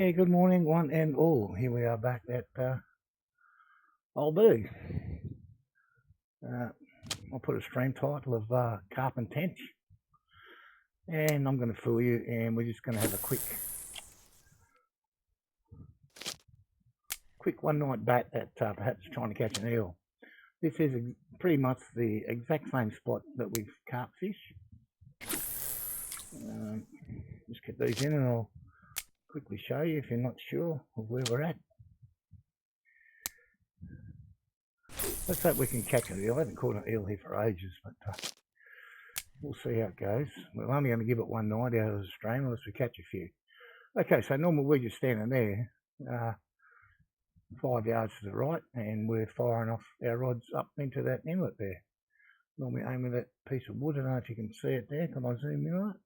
Yeah, good morning, one and all. Here we are back at Old Burg. I'll put a stream title of Carp and Tench, and I'm going to fool you, and we're just going to have a quick one-night bat at perhaps trying to catch an eel. This is pretty much the exact same spot that we've carp fish. Just get these in, and I'll quickly show you if you're not sure of where we're at. Let's hope we can catch an eel. I haven't caught an eel here for ages, but we'll see how it goes. We're only going to give it one night out of the stream unless we catch a few. Okay, so normally we're just standing there 5 yards to the right, and we're firing off our rods up into that inlet there. Normally aiming that piece of wood. I don't know if you can see it there. Can I zoom in on it?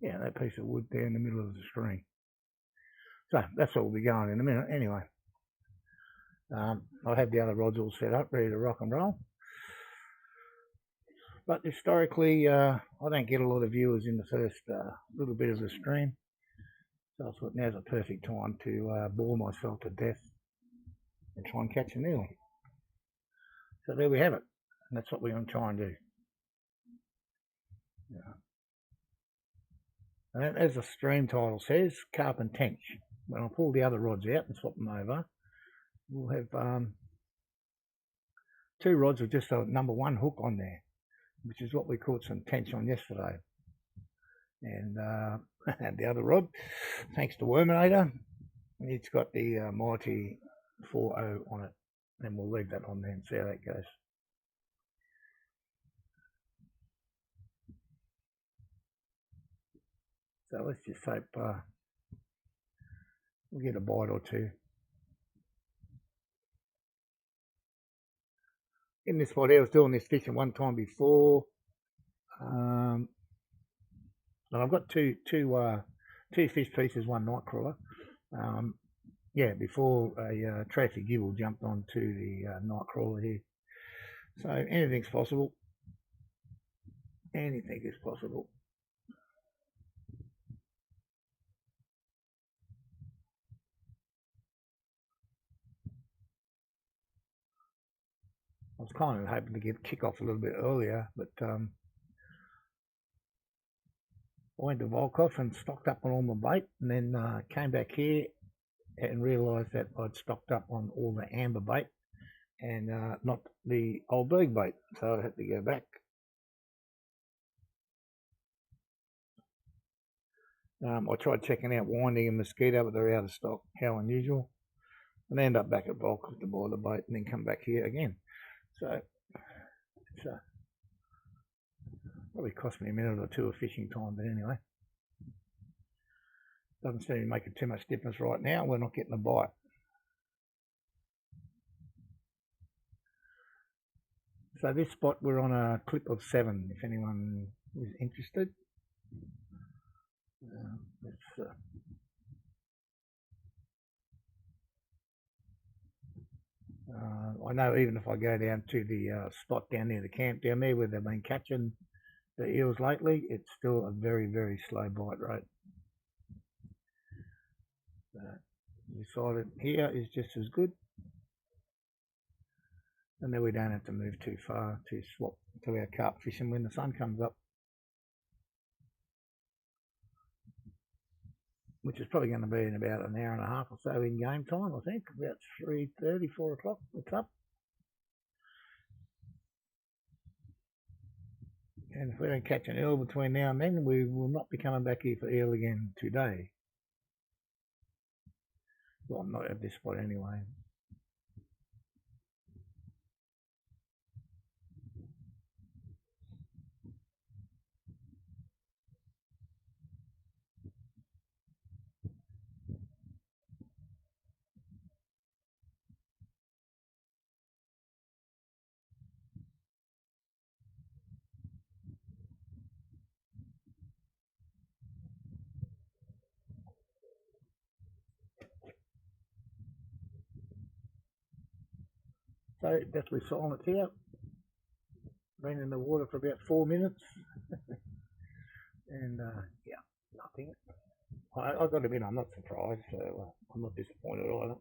Yeah, that piece of wood there in the middle of the screen. So that's where we'll be going in a minute anyway. I'll have the other rods all set up, ready to rock and roll. But historically, I don't get a lot of viewers in the first little bit of the stream. So I thought now's a perfect time to bore myself to death and try and catch an eel. So there we have it. And that's what we're going to try and do. Yeah. And as the stream title says, Carp and Tench. When I pull the other rods out and swap them over, we'll have two rods with just a number one hook on there, which is what we caught some tench on yesterday. And the other rod, thanks to Worminator, it's got the Mighty 4.0 on it, and we'll leave that on there and see how that goes. So let's just hope we'll get a bite or two. In this spot, I was doing this fishing one time before. And I've got two fish pieces, one night crawler. Yeah, before a traffic gibble jumped onto the night crawler here. So anything's possible. Anything is possible. I was kind of hoping to kick off a little bit earlier, but I went to Volkov and stocked up on all my bait, and then came back here and realised that I'd stocked up on all the amber bait and not the Old Burg bait, so I had to go back. I tried checking out Winding and Mosquito, but they're out of stock. How unusual. And I end up back at Volkov to buy the bait and then come back here again. So it's probably cost me a minute or two of fishing time, but anyway. Doesn't seem to be making too much difference right now. We're not getting a bite. So this spot, we're on a clip of 7, if anyone is interested. I know even if I go down to the spot down near the camp down there where they've been catching the eels lately, it's still a very, very slow bite rate. Decided here is just as good. And then we don't have to move too far to swap to our carp fishing when the sun comes up, which is probably going to be in about an hour and a half or so in game time, I think, about 3:30, 4 o'clock, it's up. And if we don't catch an eel between now and then, we will not be coming back here for eel again today. Well, not at this spot anyway. So deathly silent here. Been in the water for about 4 minutes. And yeah, nothing. I've got to admit, I'm not surprised, so I'm not disappointed either.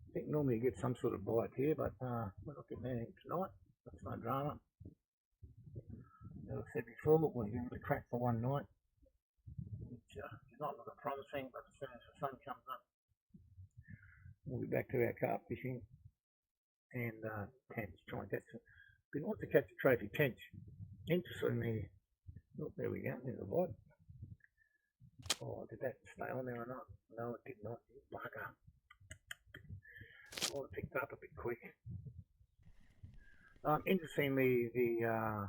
I think normally you get some sort of bite here, but we're not getting anything tonight. That's no drama. As I said before, we're going to crack for one night, which is not looking promising, but as soon as the sun comes up, we'll be back to our carp fishing and tench. Try and catch. Been wanting to catch a trophy tench. Interestingly, oh, there we go. There's a bite. Oh, did that stay on there or not? No, it did not. Bugger. Oh, it picked up a bit quick. Interestingly, the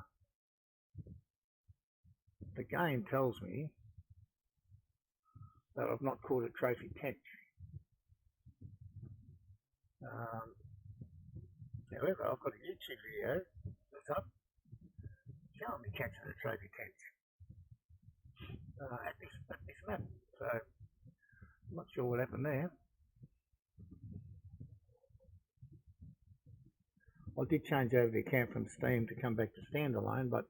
game tells me that I've not caught a trophy tench. However, I've got a YouTube video that's up showing me catching a trophy tench at this map. So I'm not sure what happened there. I did change over the account from Steam to come back to standalone, but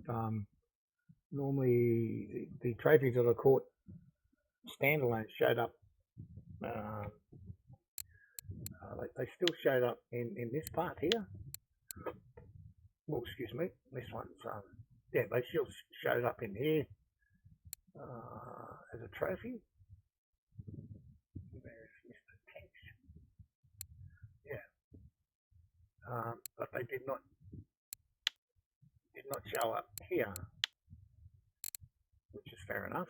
normally the trophies that I caught standalone showed up. They still showed up in this part here. Well, excuse me, this one's yeah, they still showed up in here as a trophy. There's Mr. Tench. Yeah, but they did not show up here, which is fair enough.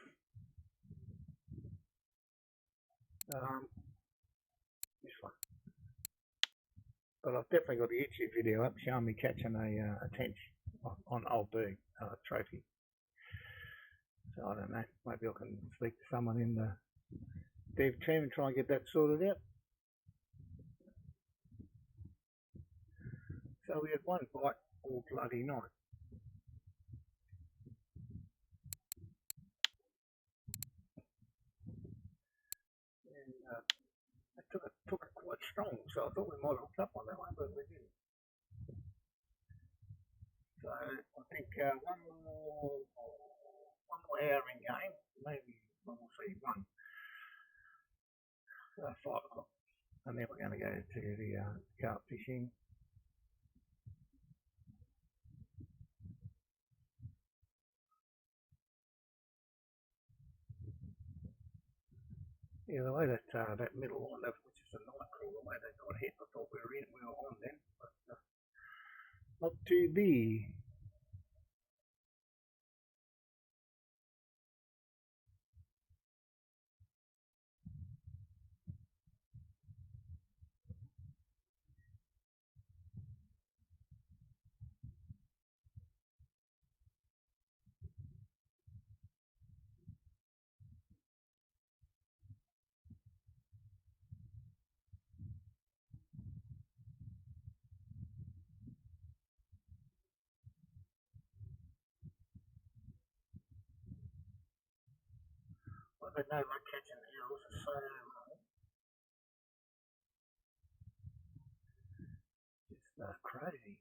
This one. But I've definitely got a YouTube video up showing me catching a tench on Old Burg trophy. So I don't know, maybe I can speak to someone in the dev team and try and get that sorted out. So we had one bite all bloody night. And it took it quite strong, so I thought we might hook up on that one, but we didn't. So I think one more hour in game, maybe we'll see 5 o'clock, and then we're going to go to the carp fishing. Yeah, the way that middle one, which is a night crawl, the way they got hit, I thought we were on then, but not to be. Well, they know my catching eels are so long. It's crazy.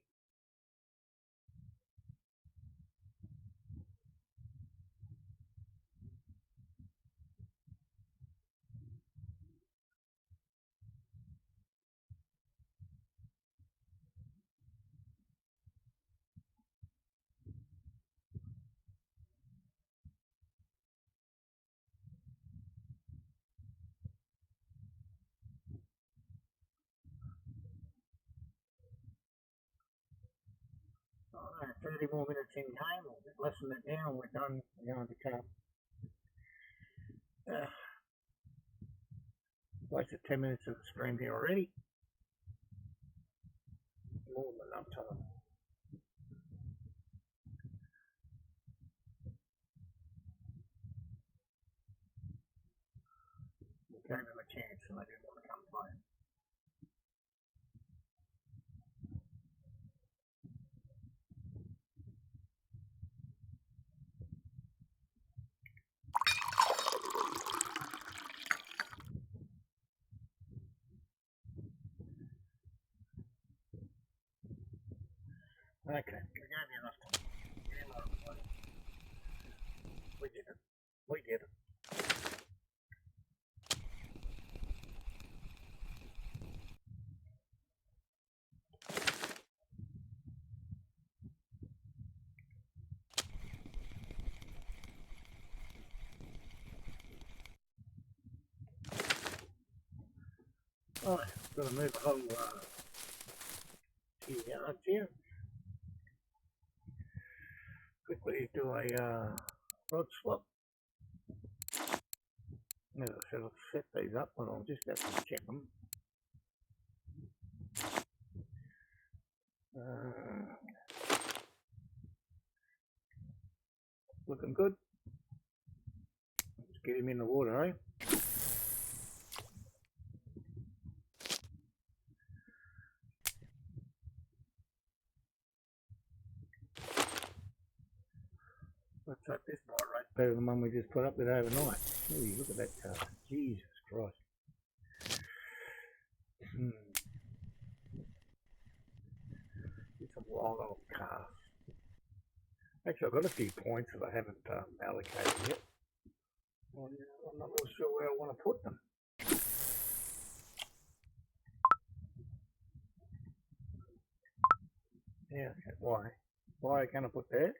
Oh, 30 more minutes in game, or a bit less than that now, and we're done. We're going to carp. Wasted 10 minutes of the stream here already. More than enough time. gave them a chance and they didn't want to come play. Okay, we gave you enough time. We did it. We did it. Right, got to move the whole few yards here. Quickly do a rod swap. As I said, I'll set these up and I'll just have to check them. Looking good. Let's get him in the water, eh? Let's hope this bite rate's better than the one we just put up with overnight. Ooh, look at that cast. Jesus Christ. It's a wild old cast. Actually, I've got a few points that I haven't allocated yet. I'm not real sure where I want to put them. Yeah, why? Why can I put there?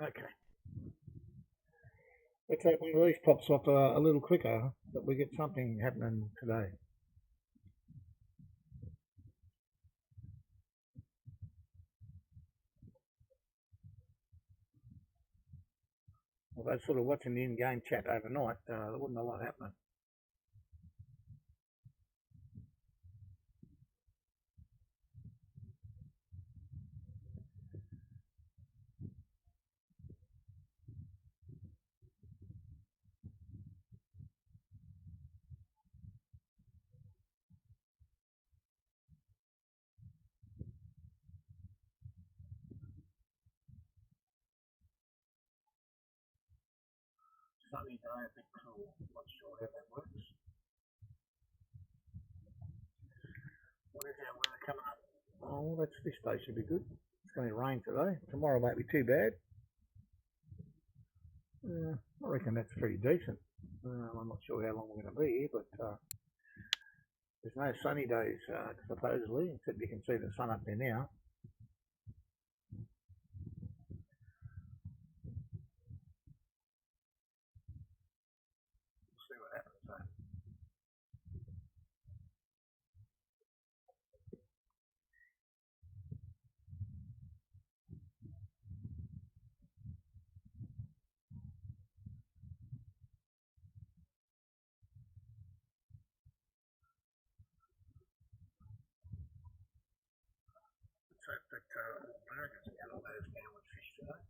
Okay. Let's hope one of these pops up a little quicker, that we get something happening today. Although sort of watching the in-game chat overnight, there wasn't a lot happening. Sunny day, a bit cool. Not sure how that works. What is our weather coming up? Oh, this day should be good. It's going to rain today. Tomorrow won't be too bad. I reckon that's pretty decent. I'm not sure how long we're going to be here, but there's no sunny days supposedly, except you can see the sun up there now. We'll see what happens though. Let's hope that Burg isn't going to let us down with fish today.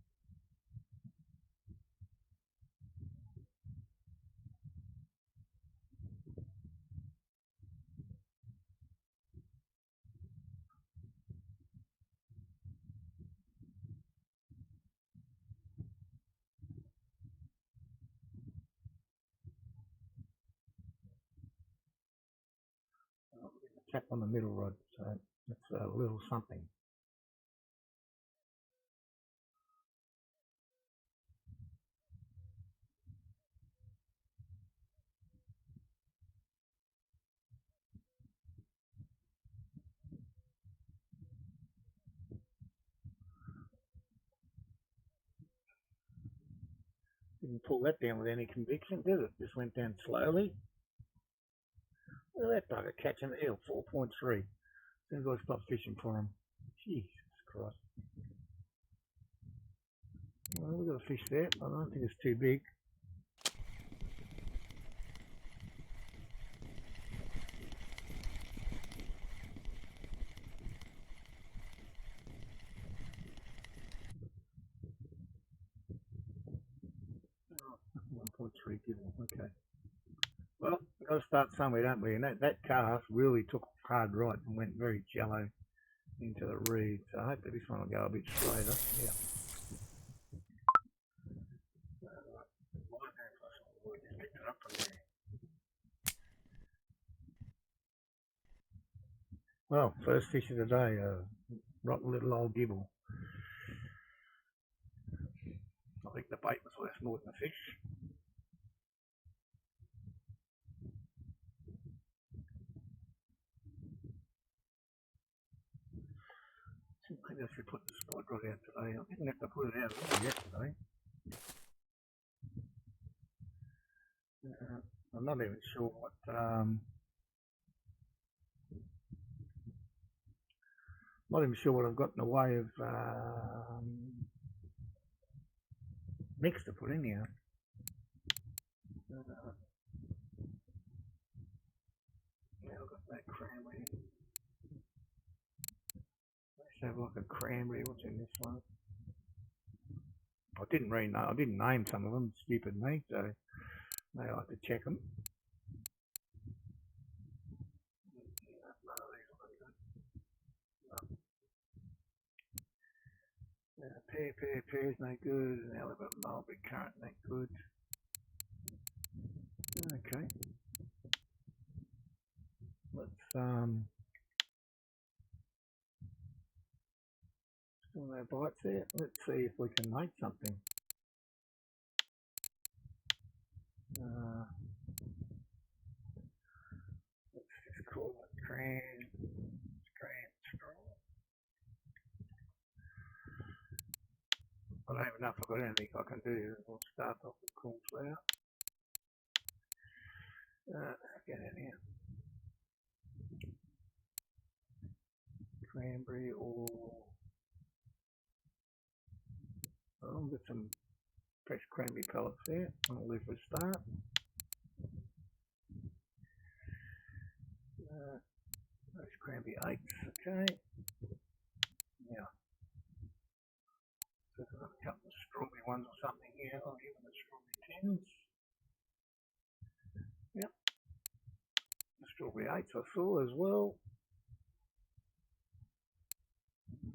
Tap on the middle rod, so that's a little something. Didn't pull that down with any conviction, did it? Just went down slowly. Look at that bugger catching the eel, 4.3. As soon as I stop fishing for him. Jesus Christ. Well, we've got a fish there. I don't think it's too big. .3 gibble. Okay. Well, we've got to start somewhere, don't we? And that cast really took hard right and went very shallow into the reed. So I hope that this one will go a bit straighter. Yeah. Well, first fish of the day, rotten little old gibble. I think the bait was worth more than the fish. Maybe I should put the spot rod out today. I didn't have to put it out yesterday. I'm not even sure what not even sure what I've got in the way of mix to put in here. Yeah, I've got that cranberry. Let's have like a cranberry. What's in this one? I didn't really know. I didn't name some of them. Stupid me. So maybe I have to check them. Pear's no good, and now we've got mulberry currant, no good. Okay. Let's still no bites there. Let's see if we can make something. Let's just call it cran straw. I don't even know if I've got anything I can do. We'll start off with cornflour. Get in here. Cranberry or I'll get some fresh cranberry pellets there. I'll leave for a start. Those cranberry 8s, okay. Now, so I've got a couple of strawberry ones or something here. I'll give them the strawberry 10s. Yep. The strawberry 8s I saw as well.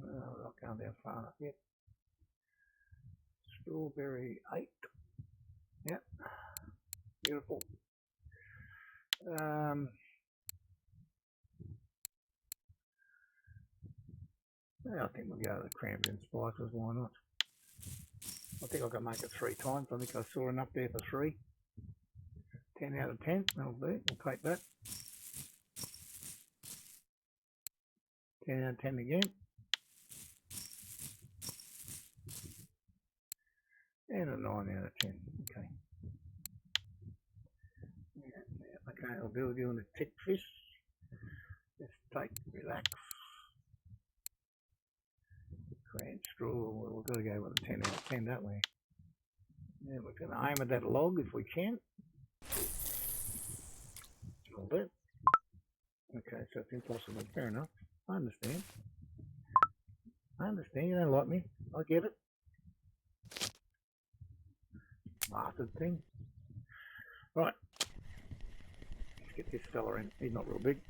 I'll go down far enough yet. Strawberry 8. Yep. Beautiful. Yeah, I think we'll go to the cranberry and spices, why not? I think I can make it 3 times. I think I saw enough there for 3. 10 out of 10, that'll do. We'll take that. 10 out of 10 again. And a 9 out of 10. Okay. Yeah, okay, I'll do you on a tick fish. Just take, relax. Cran straw, we've got to go with a 10 out of 10, don't we? Yeah, we're going to aim at that log if we can. A little bit. Okay, so it's impossible. Fair enough. I understand. You don't like me. I get it. Bastard thing. Right. Let's get this fella in. He's not real big.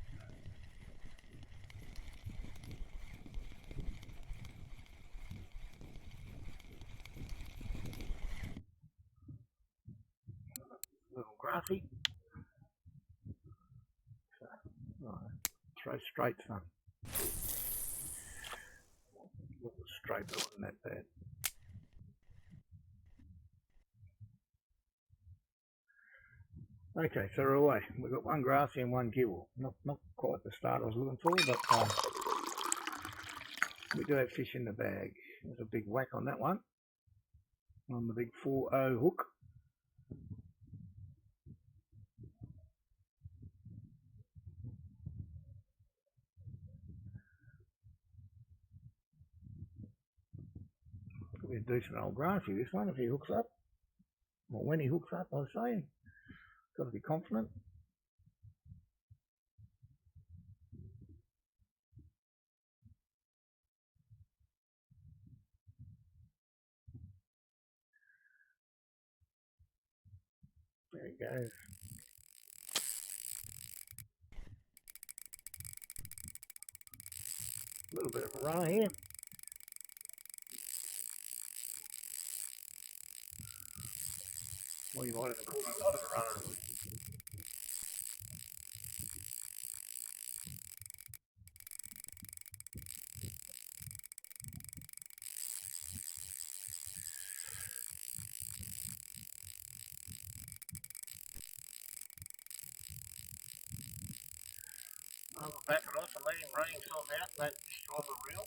Little grassy. So, right. Throw straight, son. A little straight, but wasn't that bad. Okay, so we're away. We've got one grassy and one gibble. Not quite the start I was looking for, but we do have fish in the bag. There's a big whack on that one. On the big 4.0 hook. Could be a decent old grassy, this one, if he hooks up. Well, when he hooks up, I say. Got to be confident. There he goes. A little bit of a runner here. Well, you might have called a lot of a runner. I'll back it off and let him run himself out, let him destroy the reel.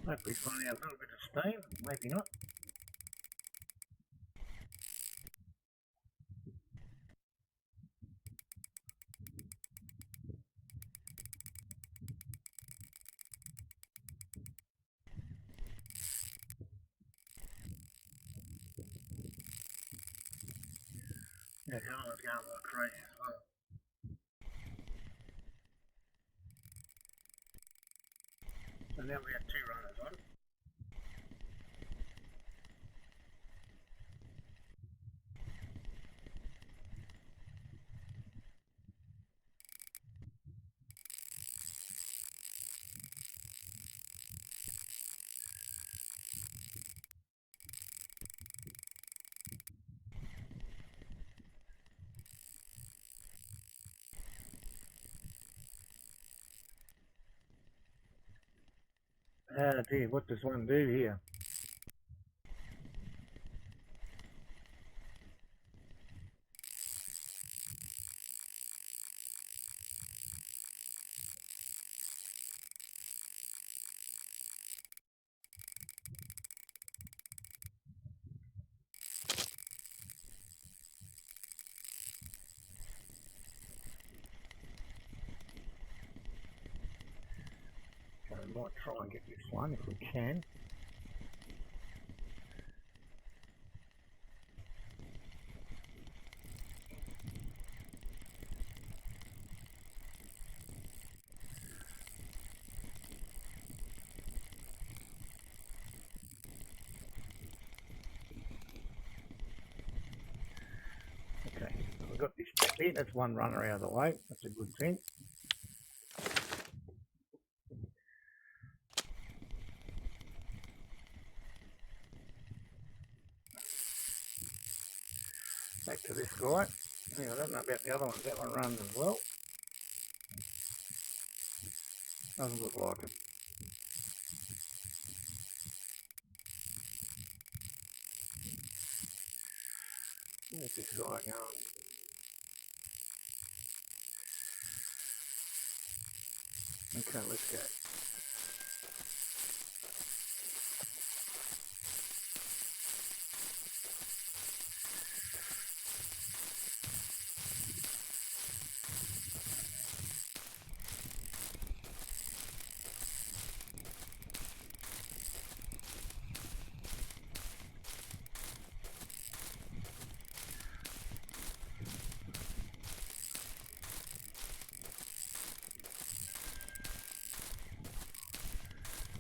Hopefully finding out a little bit of steam, maybe not. Yeah, the other one's going a little crazy as well. So now we have two runners on. Oh dear, what does one do here? So we might try and get this one if we can. Okay, so we've got this here. That's one runner out of the way. That's a good thing. Back to this guy. Yeah, I don't know about the other ones. That one runs as well. Doesn't look like it. Where's this guy going? Okay, let's go.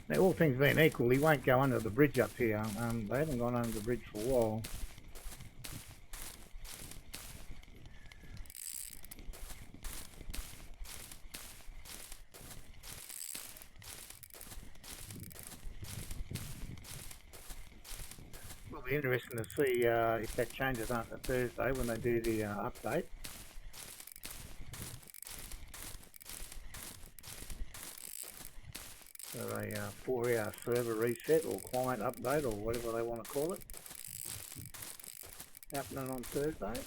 Now, all things being equal, he won't go under the bridge up here. They haven't gone under the bridge for a while. Well, It'll be interesting to see if that changes after Thursday when they do the update. So a 4-hour server reset or client update or whatever they want to call it, happening on Thursday.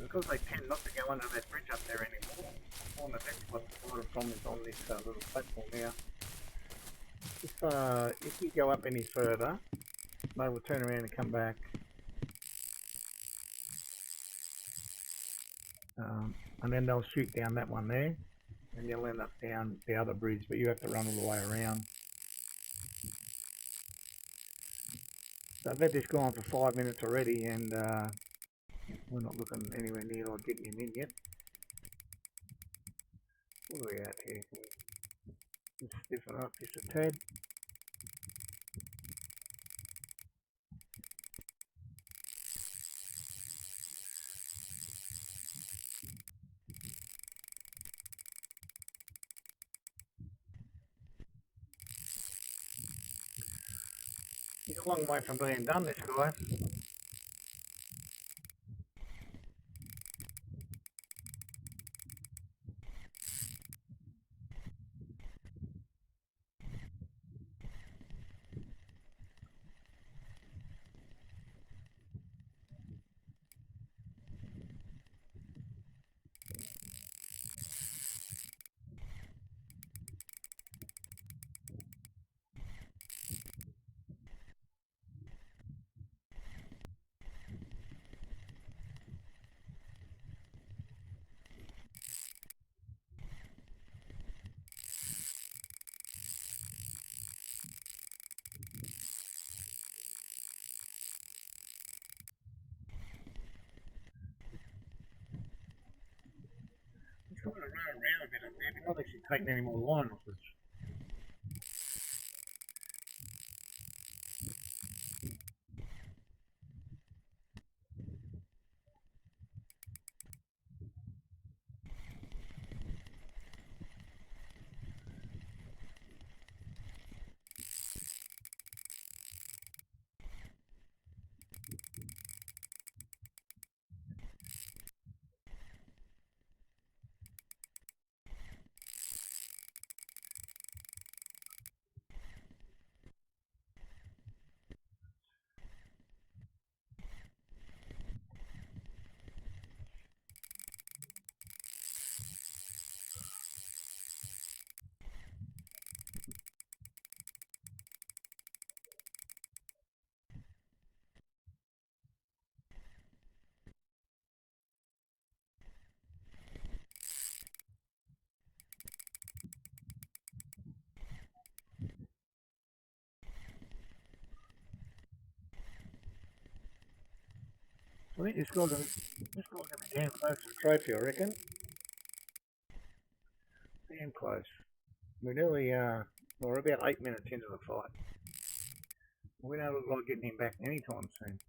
Because they tend not to go under that bridge up there anymore. On the next one, a lot of comments on this little platform now. If you go up any further, they will turn around and come back. And then they'll shoot down that one there, and you'll end up down the other bridge, but you have to run all the way around. So I've had this go on for 5 minutes already, and we're not looking anywhere near like getting him in yet. What are we at here? Just stiffen up just a tad. He's a long way from being done, this guy. He's going to run around a bit up there, but not actually taking any more line off us. I think this guy's going to be damn close to the trophy, I reckon. Damn close. We're nearly, we're about 8 minutes into the fight. We don't look like getting him back anytime soon.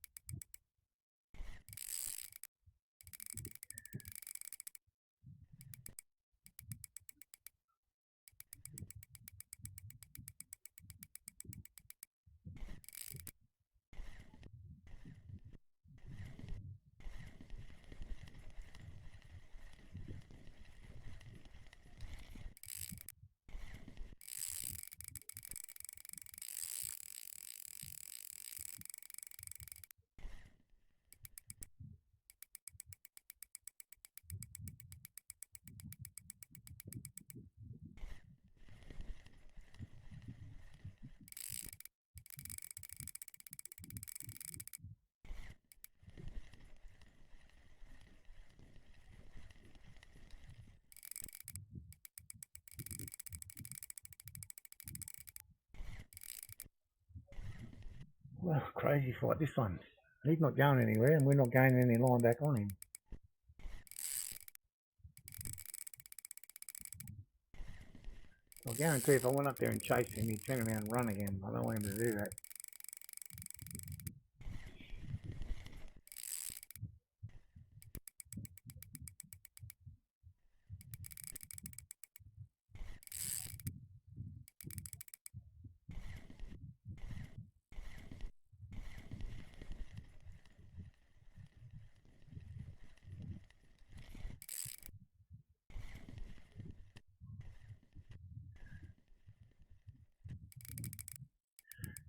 Well, crazy fight, this one. He's not going anywhere and we're not gaining any line back on him. I guarantee if I went up there and chased him, he'd turn around and run again. I don't want him to do that.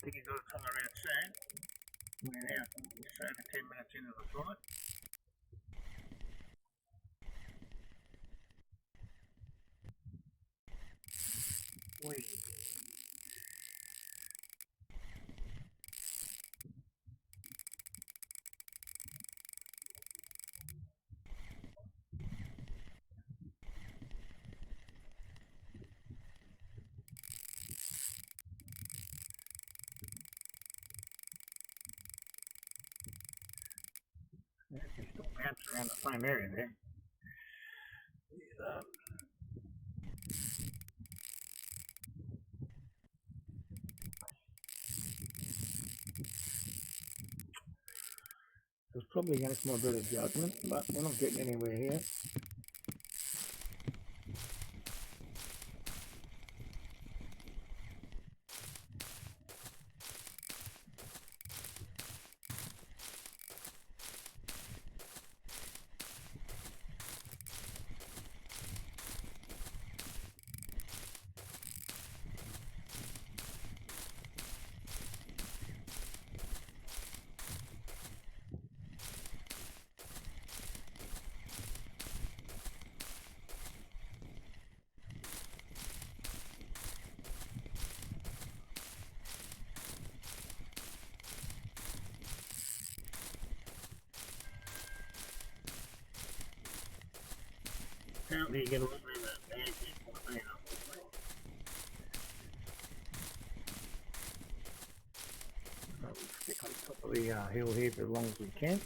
think he's got to tie around soon. We're now just over 10 minutes into the flight. Whee. They still bounce around the same area there. It's probably against my better judgment, but we're not getting anywhere here. Apparently you get a little bit of that bad thing. So we'll stick on top of the hill here for as long as we can.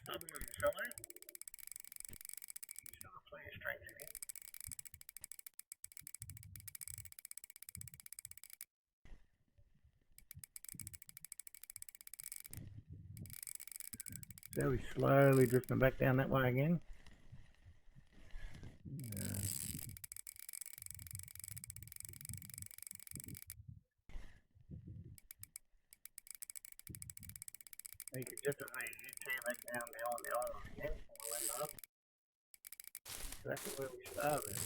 Stubborn little fellow. He's got plenty of strength in him. So he's slowly drifting back down that way again. You could just turn back down behind the island again before we went up. Exactly where we started.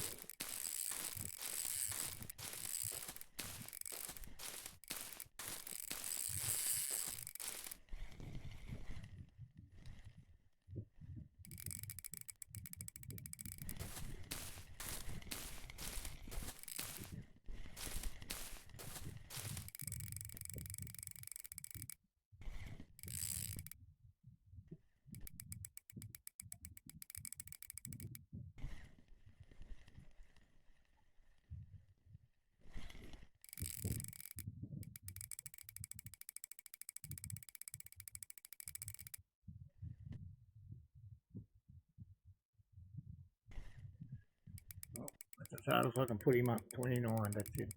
That's as hard as I can put him up. 29, that's it.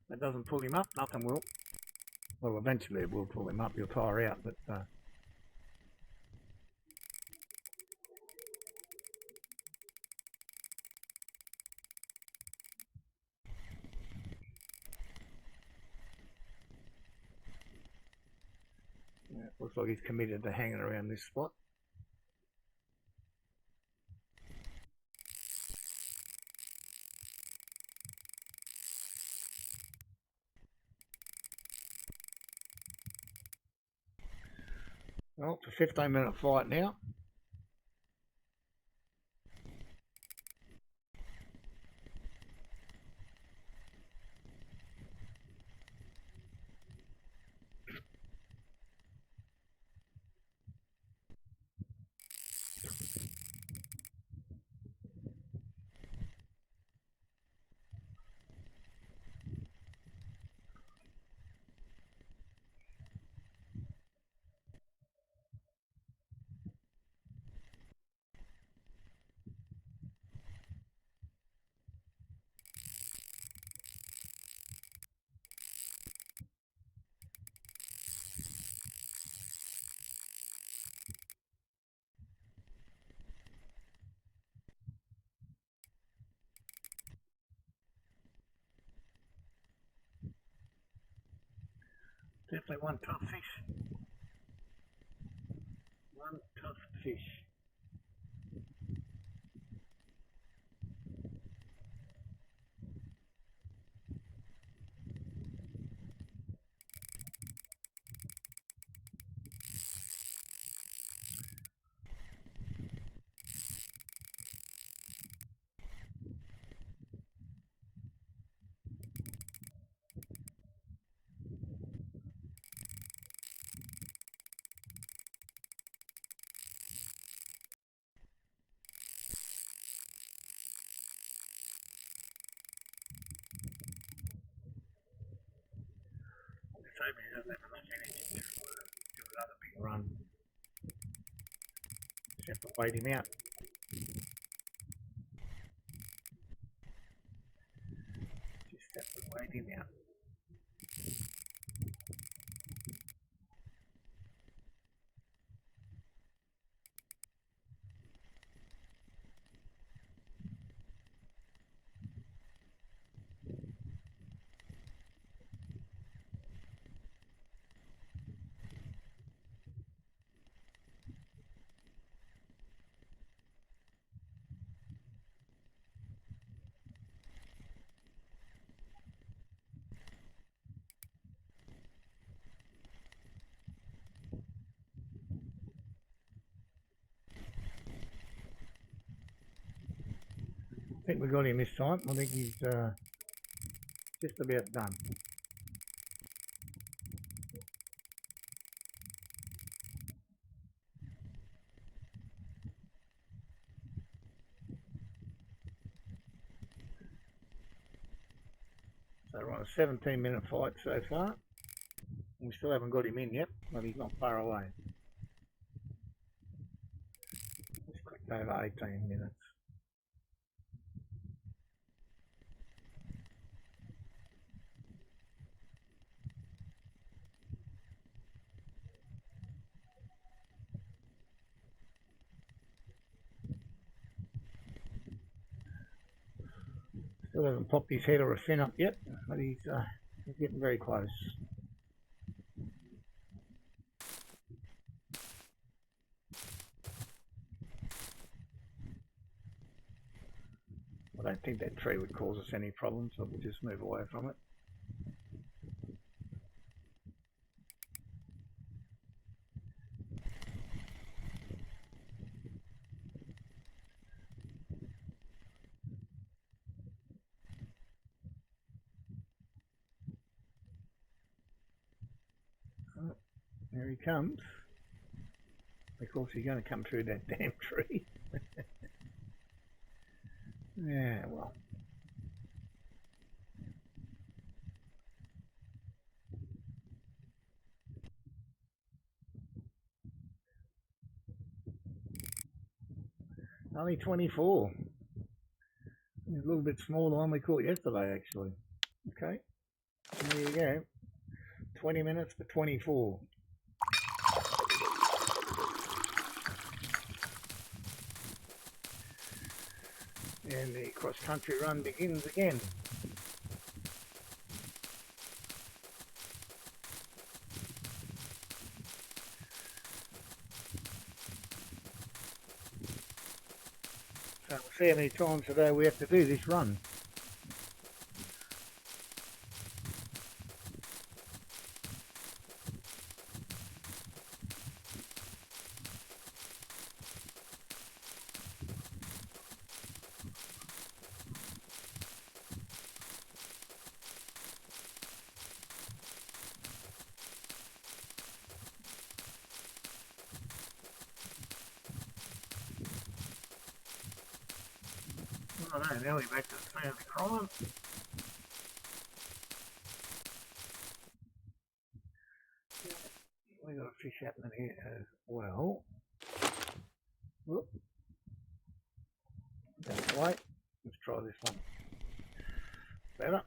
That doesn't pull him up, nothing will. Well, eventually it will pull him up, he'll tire out, but yeah, looks like he's committed to hanging around this spot. Well, it's a 15-minute flight now. Definitely one tough fish. One tough fish. Maybe he doesn't have enough energy to do another big run. Just have to wait him out. Just have to wait him out. I think we got him this time. I think he's just about done. So we're on a 17-minute fight so far. We still haven't got him in yet, but he's not far away. It's clicked over 18 minutes. Still hasn't popped his head or a fin up yet, but he's getting very close. I don't think that tree would cause us any problems, so we'll just move away from it. Oh, there he comes. Of course he's going to come through that damn tree. Yeah, well. Only 24. It's a little bit smaller than the one we caught yesterday, actually. Okay, there you go. 20 minutes for 24. And the cross-country run begins again. So we'll see how many times today we have to do this run. I don't know, now we're back to the sound of the crawling. We got a fish happening here as well. Whoop. That's right. Let's try this one. Better.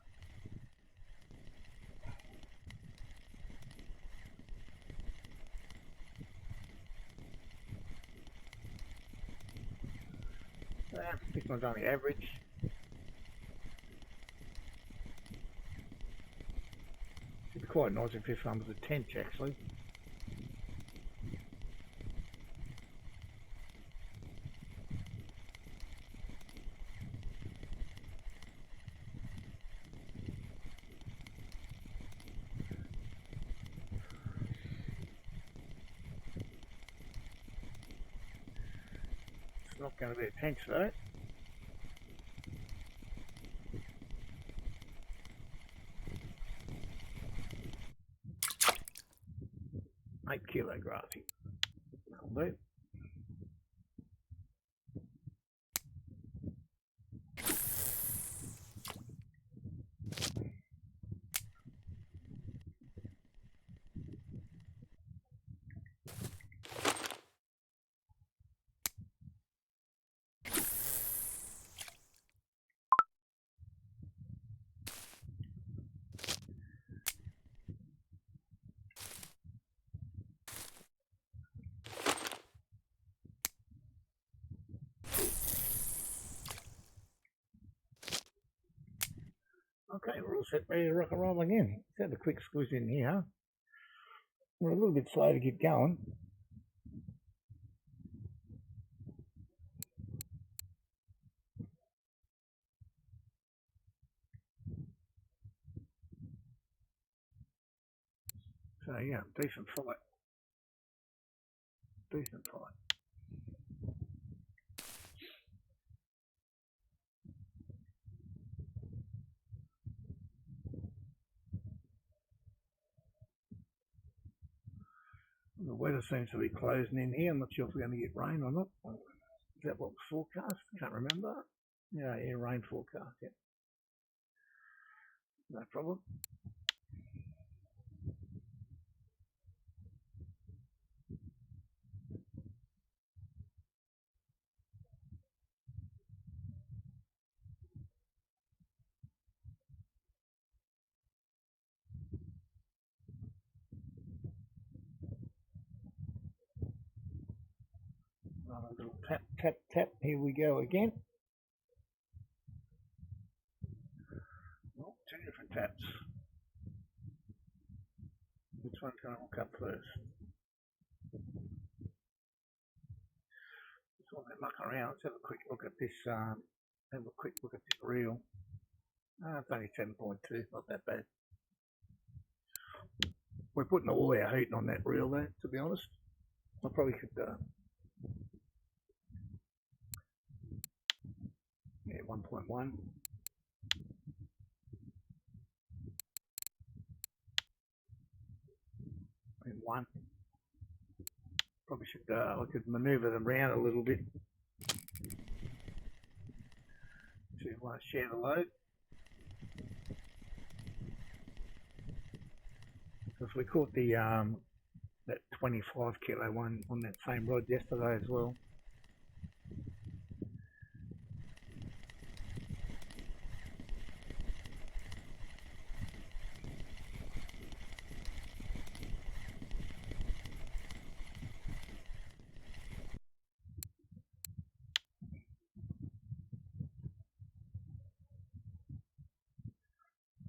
This one's only average. quite nice if this one was a tench actually. It's not going to be a tench though. Eight kilo grassy. That'll do. Okay, we're all set, ready to rock and roll again. Let's have a quick squeeze in here. We're a little bit slow to get going. So yeah, decent fight. Decent fight. The weather seems to be closing in here. I'm not sure if we're going to get rain or not. Is that what was forecast? Can't remember. Yeah, rain forecast. Yeah, no problem. Another little tap, tap, tap. Here we go again. Oh, two different taps. Which one's going to hook up first? Just want to muck around. Let's have a quick look at this. Have a quick look at this reel. It's only 7.2. Not that bad. We're putting all our heat on that reel there, to be honest. I probably could. Yeah, 1.1. And 1. Probably should. I could manoeuvre them around a little bit to share the load. Because we caught the that 25 kilo one on that same rod yesterday as well.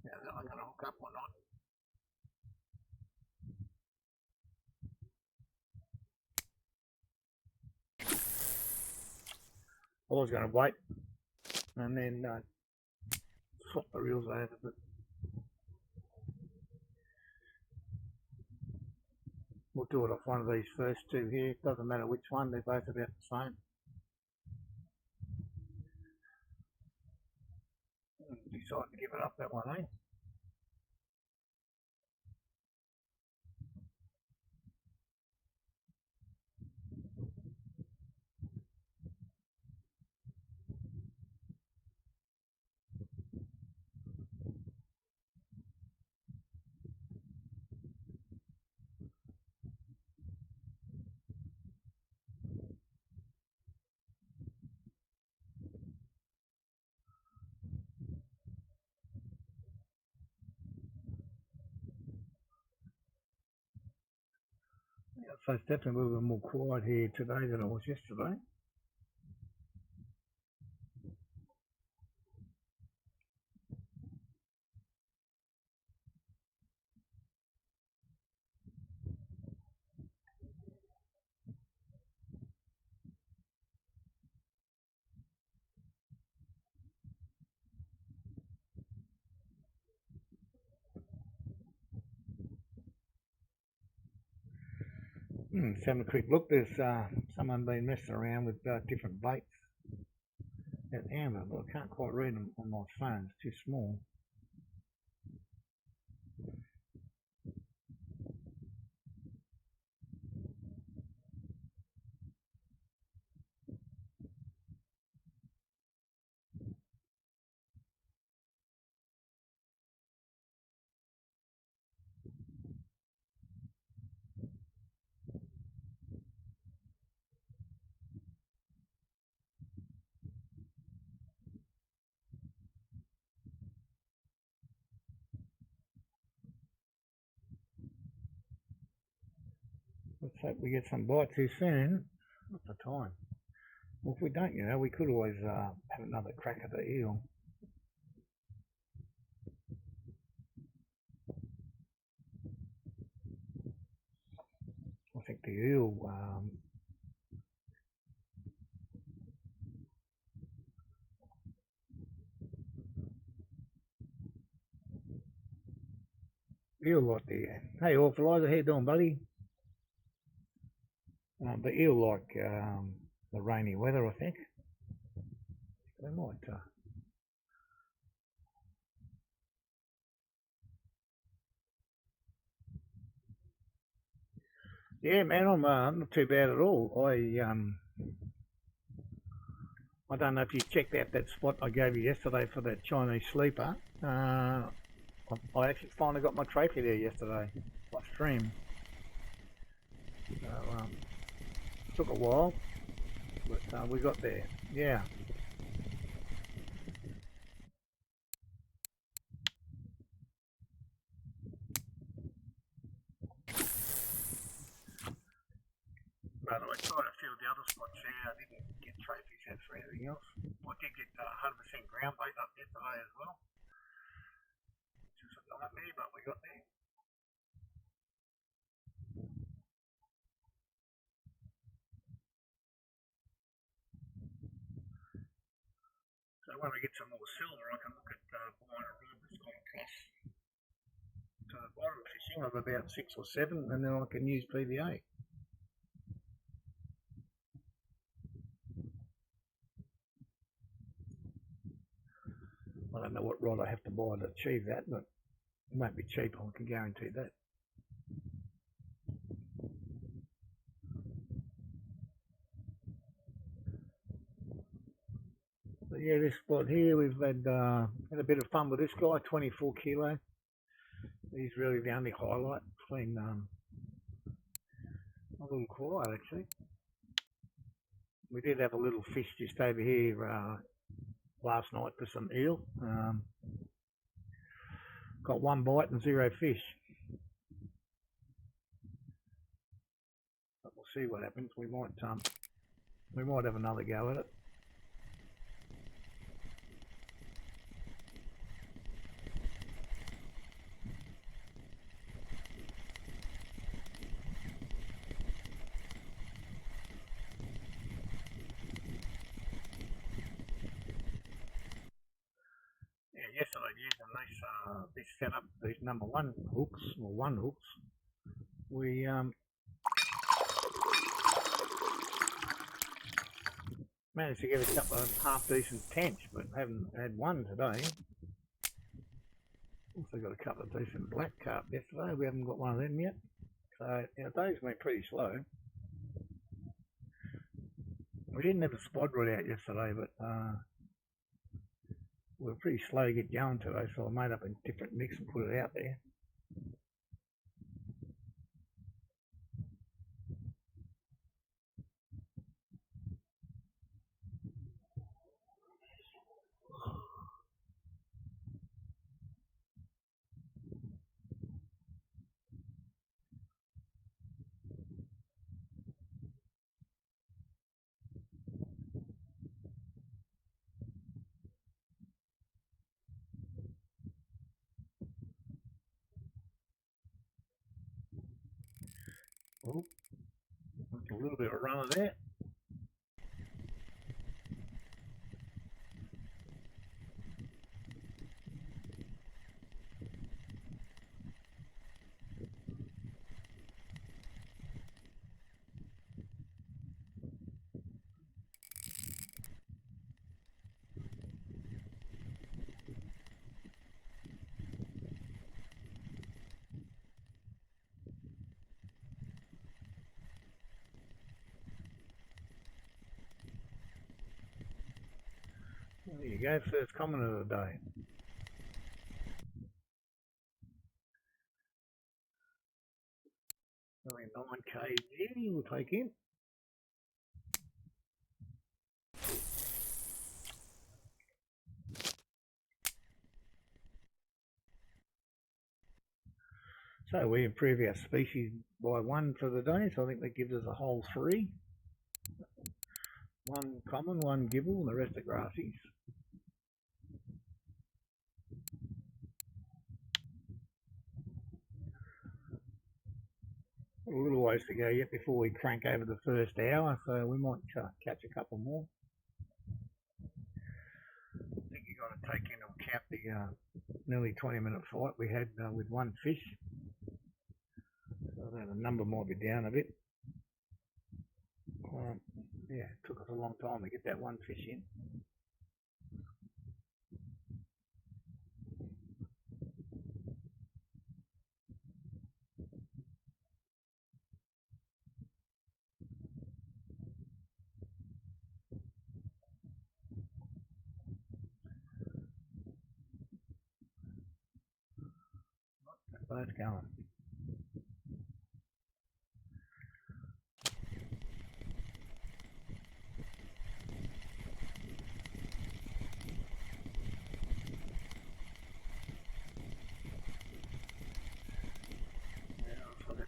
Yeah, is that one going to hook up or not? I was going to wait and then swap the reels over, but we'll do it off one of these first two here. Doesn't matter which one, they're both about the same. Decide to give it up that one, eh? Yeah, so it's definitely a little bit more quiet here today than it was yesterday. Salmon Creek. Look, there's someone been messing around with different baits at Amber, but I can't quite read them on my phone. It's too small. Let's hope we get some bites here soon. What's the time? Well, if we don't, we could always have another crack at the eel. I think the eel like hey Orphalizer, how you doing, buddy? The eel like the rainy weather, I think. They might yeah, man, I'm not too bad at all. I don't know if you checked out that spot I gave you yesterday for that Chinese sleeper. I actually finally got my trophy there yesterday by stream. So took a while, but we got there. Yeah. But I tried a few of the other spots there. I didn't get trophies out for anything else. I did get 100% ground bait up yesterday as well. Which was a nightmare, but we got there. So when we get some more silver, I can look at buying a rod that's got a plus to the bottom fishing of about 6 or 7, and then I can use PVA. I don't know what rod I have to buy to achieve that, but it won't be cheap, I can guarantee that. But yeah, this spot here, we've had a bit of fun with this guy, 24 kilo. He's really the only highlight. It's been a little quiet actually. We did have a little fish just over here last night for some eel. Got 1 bite and 0 fish. But we'll see what happens. We might have another go at it. Yesterday using this setup, these number 1 hooks, or 1 hooks, we managed to get a couple of half decent tench, but haven't had one today. Also got a couple of decent black carp yesterday. We haven't got one of them yet. So those went pretty slow. We didn't have a spod rod out yesterday, but we were pretty slow to get going today, so I made up a different mix and put it out there. Oh, a little bit of runner there. There you go, first comment of the day. Only 9 kg we'll take in. So we improve our species by 1 for the day, so I think that gives us a whole 3. 1 common, 1 gibble, and the rest are grassies. A little ways to go yet before we crank over the first hour, so we might catch a couple more. I think you've got to take into account the nearly 20-minute fight we had with 1 fish. So the number might be down a bit. Yeah, it took us a long time to get that 1 fish in. Both going.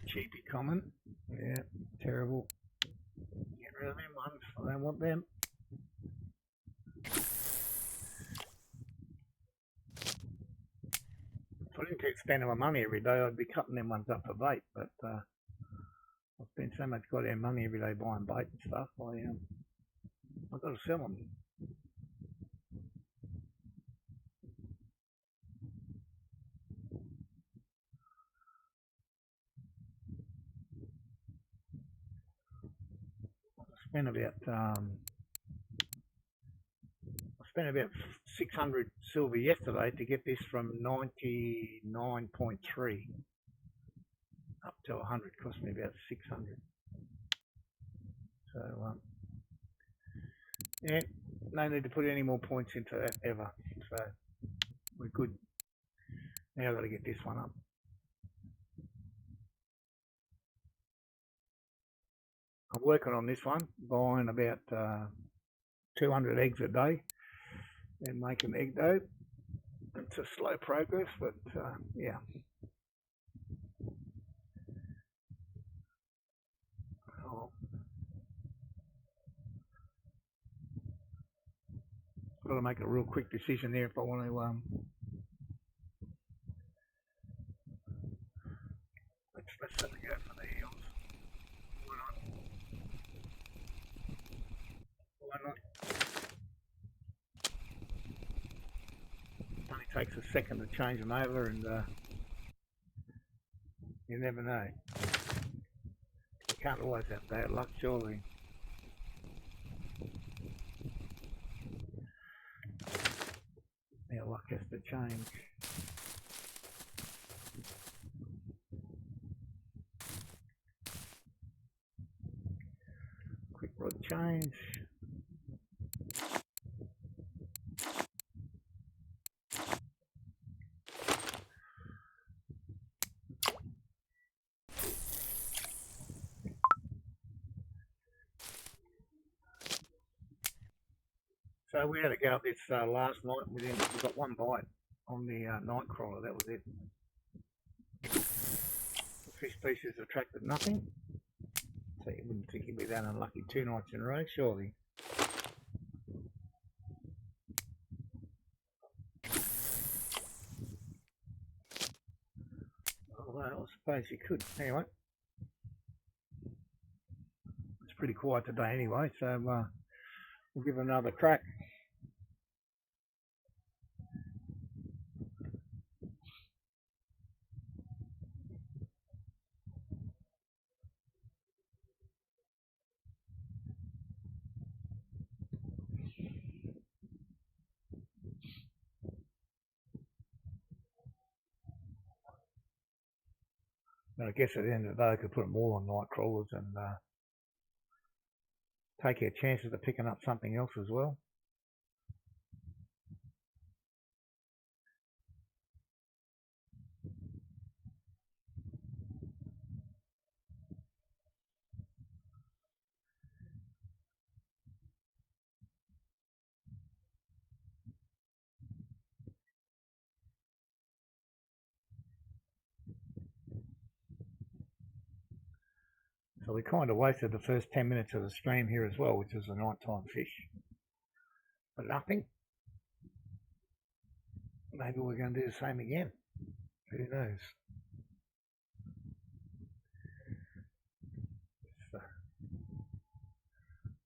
Cheapy comment. Yeah, terrible. Get rid of them ones. I don't want them. If I didn't keep spending my money every day, I'd be cutting them ones up for bait. But I spend so much goddamn money every day buying bait and stuff. I've got to sell them. I spent about 600 silver yesterday to get this from 99.3 up to 100. Cost me about 600. So yeah, no need to put any more points into that ever. So we're good. Now I've got to get this one up. I'm working on this one, buying about 200 eggs a day and making egg dough. It's a slow progress, but yeah. Got to make a real quick decision there if I want to. Let's have a go for the eels. Why not? It only takes a second to change them over, and you never know. You can't always have bad luck, surely. Our luck has to change. Quick rod change. So we had a go at this last night. We got 1 bite on the night crawler. That was it. The fish species attracted nothing. So you wouldn't think you'd be that unlucky 2 nights in a row, surely. Although I suppose you could. Anyway, it's pretty quiet today anyway, so we'll give it another crack. But I guess at the end of the day, I could put them all on night crawlers and take our chances of picking up something else as well. So we kind of wasted the first 10 minutes of the stream here as well, which was a nighttime fish. But nothing. Maybe we're going to do the same again. Who knows? So,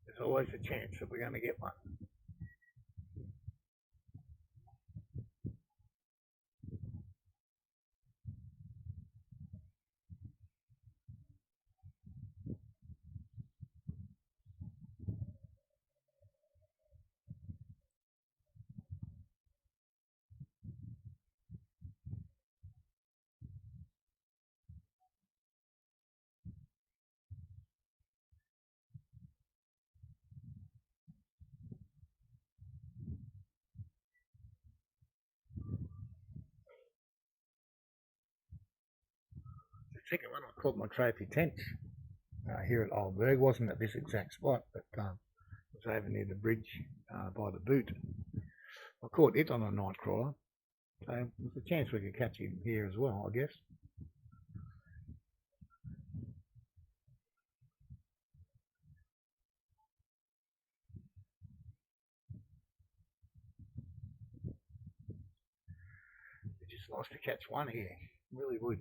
there's always a chance that we're going to get one. The second one I caught my trophy tench here at Old Burg. Wasn't at this exact spot, but was over near the bridge by the boot. I caught it on a night crawler, so there's a chance we could catch him here as well, I guess. It'd just nice to catch one here, really would.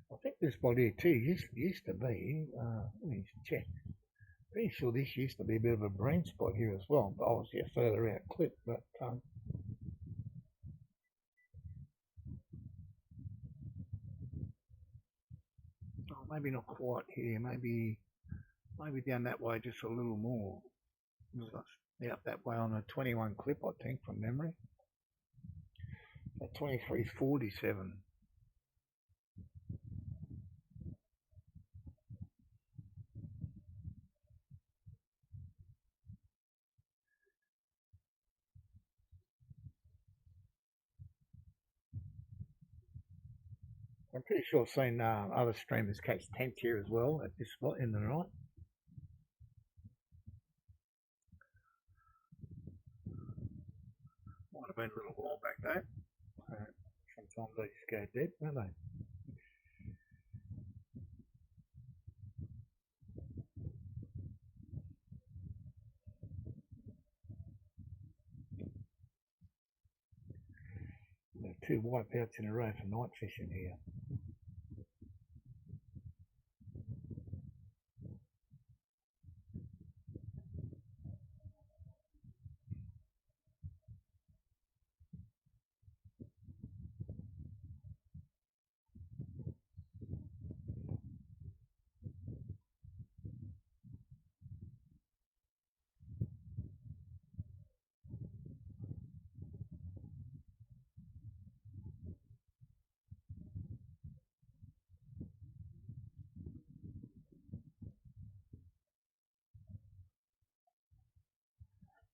I think this spot here too used to be, let me check. Pretty sure this used to be a bit of a brain spot here as well, but obviously a further out clip, but oh, maybe not quite here, maybe down that way just a little more. Yeah, up that way on a 21 clip, I think, from memory. At 23.47. I'm pretty sure I've seen other streamers catch tench here as well at this spot in the night. Might have been a little while back though. Sometimes they just go dead, don't they? There are 2 wipeouts in a row for night fishing here.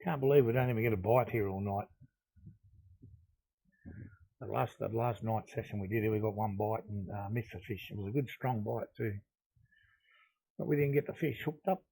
Can't believe we don't even get a bite here all night. The last night session we did here, we got 1 bite and missed the fish. It was a good strong bite too, but we didn't get the fish hooked up.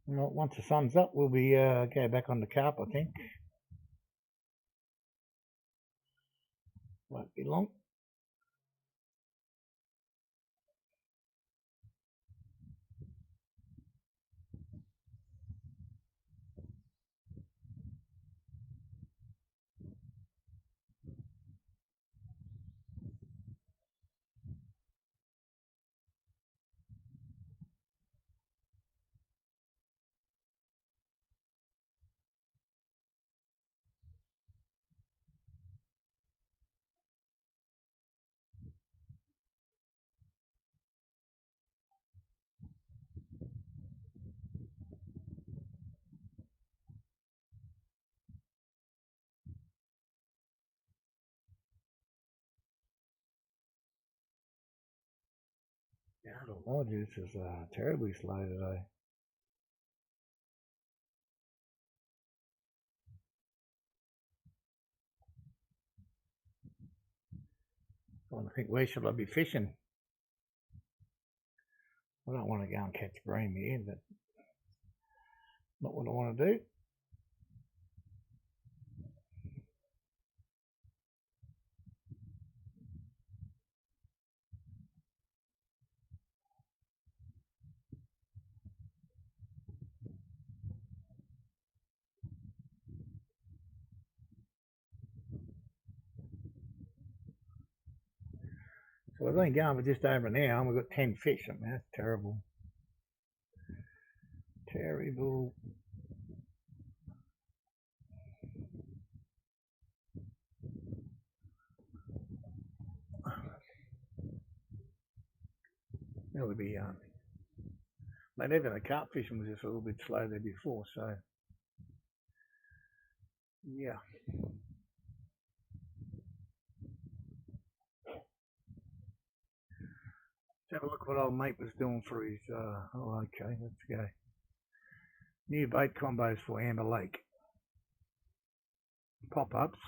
Well, once the sun's up, we'll be go back on the carp, I think. Won't be long. Yeah, I don't know, this is terribly slow today. I think where should I be fishing? I don't want to go and catch bream here, but not what I want to do. So we've been going for just over an hour and we've got 10 fish. I mean, that's terrible. Terrible. It'll be, but even the carp fishing was just a little bit slow there before, so yeah. Let's have a look what old mate was doing for his, oh okay, let's go. New bait combos for Amber Lake. Pop-ups,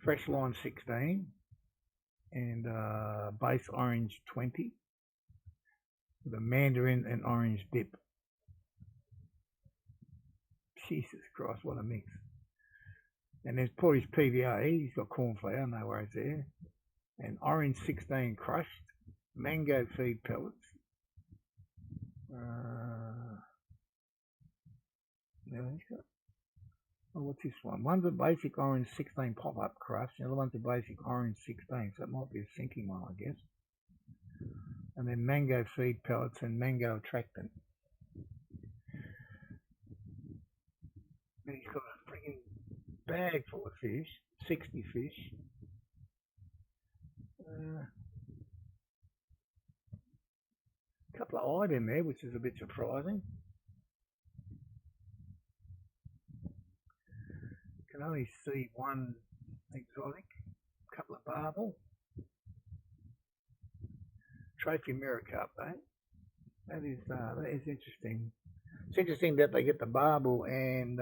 fresh line 16 and base orange 20 with a mandarin and orange dip. Jesus Christ, what a mix. And there's Portage PVA, he's got cornflour, no worries there. And orange 16 crushed, mango feed pellets. Now he's got, oh, what's this one? One's a basic orange 16 pop-up crush, the other one's a basic orange 16, so it might be a sinking one, I guess. And then mango feed pellets and mango attractant. And he's got a freaking bag full of fish, 60 fish. A couple of eyed in there, which is a bit surprising. Can only see one exotic, a couple of barbel. Trophy mirror carp though. That is interesting. It's interesting that they get the barbel and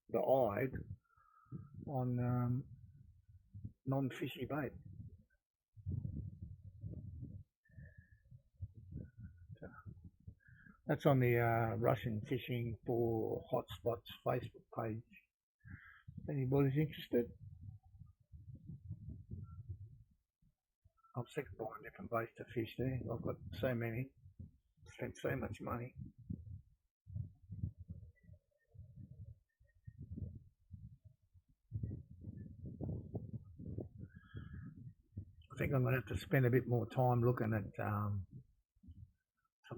the eyed on non-fishy bait. That's on the Russian Fishing for Hotspots Facebook page. If anybody's interested. I'm sick of buying different baits to fish there. I've got so many. Spent so much money. I think I'm going to have to spend a bit more time looking at some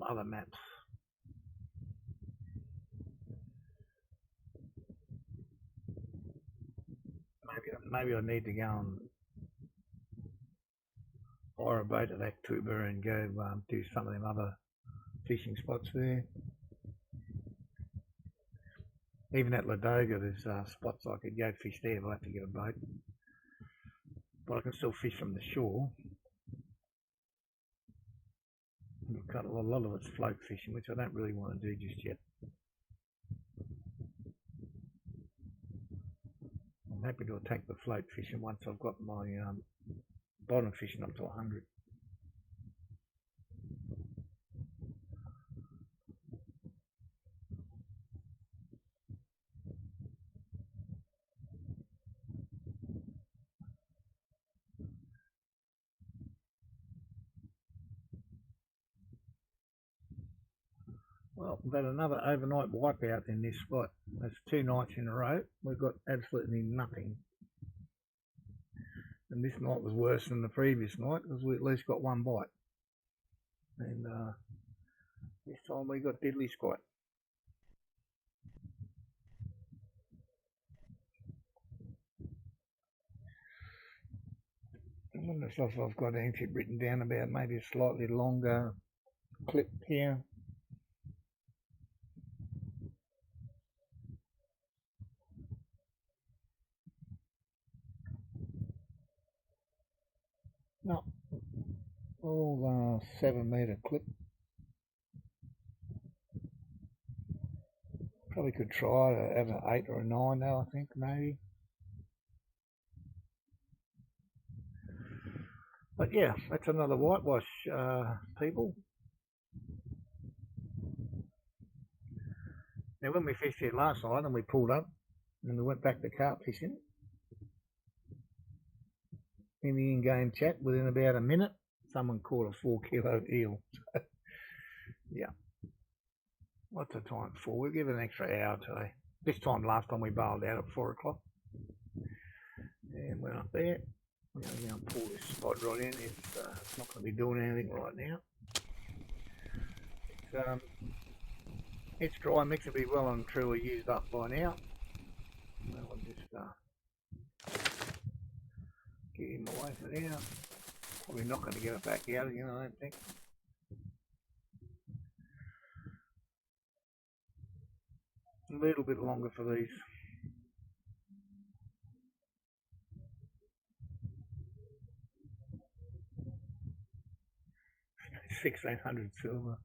other maps. Maybe I need to go and hire a boat at October and go do some of them other fishing spots there. Even at Ladoga, there's spots I could go fish there, but I have to get a boat. But I can still fish from the shore. I've got a lot of it's float fishing, which I don't really want to do just yet. I'm happy to attack the float fishing once I've got my bottom fishing up to 100. Well, we've had another overnight wipeout in this spot. That's 2 nights in a row. We've got absolutely nothing. And this night was worse than the previous night because we at least got one bite. And this time we got diddly squat. I wonder if I've got anything written down about maybe a slightly longer clip here. No, all 7 metre clip. Probably could try to have an 8 or a 9 now, I think, maybe. But yeah, that's another whitewash, people. Now, when we fished here last night and we pulled up and we went back to carp fishing, in the in-game chat, within about a minute, someone caught a 4 kilo eel. Yeah. What's the time for? We'll give it an extra hour today. This time, last time we bailed out at 4 o'clock. And went up there. I'm going to go and pull this spot right in. It's not going to be doing anything right now. It's dry mix will be well and truly used up by now. I'll just get him away from now. Probably not going to get it back out again, I don't think. A little bit longer for these. 1600 silver.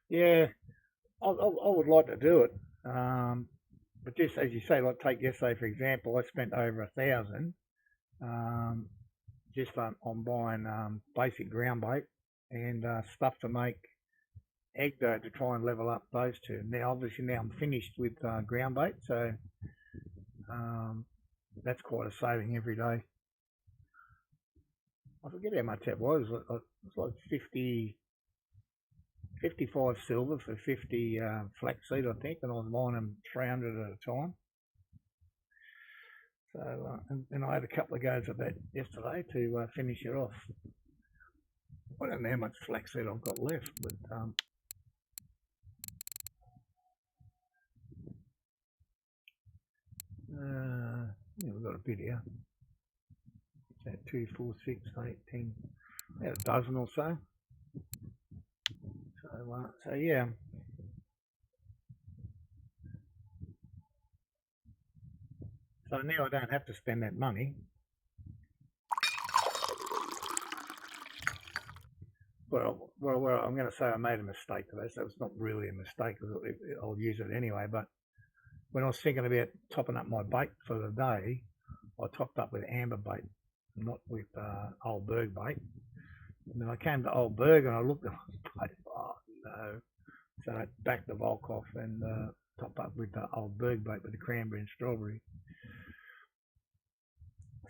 Yeah, I would like to do it. But just as you say, like take yesterday for example, I spent over 1,000 just on buying basic ground bait and stuff to make egg dough to try and level up those two. Now obviously now I'm finished with ground bait, so that's quite a saving every day. I forget how much that was. It's like 55 silver for 50 flaxseed, I think, and I was buying them 300 at a time. So, and I had a couple of goes at that yesterday to finish it off. I don't know how much flaxseed I've got left, but yeah, we've got a bit here. It's at 2, 4, 6, 8, 10, about a dozen or so. So yeah. So now I don't have to spend that money. Well, I'm going to say I made a mistake today, so it's not really a mistake because I'll use it anyway. But when I was thinking about topping up my bait for the day, I topped up with amber bait, not with old Burg bait. And then I came to old Burg and I looked at the bait. Oh no! So I backed the bulk off and topped up with the old Burg bait with the cranberry and strawberry.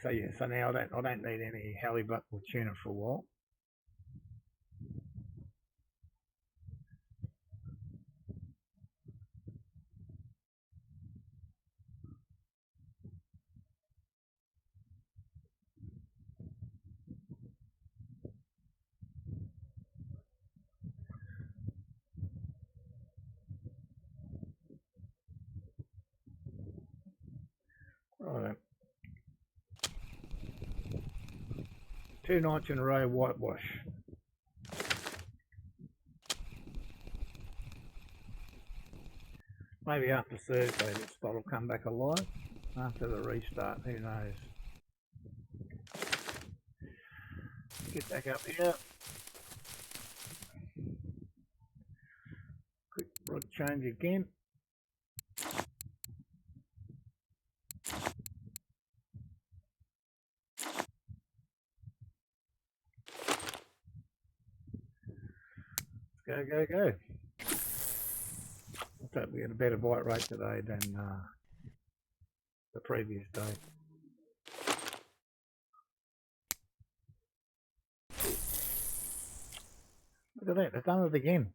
So yeah, so now I don't need any halibut or tuna for a while. Right. 2 nights in a row whitewash. Maybe after Thursday this spot will come back alive. After the restart, who knows. Get back up here. Quick rod change again. Go, go, go. I thought we had a better bite rate today than the previous day. Look at that, they've done it again.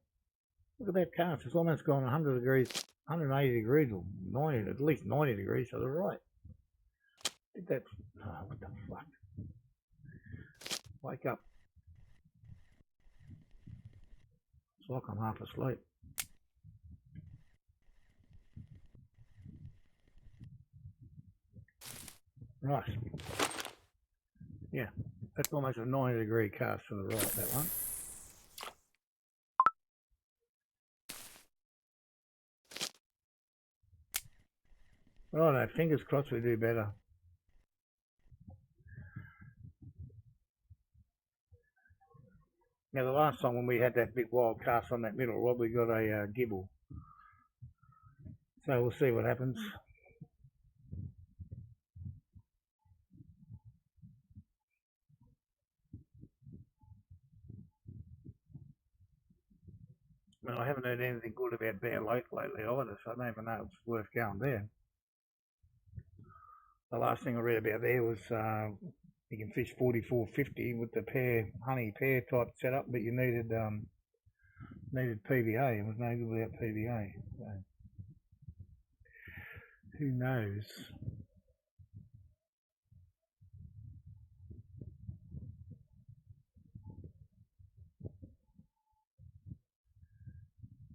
Look at that cast, it's almost gone 100 degrees, 180 degrees or 90, at least 90 degrees to the right. Did that, oh, what the fuck. Wake up. It's like I'm half asleep. Right. Yeah, that's almost a 90 degree cast to the right, that one. Righto, fingers crossed we do better. Now the last time when we had that big wild cast on that middle rod, we got a gibble. So we'll see what happens. Well, I haven't heard anything good about Bear Lake lately either, so I don't even know if it's worth going there. The last thing I read about there was you can fish 44.50 with the honey pair type setup, but you needed PVA. It was no good without PVA. So, who knows?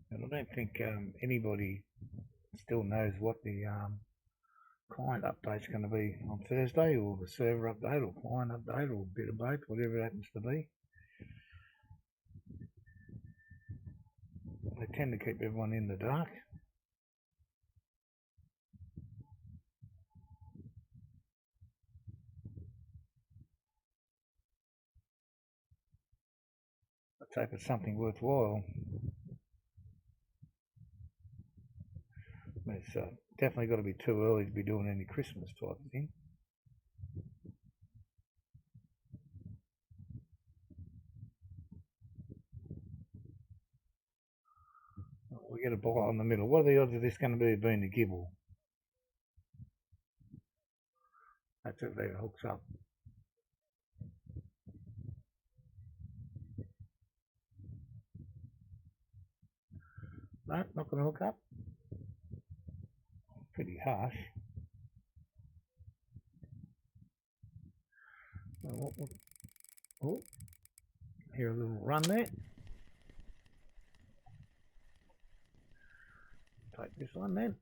And I don't think anybody still knows what the client update's going to be on Thursday, or the server update, or client update, or a bit of both, whatever it happens to be. They tend to keep everyone in the dark. Let's hope it's something worthwhile. It's definitely got to be too early to be doing any Christmas type of thing. We get a bite on the middle. What are the odds of this going to be being a gibble? That's it, there it hooks up. No, not going to hook up. Pretty harsh. Oh, hear a little run there. Take this one then.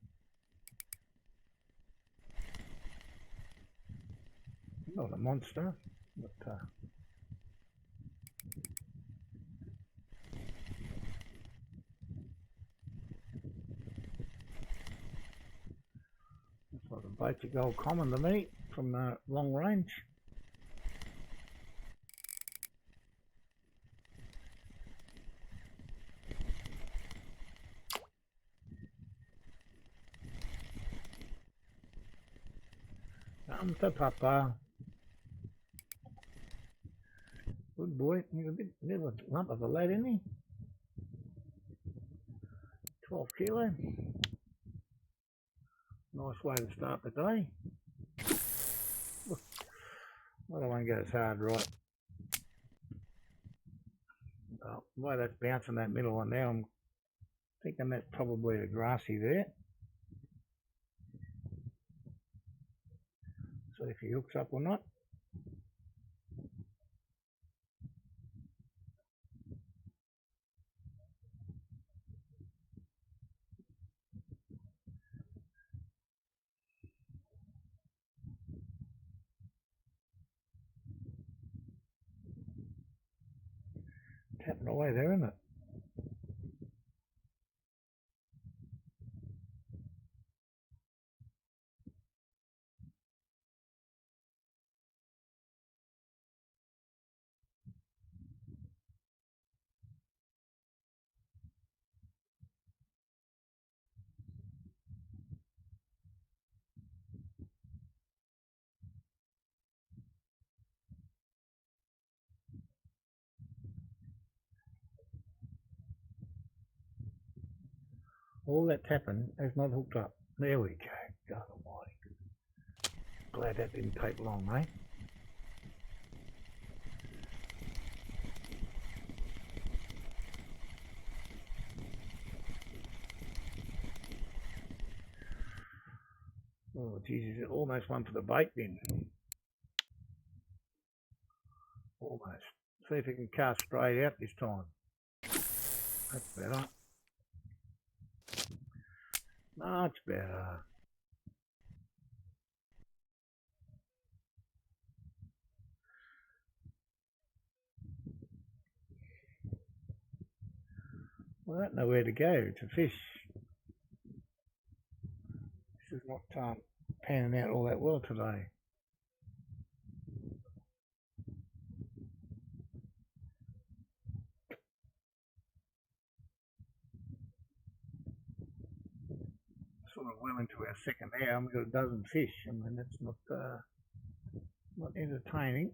Not a monster, but looks like a basic old common to me from long range. To Papa. Good boy. He's a bit of a lump of a lad, isn't he? 12 kilo. Nice way to start the day. I don't want to go as hard, right? The way that's bouncing that middle one now, I'm thinking that's probably a grassy there. So if he hooks up or not. Tapping away there, isn't it? All that tapping has not hooked up. There we go. God almighty. Glad that didn't take long, mate. Oh, Jesus, almost one for the bait then. Almost. See if he can cast straight out this time. That's better. Much better. Well, I don't know where to go to fish. This is not panning out all that well today. well into our second hour and we've got a dozen fish. I mean, that's not entertaining.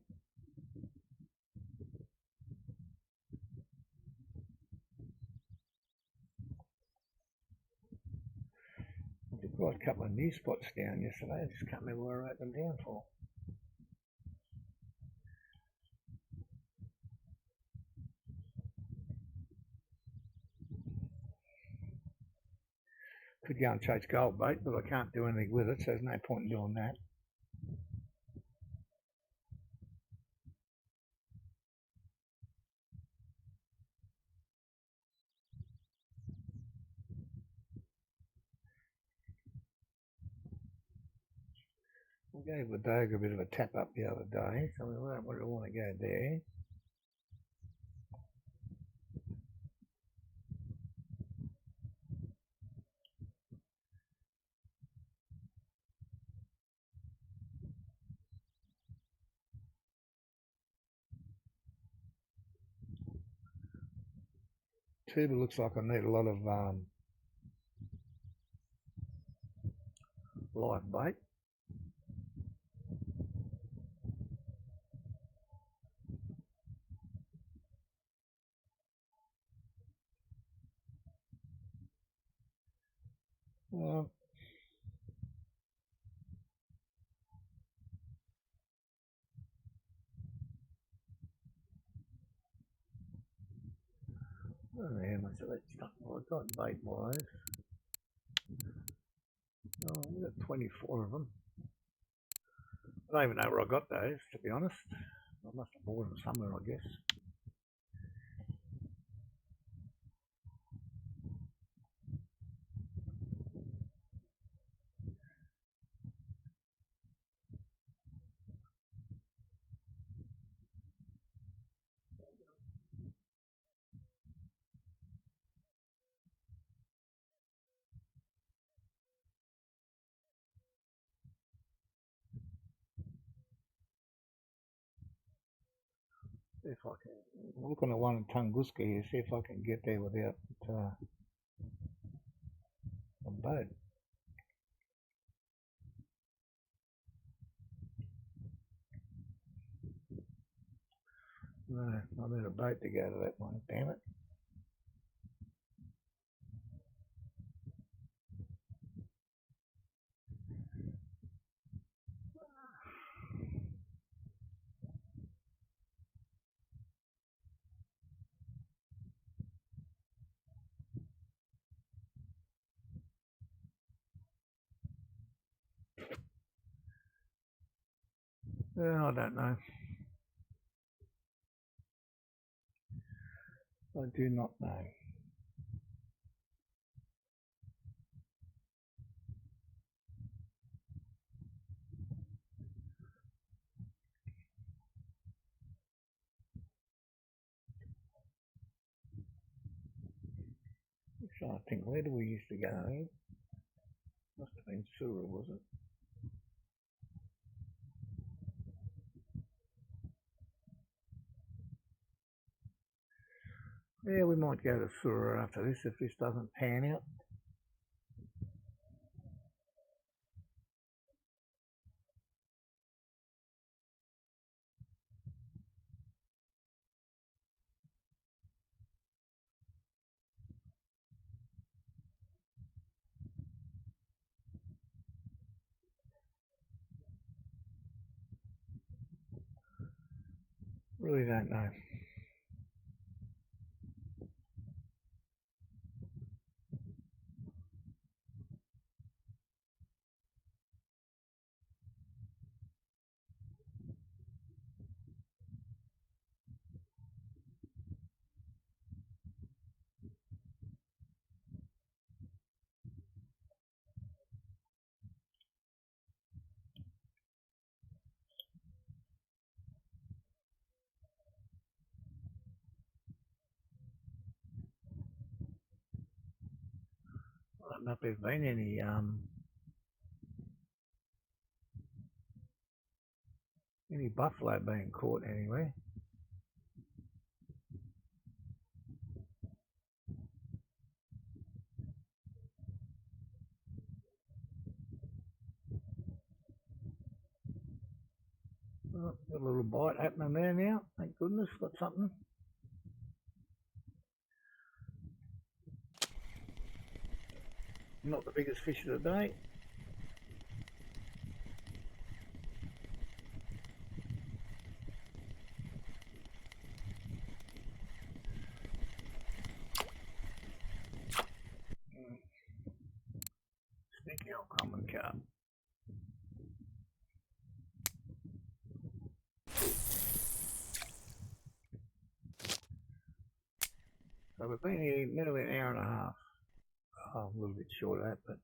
There's quite a couple of new spots down yesterday. I just can't remember where I wrote them down for. Could go and chase gold bait, but I can't do anything with it, so there's no point in doing that. We gave the Burg a bit of a tap up the other day, so we don't really want to go there. Tuba looks like I need a lot of live bait. Oh, yeah, much of that stuff I've got bait wise. Oh, we've got 24 of them. I don't even know where I got those, to be honest. I must have bought them somewhere, I guess. See if I can look on the one in Tunguska here, see if I can get there without a boat. No, I need a boat to go to that one, damn it. I don't know. I do not know. So I think, where do we used to go? Must have been Sura, was it? Yeah, we might go to Sura after this if this doesn't pan out. Really don't know. I don't know if there's been any buffalo being caught anywhere. Oh, got a little bite happening there now. Thank goodness, got something. Not the biggest fish of the day. Sneaky old common carp. So we've been here nearly an hour and a half. Oh, a little bit short of that, but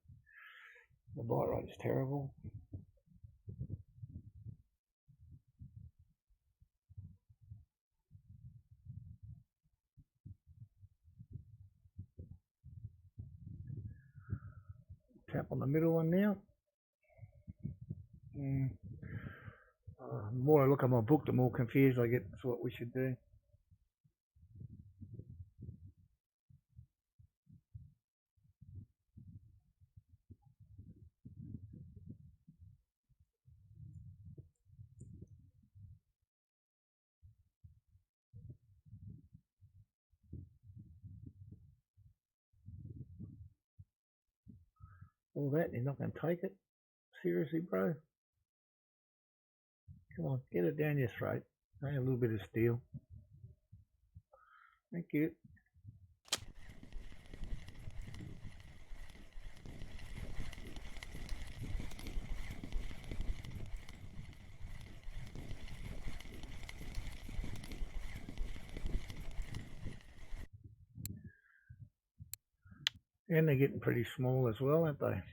the bite rate is terrible. Tap on the middle one now. The more I look at my book, the more confused I get as to what we should do. All that, you're not going to take it? Seriously, bro? Come on, get it down your throat. Only a little bit of steel. Thank you. And they're getting pretty small as well, aren't they?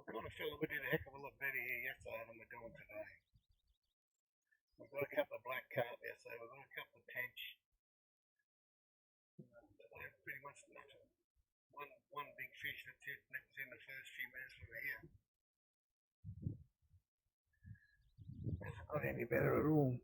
I kind of feel that we did a heck of a lot better here yesterday than we're doing today. We've got a couple of black carp yesterday, we've got a couple of tench. Today pretty much nothing. One big fish, that's it, and that was in the first few minutes we were here. Hasn't got any better at all.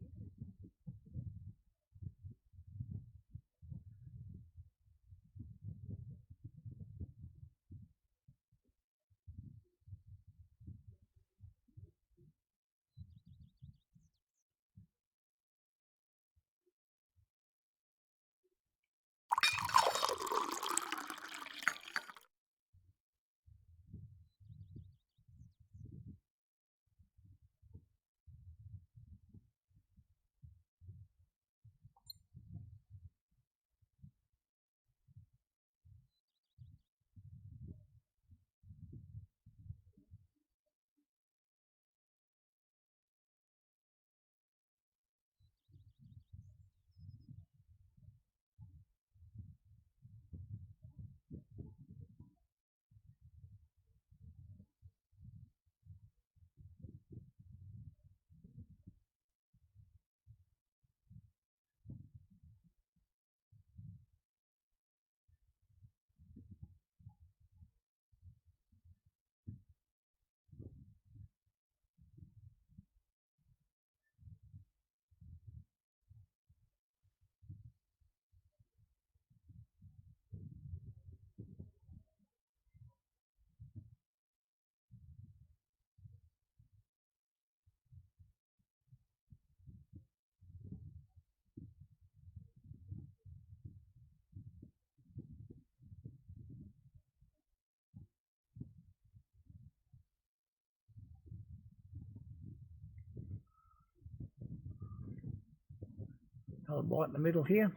I'll bite in the middle here.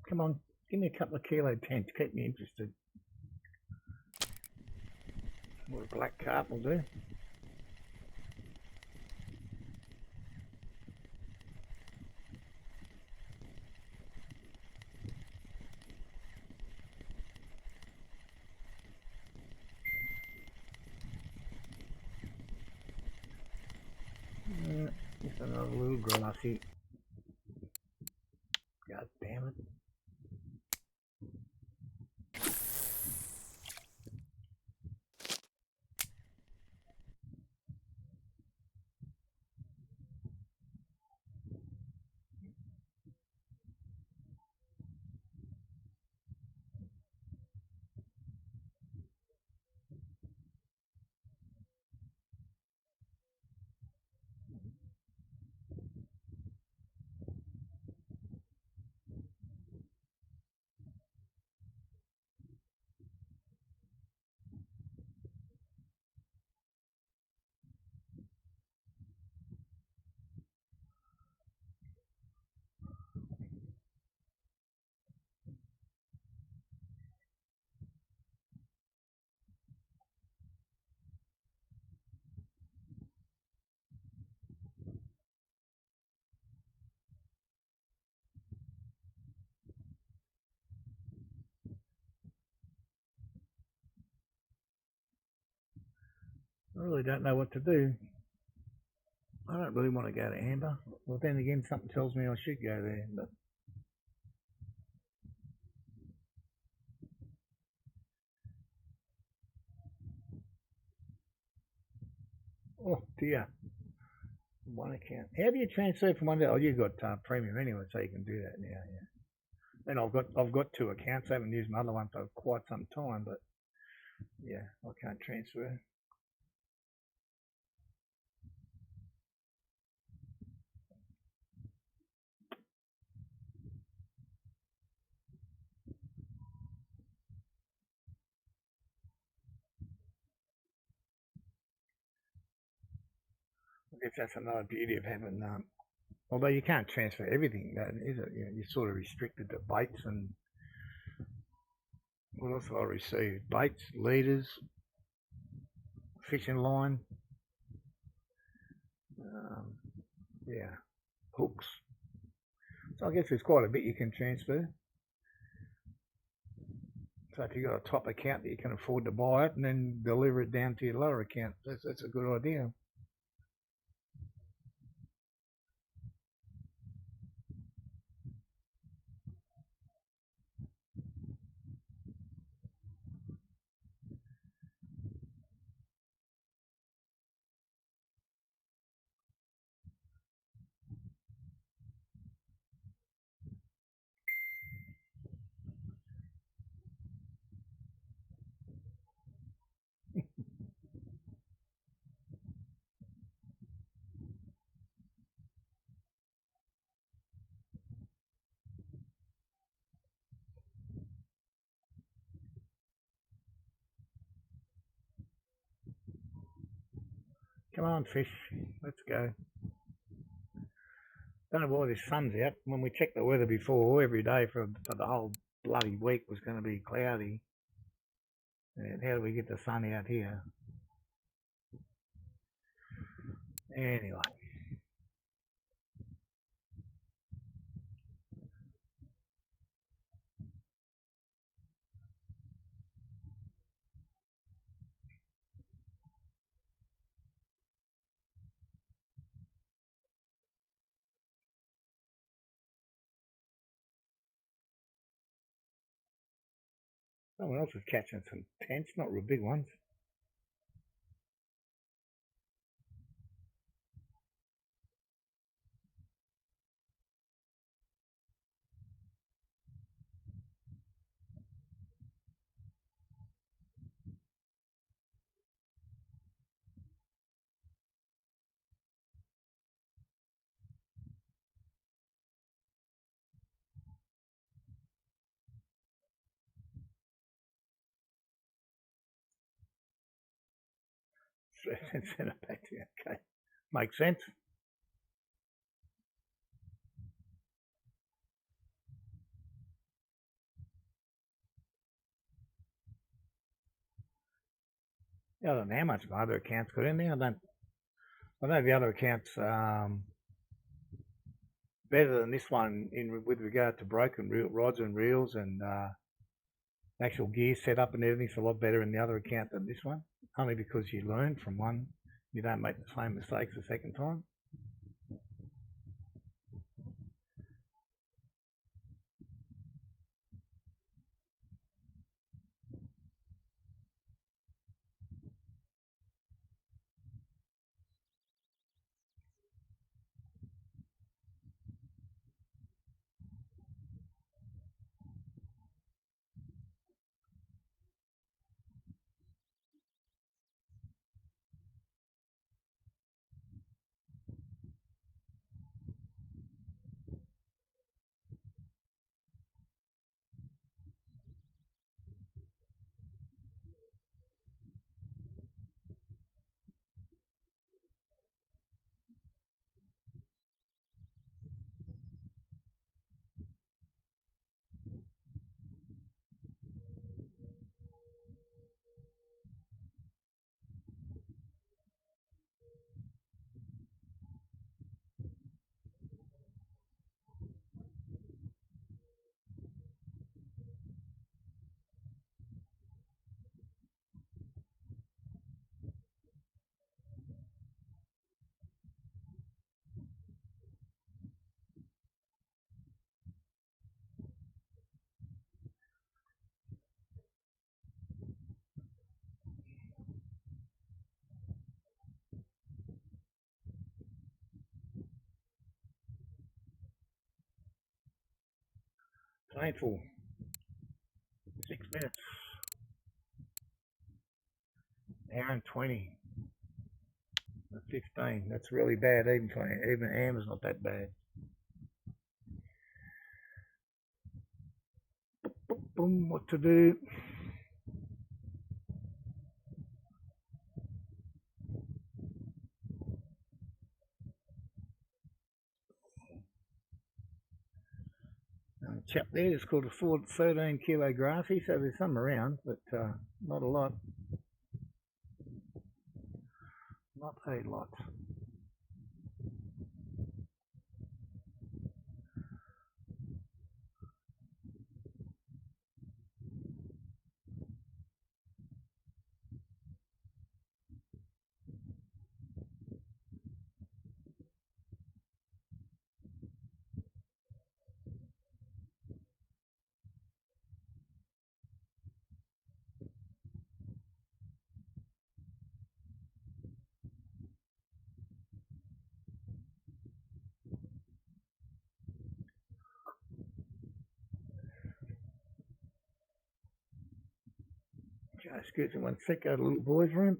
Come on, give me a couple of kilo tench, keep me interested. What a black carp will do. see. God damn it. I really don't know what to do. I don't really want to go to Amber. Well, then again, something tells me I should go there. But oh dear, one account. How do you transfer from one to? Oh, you've got premium anyway, so you can do that now. Yeah. And I've got two accounts. I haven't used my other one for quite some time, but yeah, I can't transfer. I guess that's another beauty of having. Although you can't transfer everything, is it? You're sort of restricted to baits and what else have I received? Baits, leaders, fishing line, yeah, hooks. So I guess there's quite a bit you can transfer. So if you've got a top account that you can afford to buy it and then deliver it down to your lower account, that's a good idea. Come on, fish, let's go. Don't know why this sun's out. When we checked the weather before, every day for the whole bloody week was going to be cloudy. And how do we get the sun out here? Anyway. Someone else is catching some tench, not real big ones. Send it back to you. Okay, makes sense. I don't know how much my other accounts got in there. I know the other accounts better than this one with regard to broken rods and reels and actual gear setup and everything's a lot better in the other account than this one. Only because you learn from one, you don't make the same mistakes the second time. Painful. 6 minutes. Hour and 20. 15. That's really bad. Even Amber's not that bad. Boom. What to do? Chap there is called a 13 kilo grassy, so there's some around, but not a lot. Not a lot. Just get one thick out of the little boy's room.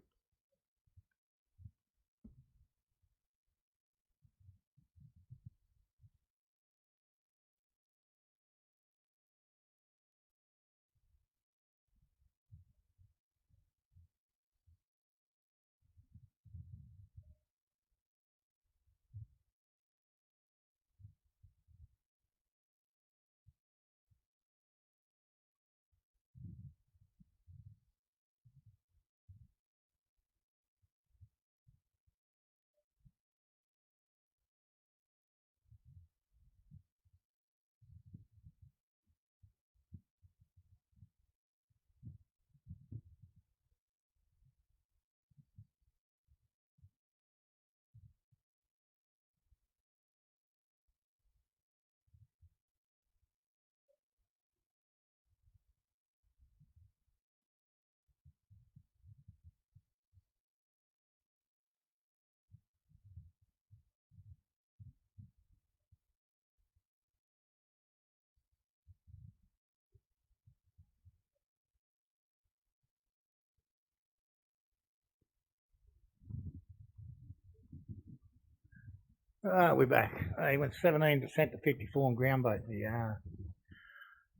We're back. He went 17% to 54 on ground bait.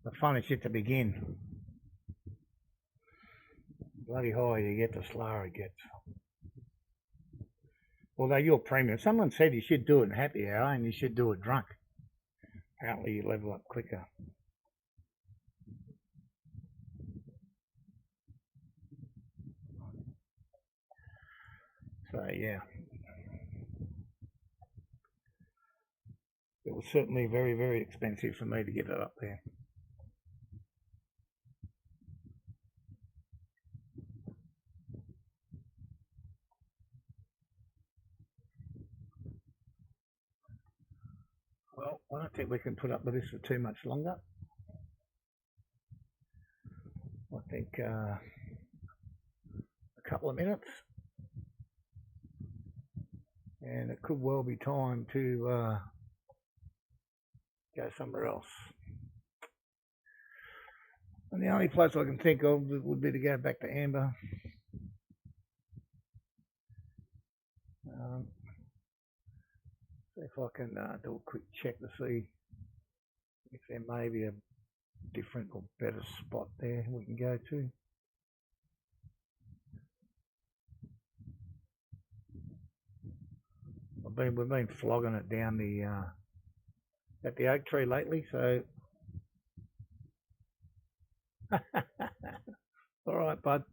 The fun is yet to begin. Bloody higher you get, the slower it gets. Although you're premium. Someone said you should do it in happy hour and you should do it drunk. Apparently you level up quicker. So yeah. It was certainly very, very expensive for me to get it up there. Well, I don't think we can put up with this for too much longer. I think a couple of minutes. And it could well be time to go somewhere else. And the only place I can think of would be to go back to Amber. See if I can do a quick check to see if there may be a different or better spot there we can go to. We've been flogging it down the at the oak tree lately, so all right, bud.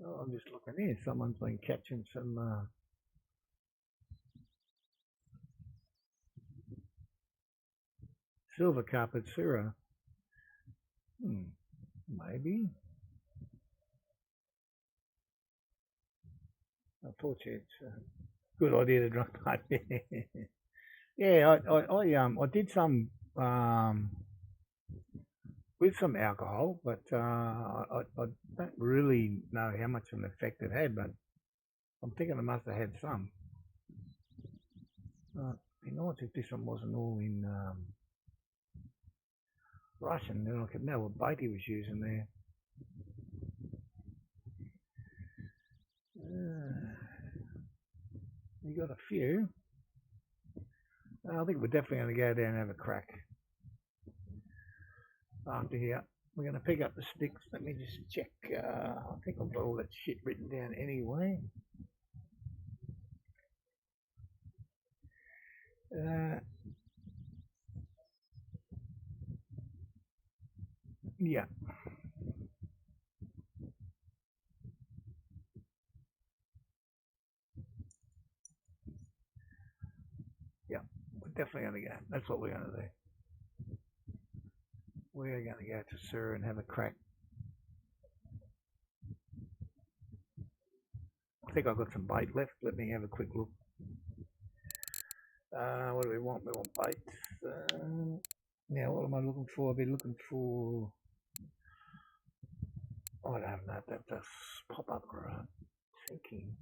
Oh, I'm just looking here. Someone's been catching some silver carp at Sura. Maybe. Unfortunately, it's a good idea to drink. Yeah, I did some with some alcohol, but I don't really know how much of an effect it had. But I'm thinking I must have had some. Be nice if this one wasn't all in Russian, then I could know what bait he was using there. You got a few. I think we're definitely going to go down and have a crack after here. We're going to pick up the sticks. Let me just check. I think I've got all that shit written down anyway. Yeah. Yeah, we're definitely going to go. That's what we're going to do. We're going to go to Sura and have a crack. I think I've got some bait left. Let me have a quick look. What do we want? We want bait. Now, what am I looking for? I'll be looking for... I don't know if that does pop up or sinking.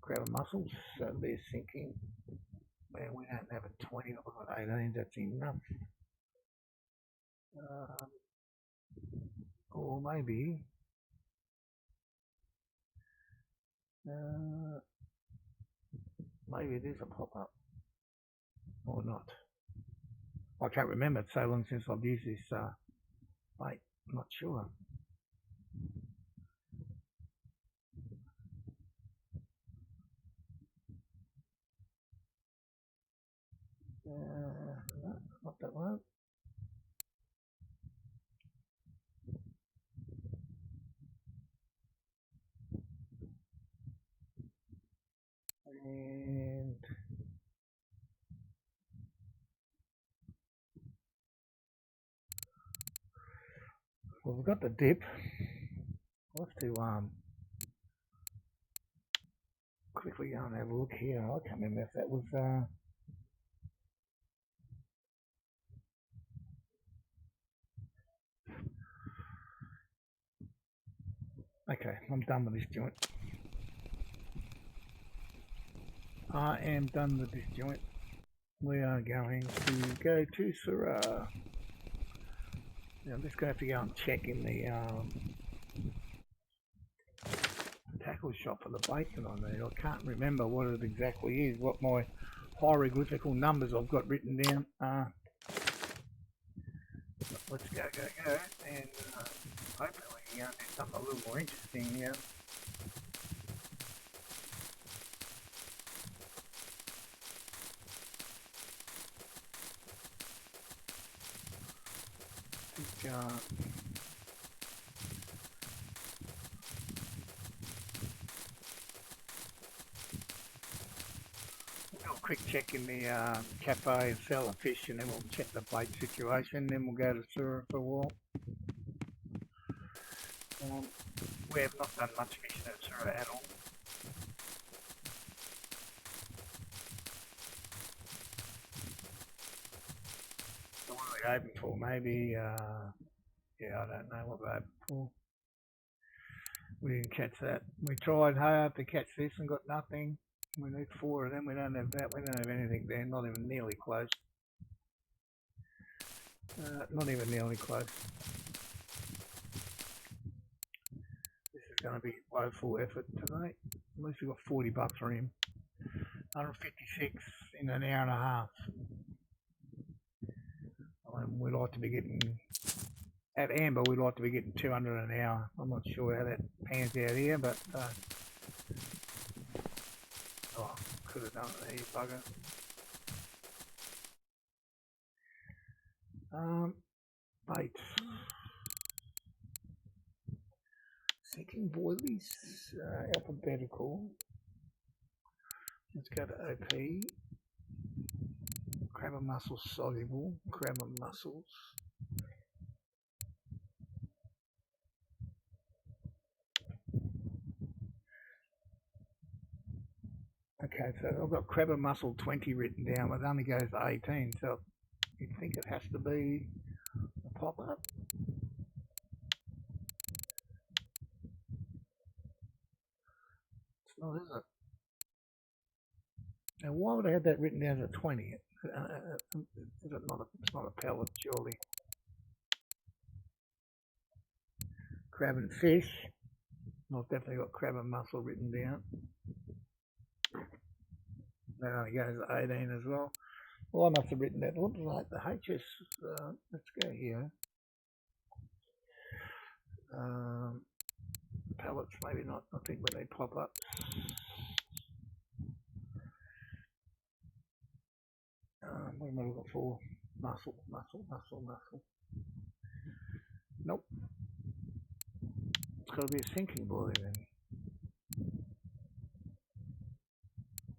Grab mussels, so they're sinking. Man, we don't have a 20, I've got 18, that's enough. Or maybe... maybe it is a pop-up. Or not. I can't remember, it's so long since I've used this bait, I'm not sure. No, not that one. And well, we've got the dip. I'll have to quickly go and have a look here. I can't remember if that was okay, I'm done with this joint. I am done with this joint. We are going to go to Sura. Now I'm just going to have to go and check in the tackle shop for the bacon on there. I can't remember what it exactly is, what my hieroglyphical numbers I've got written down. Let's go, and hopefully we can do something a little more interesting here. Quick check in the cafe and sell a fish, and then we'll check the bait situation, then we'll go to Sura for a while. We have not done much fishing at Sura at all. So what are we hoping for? Maybe, yeah, I don't know what we're hoping for. We didn't catch that. We tried hard to catch this and got nothing. We need 4 of them. We don't have that. We don't have anything there. Not even nearly close. Not even nearly close. This is going to be woeful effort today. At least we got $40 for him. 156 in an hour and a half. We'd like to be getting at Amber. We'd like to be getting 200 an hour. I'm not sure how that pans out here, but. Oh, could have done it there, you bugger. Bait. Sinking boilies, alphabetical. Let's go to OP. Crabber mussels soluble. Crabber mussels. Okay, so I've got crabber mussel 20 written down, but it only goes to 18, so you'd think it has to be a pop-up. It's Oh, is it? Now, why would I have that written down as a 20? Is it not it's not a pellet, surely. Crab and fish. I've definitely got crab and mussel written down. That only goes to 18 as well. Well, I must have written that. What was like the HS? Let's go here. Pellets, maybe not. I think when they pop up. What am I looking for? Mussel. Nope. It's got to be a sinking buoy then.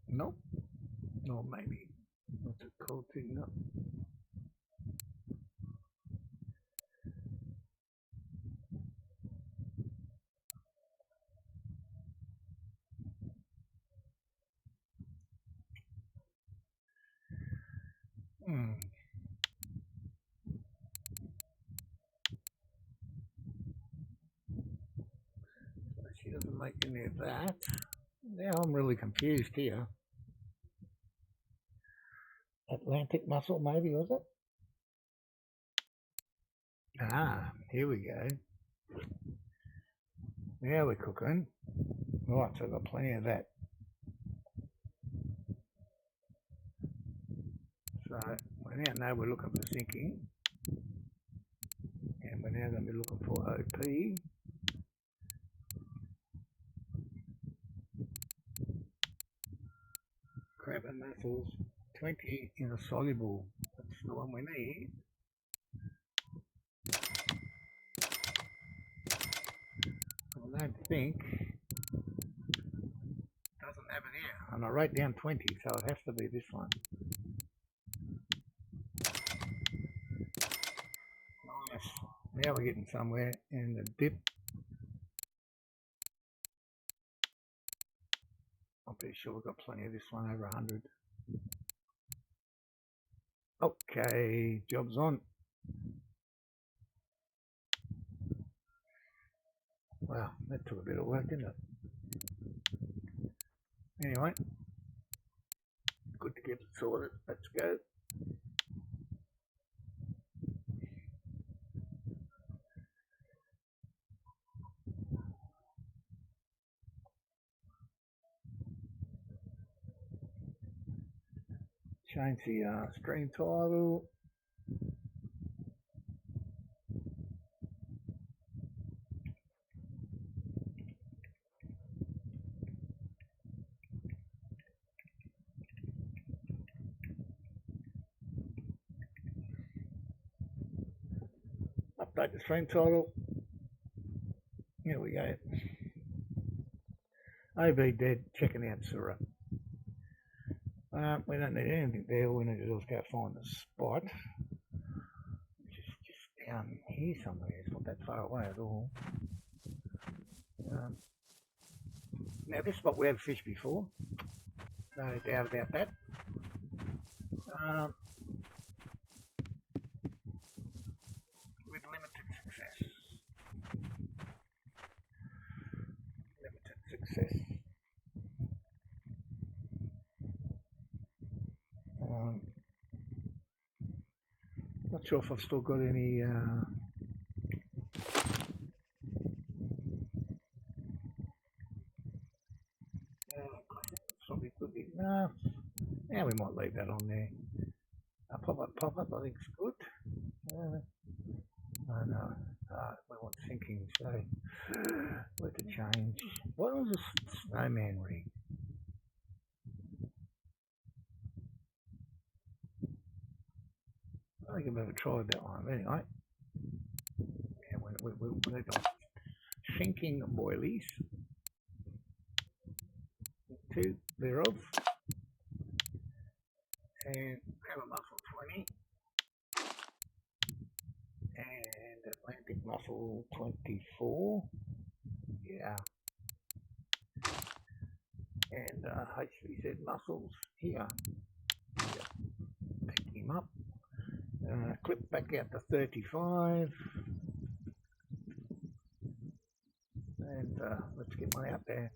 Nope. Or maybe. What's it called? No. She doesn't make any of that. Now I'm really confused here. Atlantic mussel, maybe, was it? Ah, here we go. Now we're cooking. Right, so I've got plenty of that. So we now know we're looking for sinking. And we're now going to be looking for OP. Crab and mussels, 20 in a soluble. That's the one we need. I don't think doesn't have it here. And I wrote down 20, so it has to be this one. Nice. Now we're getting somewhere in the dip. I'm pretty sure we've got plenty of this one, over 100. Okay, job's on. Wow, that took a bit of work, didn't it? Anyway, good to get it sorted. Let's go. Change the stream title. Update the stream title. Here we go. OB dead, checking out Sura. We don't need anything there. All we need to do is go find the spot, which is just down here somewhere. It's not that far away at all. Now this spot we have fished before, no doubt about that. With limited success. Not sure if I've still got any probably could be enough. Yeah, we might leave that on there. Pop up, I think it's good. Oh no, we want sinking, so where to change. What was this snowman rig? I think I've never tried that one. Anyway, yeah, we're sinking boilies. 2 thereof. And crab mussel 20. And Atlantic mussel 24. Yeah. And HVZ mussels here. Yep. Pick him up. Clip back out to 35. And let's get one out there.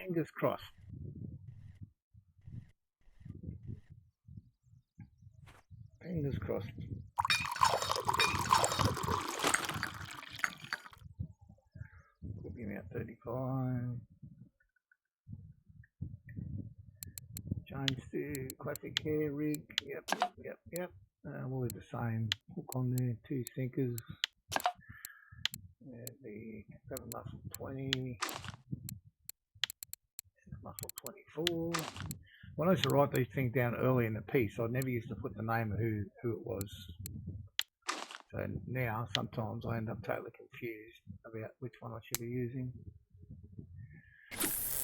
Fingers crossed. Fingers crossed. Could be about 35. Change to classic hair rig. Yep. We'll leave the same hook on there. 2 sinkers. The 7 muscle 20. Muscle 24. When I used to write these things down early in the piece, I never used to put the name of who it was. So now sometimes I end up totally confused about which one I should be using.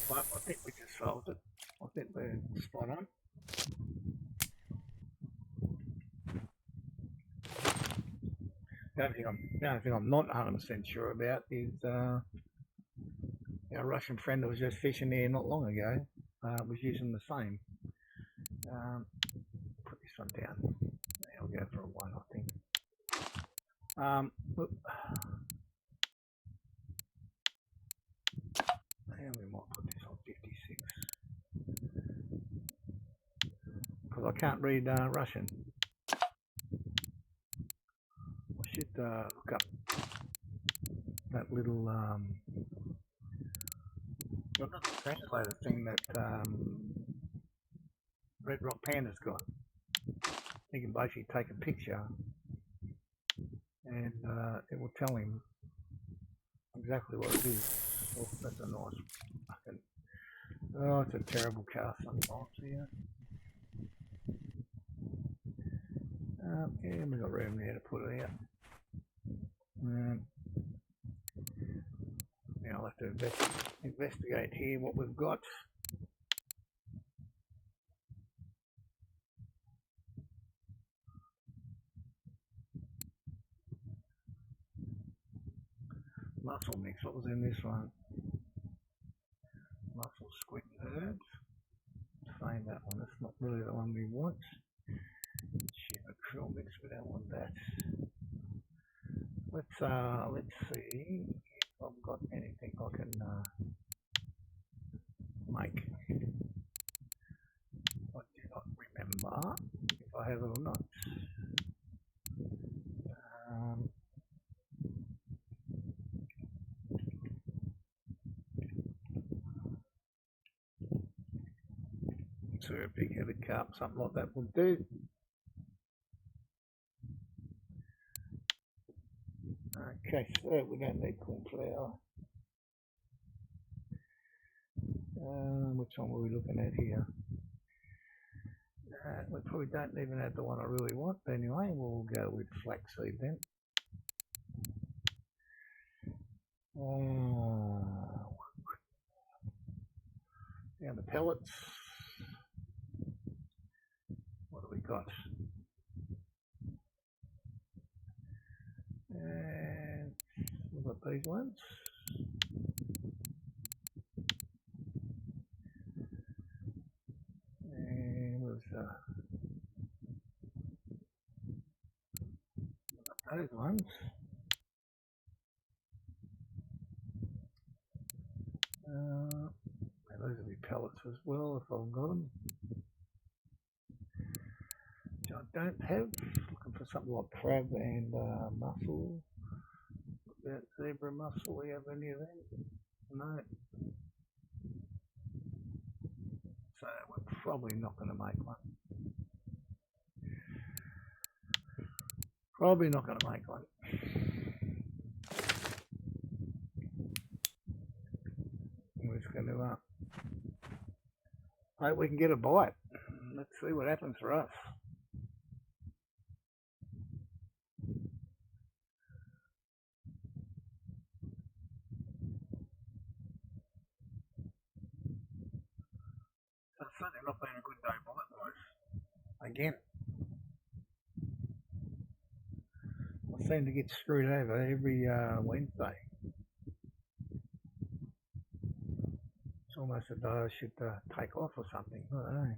But I think we just solved it. I think we're spot on. The only thing I'm not 100% sure about is our Russian friend that was just fishing there not long ago was using the same. Put this one down. I'll go for a 1, I think. Look. And we might put this on 56 because I can't read Russian. I should look up that little translator thing that Red Rock Panda's got. You can basically take a picture and it will tell him exactly what it is. Oh, that's a nice fucking... Oh, it's a terrible cast sometimes here. Yeah, we've got room there to put it out. Now I'll have to investigate here what we've got. Mussel mix, what was in this one? Mussel squid and herbs. Find that one, that's not really the one we want. Shit, a krill mix, we don't want that. Let's see if I've got anything I can make. I do not remember if I have it or not. So a big headed carp, something like that will do. Okay, so we don't need corn flour. Which one were we looking at here? We probably don't even have the one I really want. But anyway, we'll go with flaxseed then. Now the pellets. What do we got? And we've got these ones. And we've got those ones. Those will be pellets as well if I've got them. Which I don't have. Looking for something like crab and mussel. That zebra mussel, we have any of them? No. So we're probably not going to make one. Probably not going to make one. We're just going to hope we can get a bite. Let's see what happens for us. It's certainly not been a good day bite-wise. Again. I seem to get screwed over every Wednesday. It's almost as though I should take off or something. I don't know.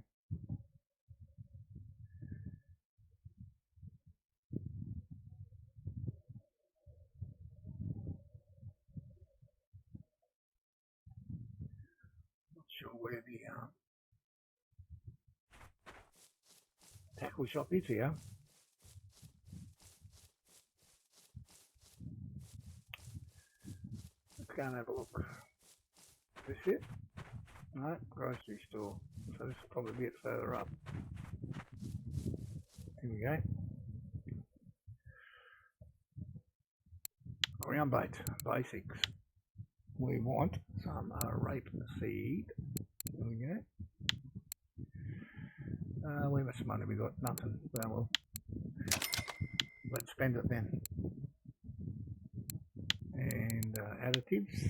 where the tackle shop is here. Let's go and have a look. Is this it? No, grocery store. So this will probably be a bit further up. Here we go. Ground bait basics. We want some rape seed. There we go. Where much money we got? Nothing. Well, let's spend it then. And additives.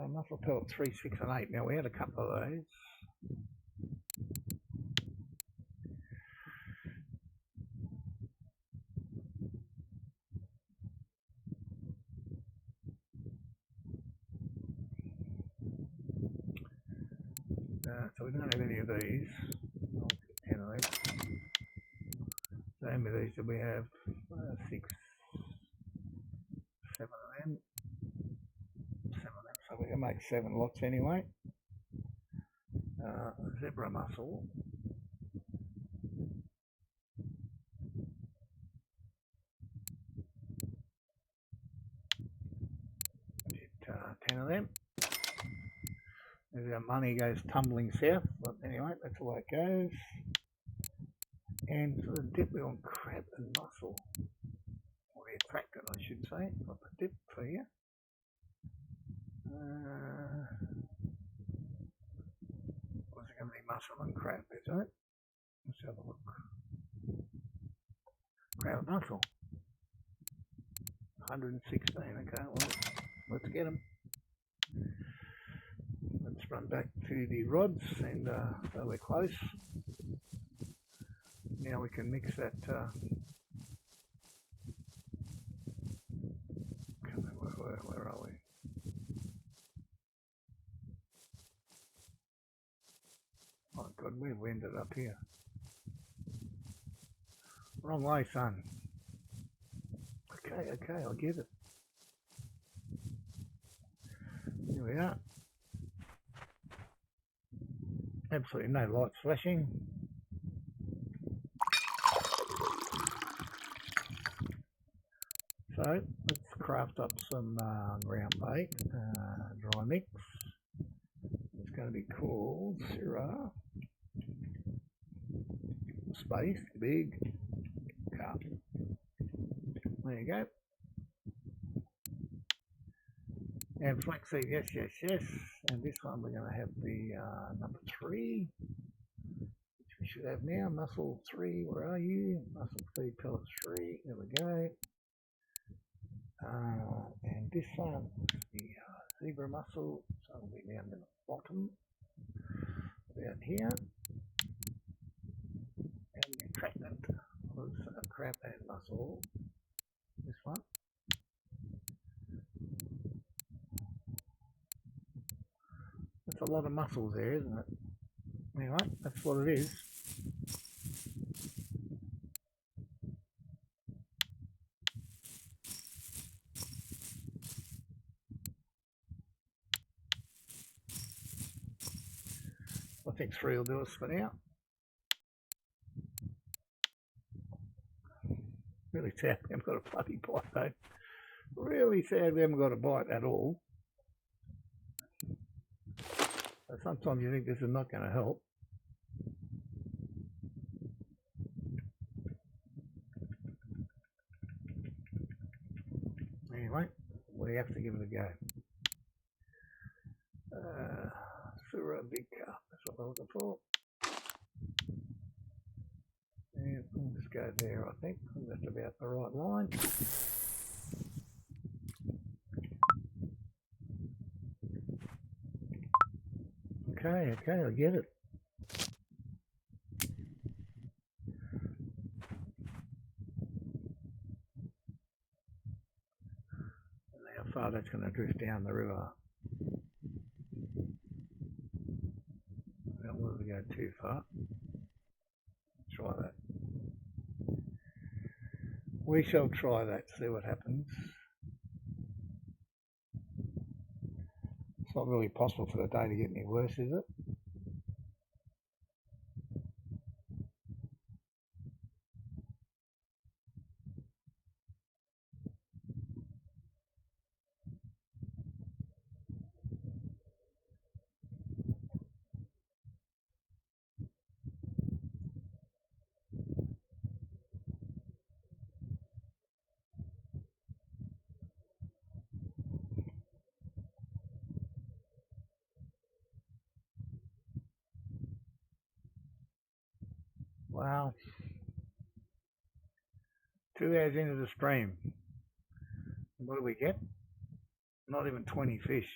Muffler pellet 3, 6 and 8. Now we had a couple of those. So we don't have any of these. I'll get 10 of these. So how many of these do we have? 6, 7 of them. 7 of them. So we can make 7 lots anyway. Zebra mussel. Get 10 of them. As our money goes tumbling south, but anyway, that's the way it goes. And for the dip, we want crab and mussel. Or the attractant, I should say, not the dip for you. What's it going to be? Mussel and crab, is it? Let's have a look. Crab and mussel. 116, okay, well, let's get them. Let's run back to the rods, and so we're close. Now we can mix that. Where are we? Oh God, we've ended up here. Wrong way, son. Okay, I'll get it. Here we are. Absolutely no lights flashing. So let's craft up some ground bait, dry mix. It's going to be called Sura. Space, big, carp. There you go. And flaxseed, yes. And this one we're going to have the number 3, which we should have now. Mussel 3, where are you? Mussel feed pellet 3, there we go. And this one is the zebra mussel, so it'll be down in the bottom, about here. And the attractant was crab and mussel, this one. That's a lot of mussels there, isn't it? Anyway, that's what it is. I think 3 will do us for now. Really sad we haven't got a bloody bite though. Really sad we haven't got a bite at all. So sometimes you think this is not going to help. Anyway, we have to give it a go. Sura big carp, that's what we're looking for. And we'll just go there, I think. That's about the right line. Okay, I get it. And how far that's going to drift down the river. I don't want to go too far. Try that. We shall try that, see what happens. not really possible for the day to get any worse, is it? Wow. 2 hours into the stream. What do we get? Not even 20 fish.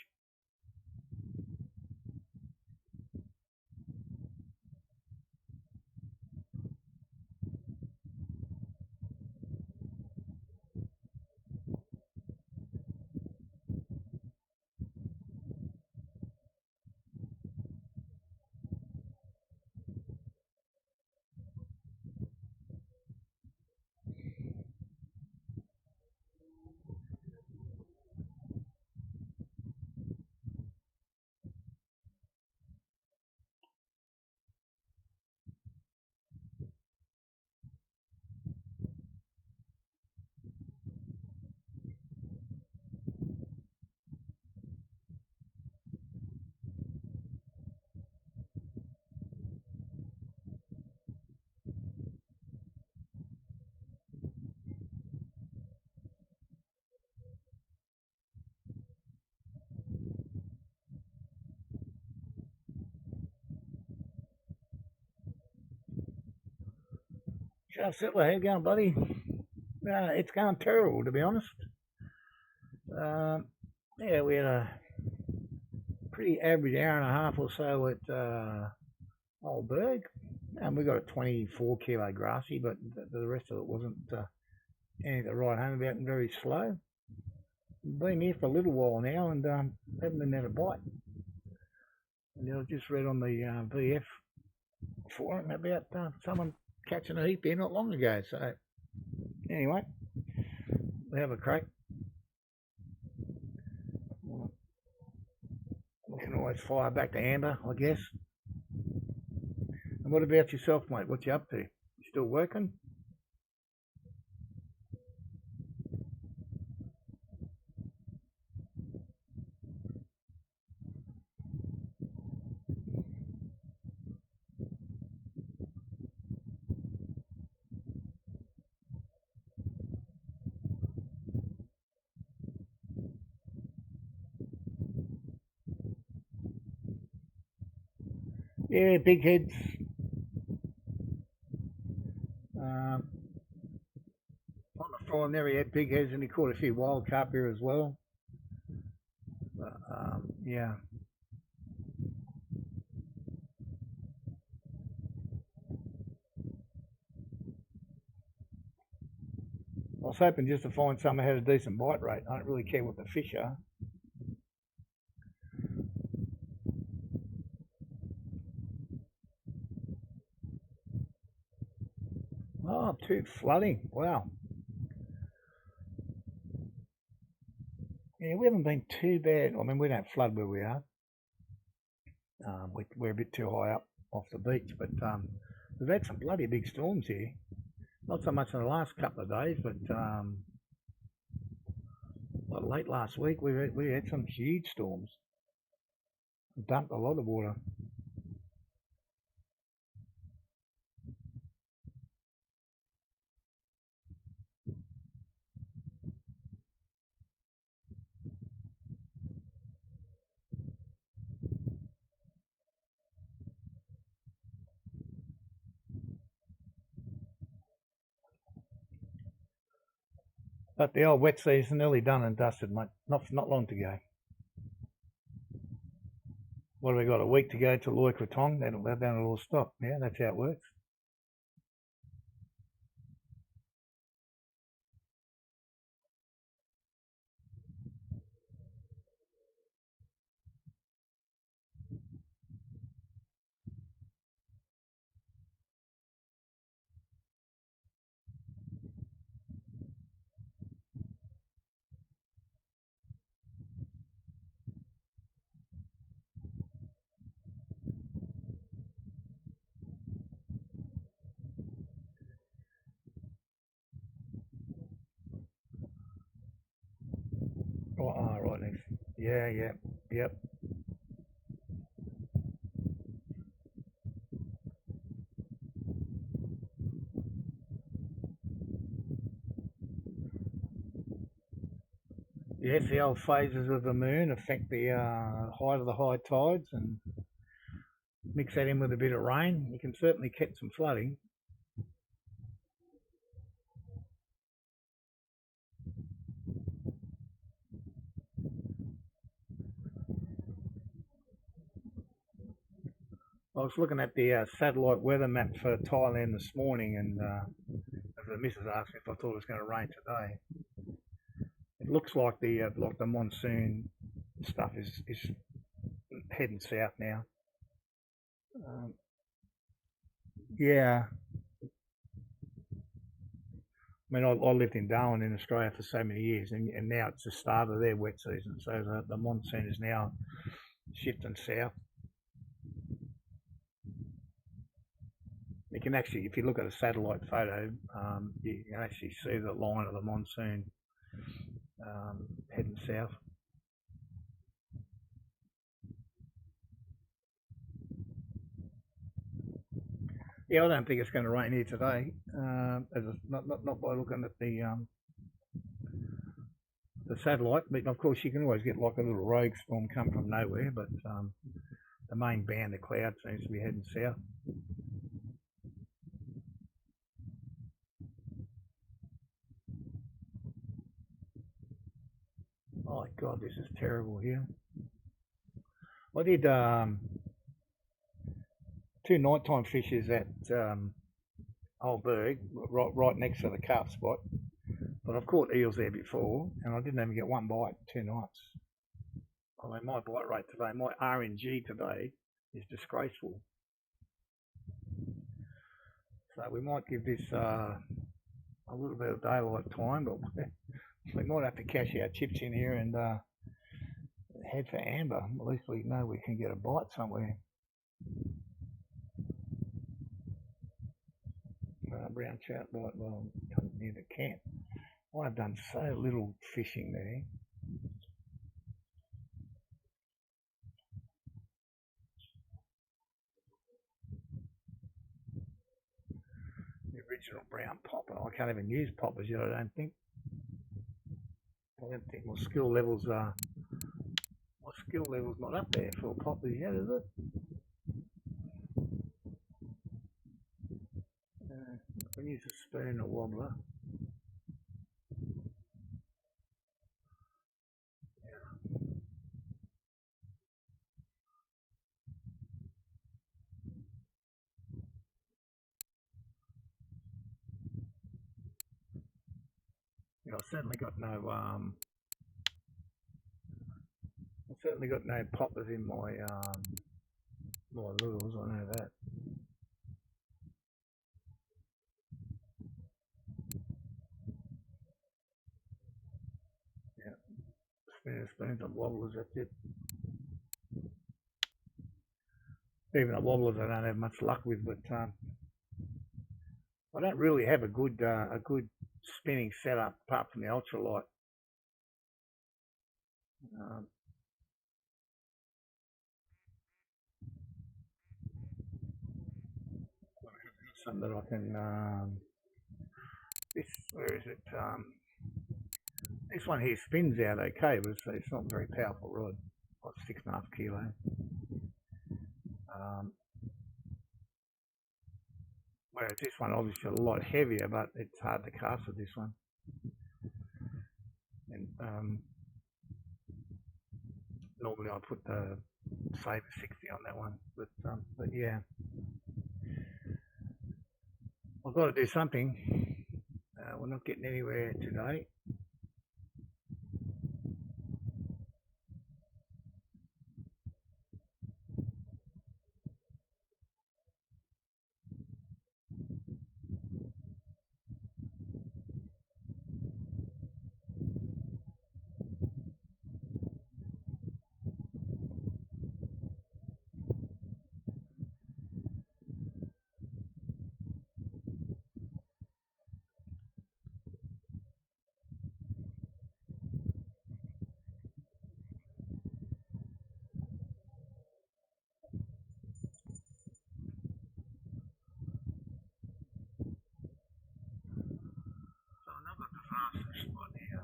Just Sittler, how you going, buddy? It's going terrible, to be honest. Yeah, we had a pretty average hour and a half or so at old Burg, and we got a 24 kilo grassy, but the rest of it wasn't anything to write home about and very slow. Been here for a little while now and haven't been able to bite. And I just read on the VF forum about someone catching a heap there not long ago. So anyway, we have a crack. We can always fire back to amber, I guess. And what about yourself, mate? What you up to? You still working? Yeah, big heads. On the forum there, he had big heads and he caught a few wild carp here as well. Yeah. I was hoping just to find some that had a decent bite rate. I don't really care what the fish are. Oh, too flooding. Wow. Yeah, we haven't been too bad. I mean, we don't flood where we are. We're a bit too high up off the beach, but we've had some bloody big storms here. Not so much in the last couple of days, but late last week we had some huge storms. Dumped a lot of water. But the old wet season nearly done and dusted, mate. Not long to go. What have we got? A week to go to Loy Krathong. Then it'll all stop. Yeah, that's how it works. Yeah, yeah, yep. Yes, the old phases of the moon affect the height of the high tides, and mix that in with a bit of rain, you can certainly catch some flooding. I was looking at the satellite weather map for Thailand this morning, and the missus asked me if I thought it was going to rain today. It looks like the monsoon stuff is heading south now. Um, yeah, I mean, I lived in Darwin in Australia for so many years, and now it's the start of their wet season, so the monsoon is now shifting south. You can actually, if you look at a satellite photo, you can actually see the line of the monsoon heading south. Yeah, I don't think it's going to rain here today. Not by looking at the satellite, but of course you can always get like a little rogue storm come from nowhere. But the main band of cloud seems to be heading south. Oh God, this is terrible here. I did two nighttime fishes at Old Burg, right next to the carp spot. But I've caught eels there before, and I didn't even get one bite 2 nights. I mean, my bite rate today, my RNG today is disgraceful. So we might give this a little bit of daylight time, but we might have to cash our chips in here and head for amber. At least we know we can get a bite somewhere. Brown trout bite well near the camp. I've done so little fishing there. The original brown popper. I can't even use poppers yet, I don't think. My skill levels not up there for poppers yet, is it? I can use a spoon or wobbler. Yeah, I've certainly got no poppers in my lures. I know that. Yeah, spoons and wobblers. That's it. Even the wobblers, I don't have much luck with, but I don't really have a good spinning setup apart from the ultralight. Um, Something that I can. Where is it? This one here spins out okay, but it's not a very powerful rod. Like 6.5 kilo. Um, Whereas this one obviously a lot heavier, but it's hard to cast with this one. And normally I put the Sabre 60 on that one, but yeah, I've got to do something. We're not getting anywhere today. starfish spot here.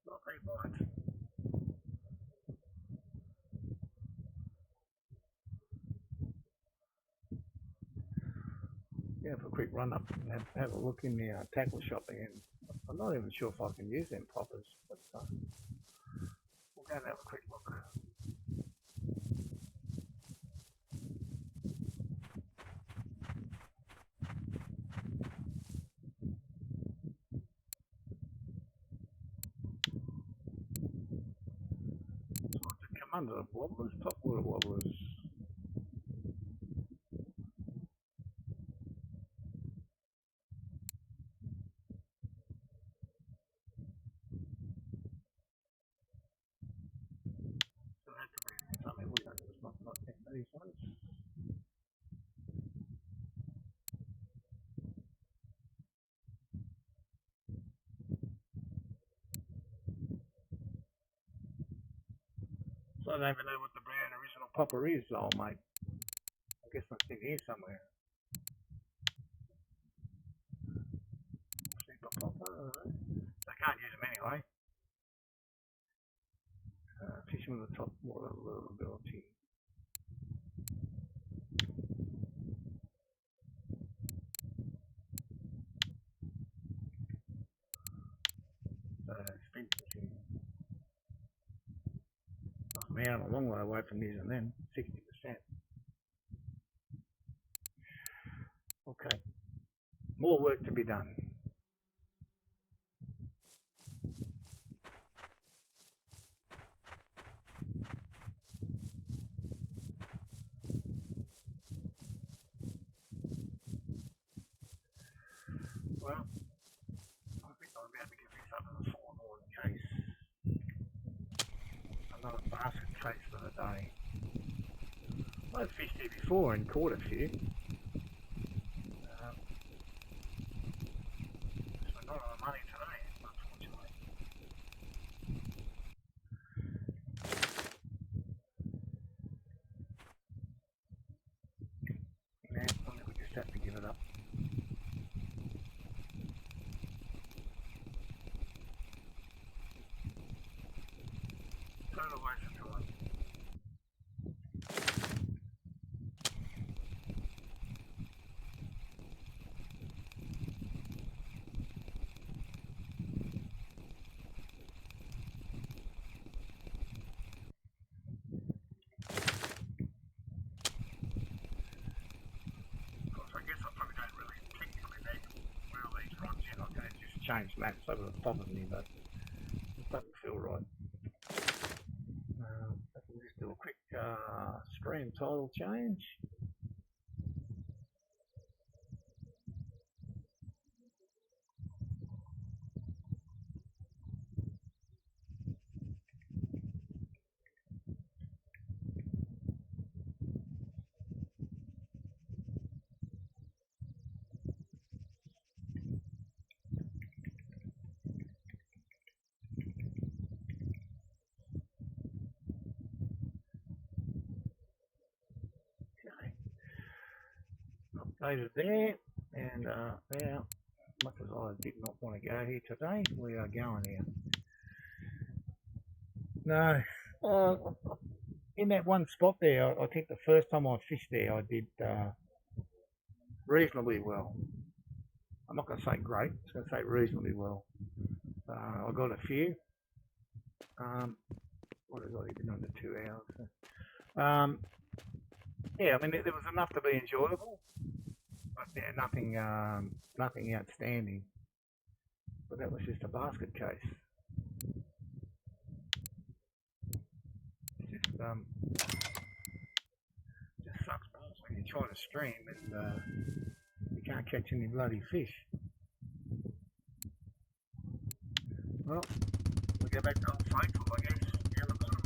Not very bite. Yeah, for a quick run up and have a look in the tackle shop again. I'm not even sure if I can use them poppers, but we'll go and have a quick look. Come under the wobblers, top water wobblers. So that's something we don't, it's not these ones. So I don't even know what the brand original popper is, old mate. I guess it's in here somewhere. Super popper. I can't use them anyway. Fishing with the top water ability. Speed fishing. Oh man, I'm a long way away from using them. 60%. Okay. More work to be done. Well, I think I'll be able to get this up in the 4 more in case. Another basket case for the day. I've fished here before and caught a few. So not on the money today, unfortunately. Yeah, I think we just have to give it up. Throw it away for time. Of course, I guess I probably don't really technically need to wheel these rods in. I'm going to just change maps over the top of me, but it doesn't feel right. We'll just do a quick stream title change. Updated there, and now, much as I did not want to go here today, we are going here. No, in that one spot there, I think the first time I fished there, I did reasonably well. I'm not going to say great, I'm going to say reasonably well. I got a few. What has I been under 2 hours? Yeah, I mean there was enough to be enjoyable, but yeah, nothing outstanding. But that was just a basket case. Just sucks balls when you try to stream and you can't catch any bloody fish. Well, we go back to Old Faithful, I guess, down the bottom.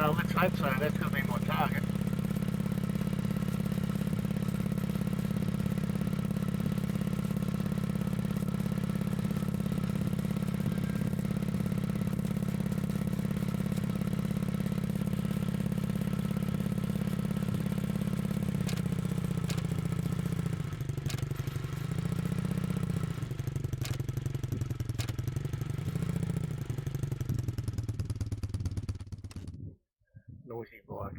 Well, let's hope so. That's going to be my target. Noisy bike.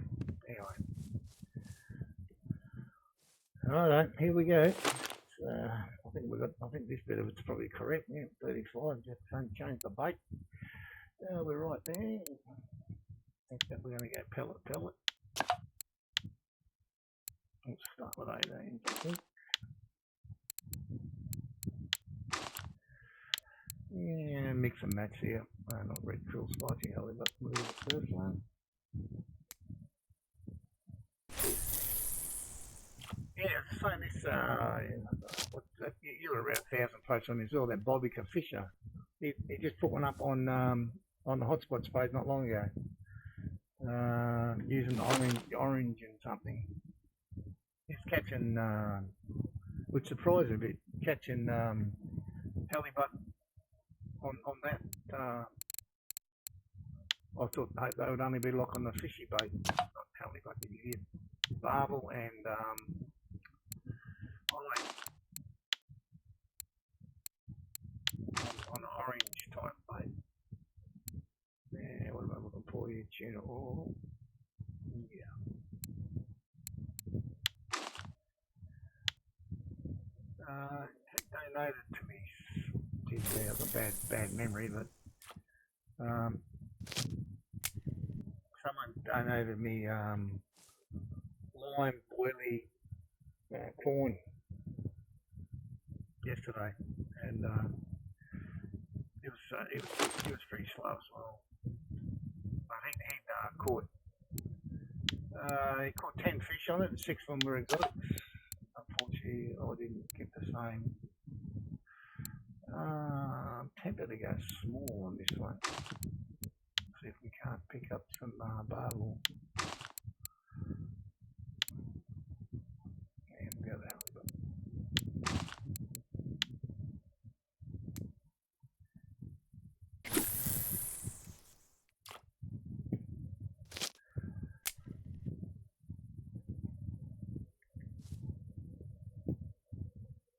Anyway. Alright, here we go. I think this bit of it's probably correct. Yeah, 35. Just change the bait. We're right there. I think that we're going to go pellet. Let's start with 18. I think. Yeah, mix and match here. Not red krill, spicy holly, but we'll do the first one. Yeah, so this, you were around 1,000 posts on this, all that Bobbica Fisher. He just put one up on the hotspots page not long ago, using orange and something. He's catching, which surprised me a bit, catching halibut on that. I thought they would only be like on the fishy bait, not halibut, you hear barbel and on an orange type bait. Yeah, what am I looking for here? Tuna. Oh, yeah. He donated to me. Geez, I have a bad memory, but someone donated me lime boily corn yesterday, and it was pretty slow as well. But he caught 10 fish on it. 6 of them were exotics. Unfortunately, I didn't get the same. I'm tempted to go small on this one. See if we can't pick up some barbel. And we'll go that way.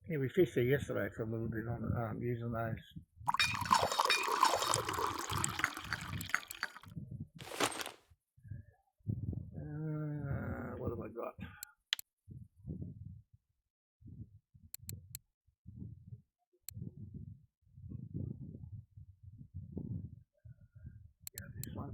Yeah, we fished there yesterday for a little bit on using those. What have I got? Yeah, this one.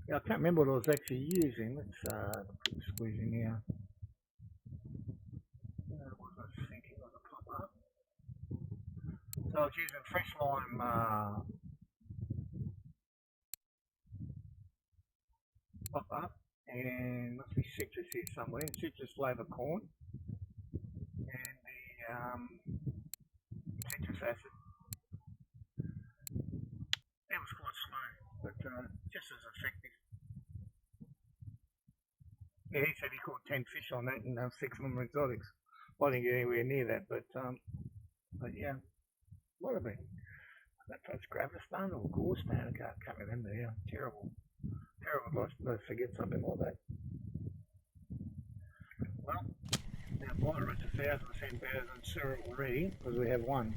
Yeah, I can't remember what I was actually using. Let's put squeeze in here. What was I thinking on the pop up? So I was using fresh lime pop up, and must be citrus here somewhere. Citrus flavour corn, and the citrus acid. It was quite slow, but just as effective. Yeah, he said he caught 10 fish on that, and 6 of them were exotics. I didn't get anywhere near that, but yeah, what have been? That's Gravestone or Gorestone, I can't remember. Yeah, terrible. I forget something like that. Well, now mine is 1,000, 10,000 Sura already because we have one.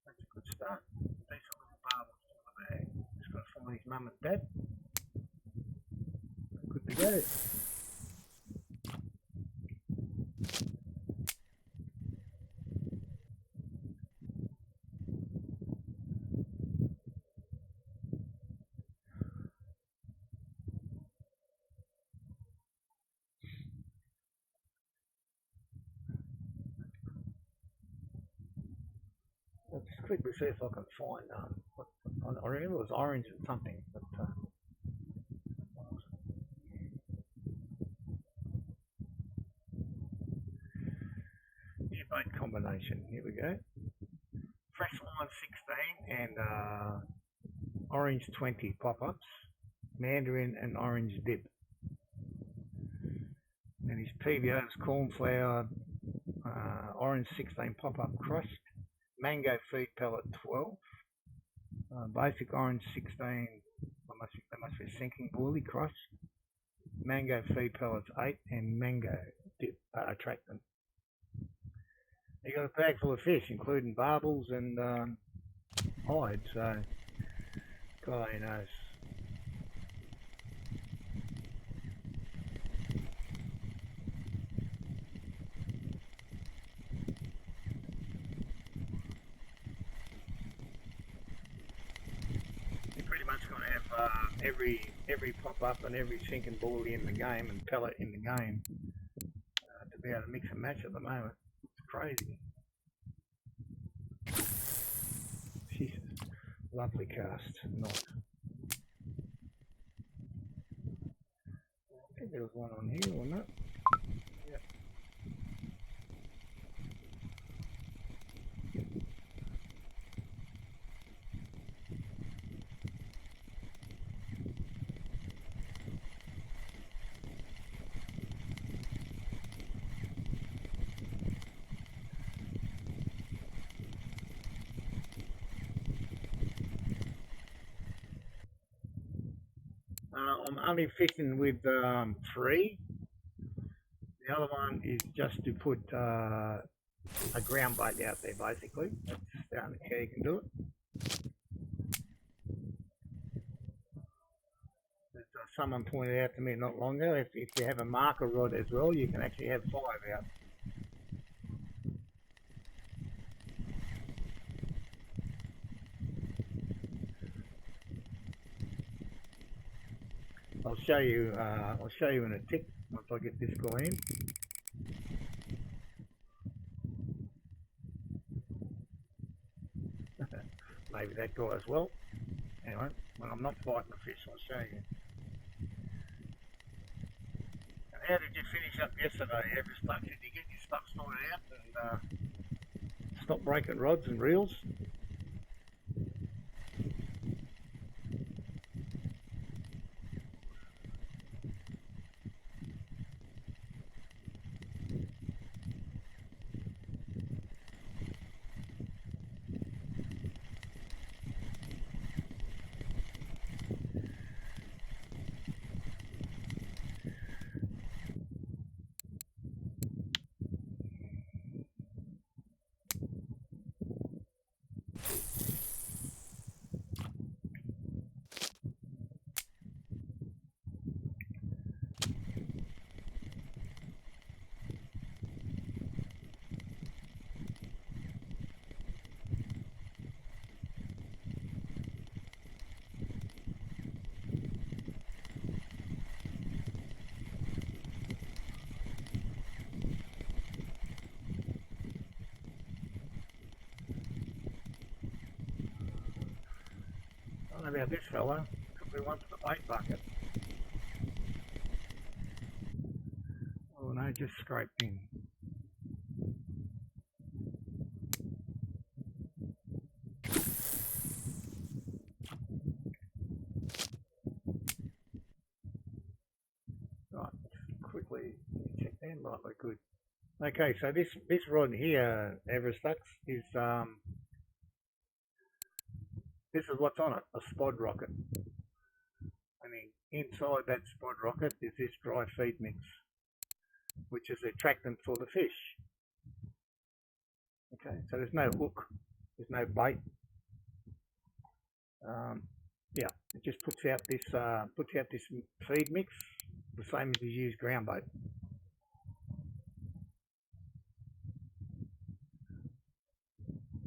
That's a good start. Decent little barbel over there. Just got to find his mum and dad. Good to go. quickly see if I can find I remember it was orange and something, but new bait combination. Here we go. Fresh line 16 and orange 20 pop-ups, mandarin and orange dip. And his PBO is cornflower, orange 16 pop-up crushed, mango feed pellet 12, basic orange 16, that must be sinking bully crushed, mango feed pellets 8, and mango dip attractant. He got a bag full of fish, including barbels and hide, so God only knows. You're pretty much going to have every pop up and every sinking bully in the game and pellet in the game to be able to mix and match at the moment. It's crazy. Jesus, lovely cast. Not. I think there was one on here, wasn't it? Yep. I'm only fishing with 3. The other one is just to put a ground bait out there, basically. That's the only how you can do it. But, someone pointed out to me not long ago, if you have a marker rod as well, you can actually have 5 out. I'll show you in a tick once I get this guy in. Maybe that guy as well. Anyway, when I'm not fighting the fish, I'll show you. And how did you finish up yesterday, Everstuck? Did you get your stuff sorted out and stop breaking rods and reels? I don't know about this fella. Could be one for the bait bucket. Oh no, just scraped in. Right, quickly check that. Right, we're good. Okay, so this rod here, Everstuck, is this is what's on it, a spod rocket. And inside that spod rocket is this dry feed mix, which is the attractant for the fish. Okay, so there's no hook, there's no bait. Yeah, it just puts out this feed mix, the same as you use ground bait.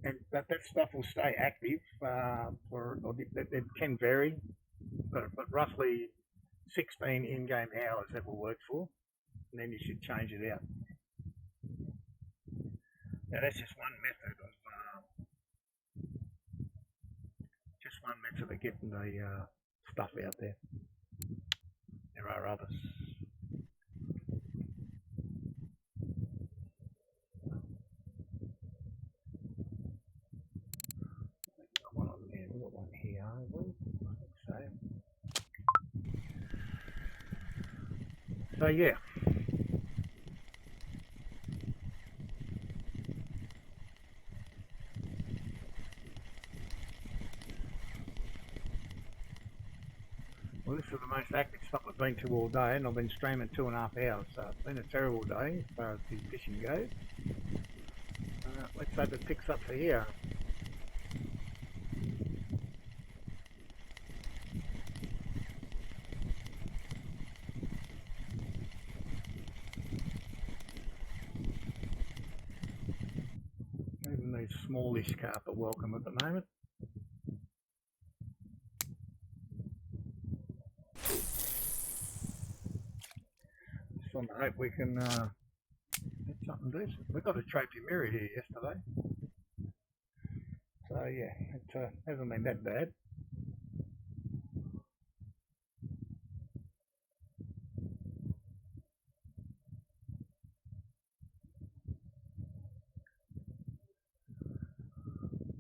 And that stuff will stay active it can vary, but roughly 16 in-game hours that will work for, and then you should change it out. Now that's just one method one method of getting the stuff out there. There are others. Got one on there. We've got one here, haven't we? I think so. So yeah. Well, this is the most active spot I've been to all day, and I've been streaming 2.5 hours, so it's been a terrible day as far as the fishing goes. Let's hope it picks up for here. Even these smallish carp are welcome at the moment. Just on the hope we can get something decent. We got a trophy mirror here yesterday, so yeah, it hasn't been that bad.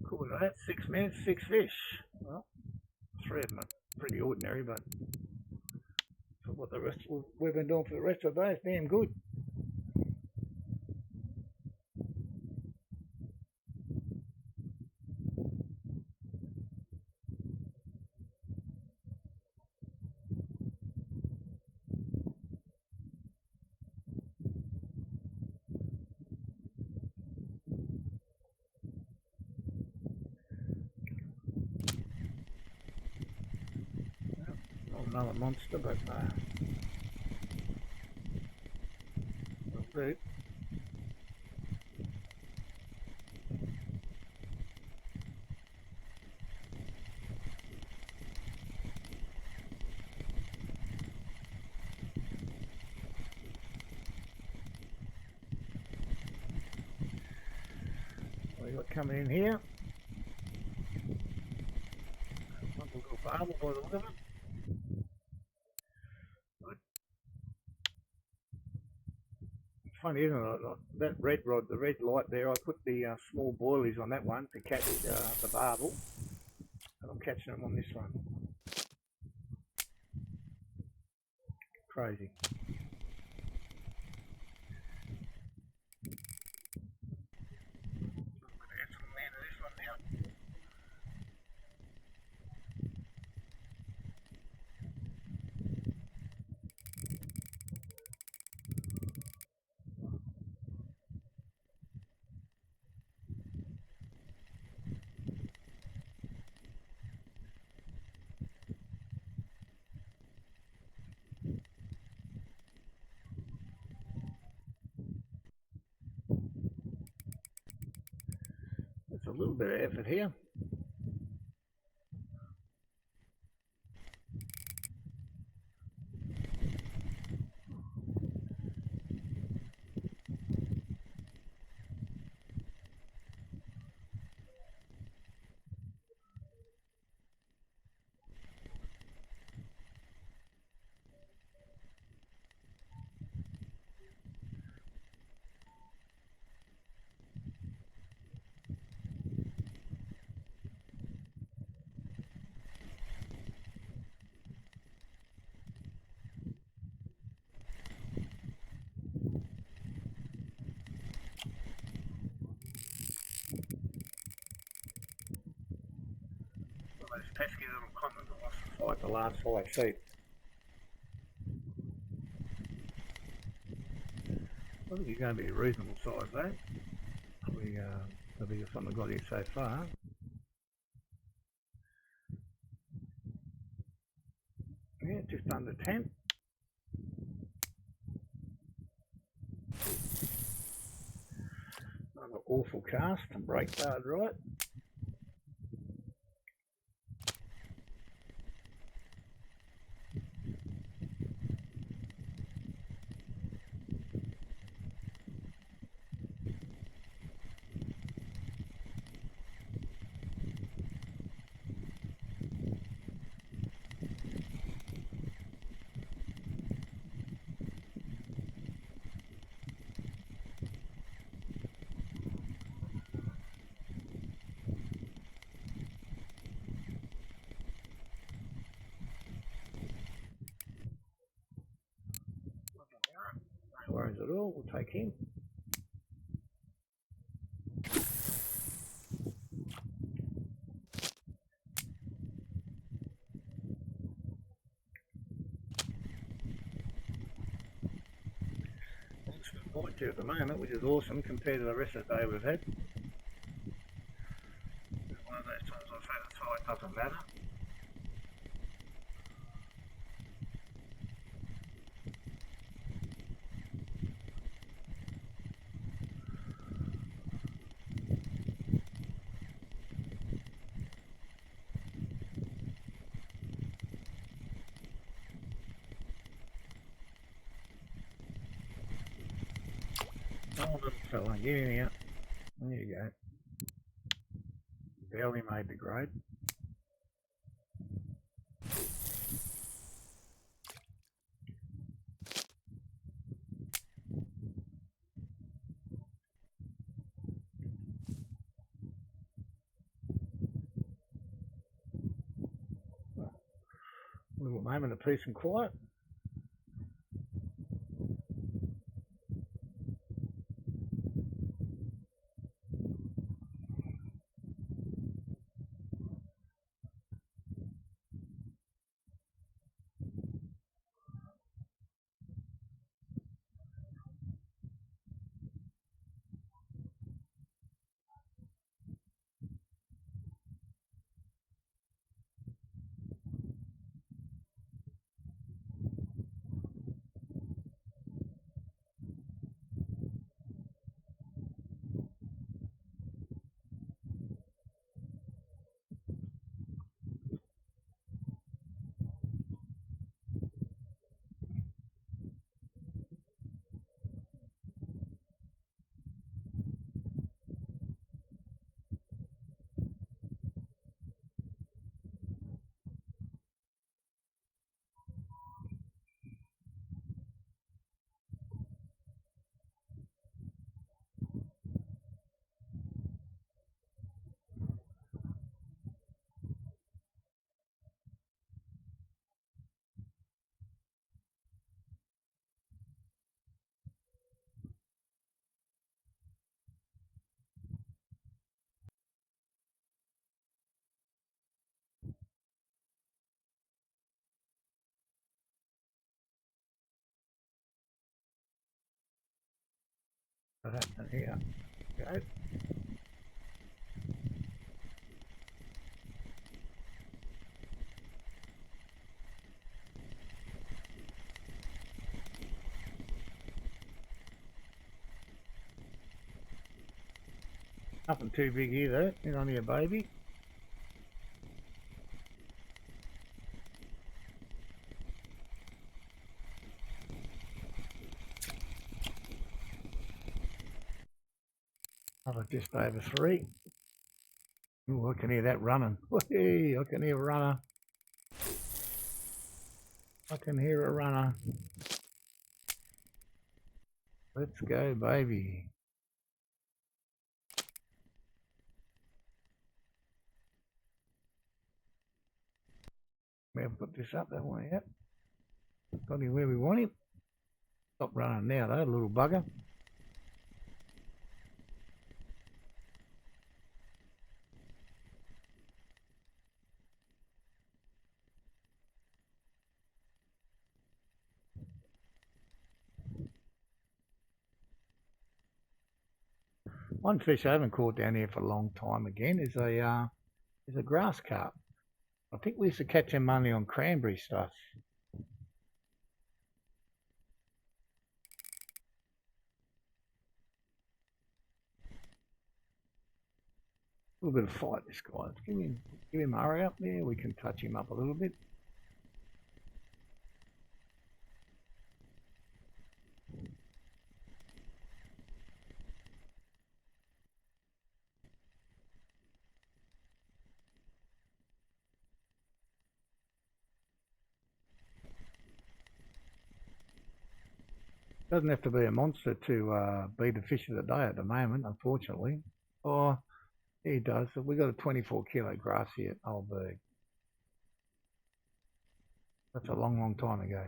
Cool, that 6 minutes, 6 fish. Well, 3 of them are pretty ordinary, but for what the rest we've been doing for the rest of the day, it's damn good. Another monster, but that'll do. What we got coming in here? One little barbel by the look of it. Funny, isn't it? That red rod, the red light there, I put the small boilies on that one to catch the barbel, and I'm catching them on this one. Crazy. It's a little bit of effort here. Those pesky little commons are lost to fight the last 5 feet. I think he's going to be a reasonable size though. Probably the biggest one I've got here so far. Yeah, just under 10. Another awful cast and break hard right. at all. We'll take him. Bite to at the moment, which is awesome compared to the rest of the day we've had. One of those times I've had a throw, it doesn't matter. Oh, little fella, get in here. There you go. Barely made the grade. A little moment of peace and quiet. Here. Go. Nothing too big either. It's only a baby. Another just over 3. Oh, I can hear that running. Hey, I can hear a runner. I can hear a runner. Let's go, baby. We haven't put this up that way yet. Got him where we want him. Stop running now though, little bugger. One fish I haven't caught down here for a long time again is a grass carp. I think we used to catch them only on cranberry stuff. A little bit of fight, this guy. Give him a hurry up there. We can touch him up a little bit. Doesn't have to be a monster to be the fish of the day at the moment, unfortunately. Oh, he does. We got a 24 kilo grass here at Old Burg. That's a long, long time ago.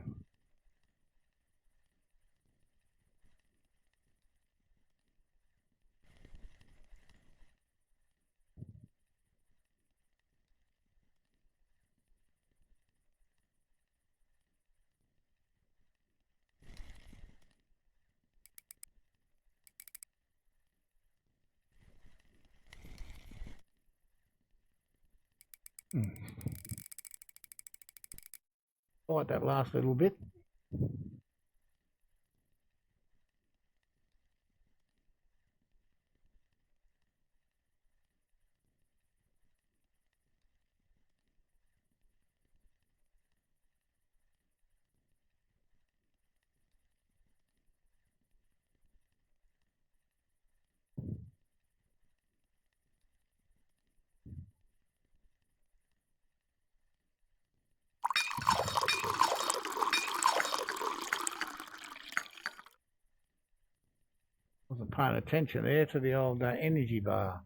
Bite that last little bit. Wasn't paying attention there to the old energy bar.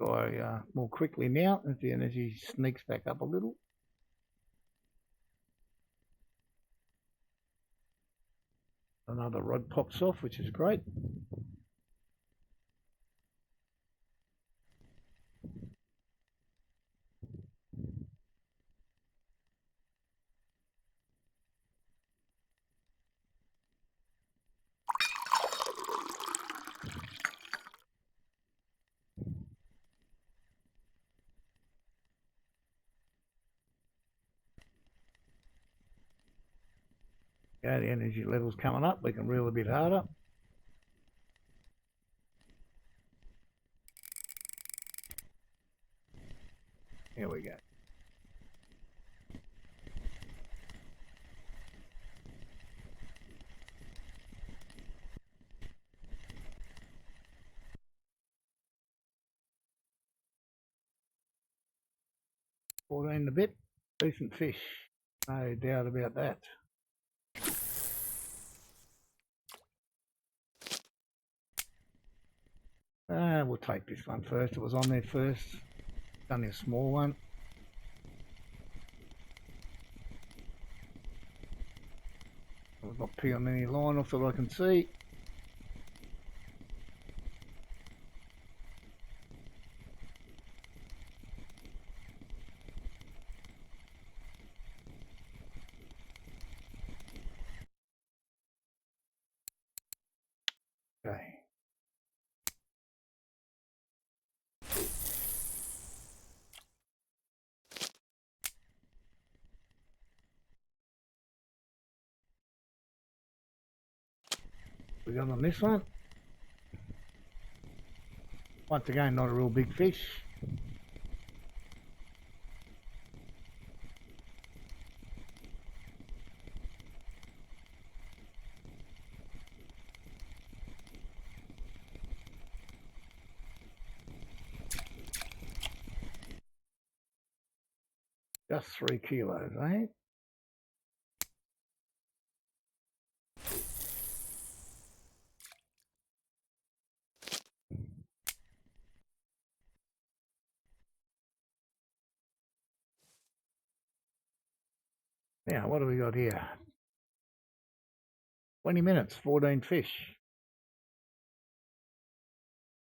Go more quickly now as the energy sneaks back up a little. Another rod pops off, which is great. Yeah, the energy level's coming up. We can reel a bit harder. Here we go. $14 a bit. Decent fish. No doubt about that. We'll take this one first. It was on there first. Only a small one. I've not peeled any line off that I can see. Okay. We got on this one. Once again, not a real big fish. Just 3 kilos, eh? Now, what do we got here? 20 minutes, 14 fish.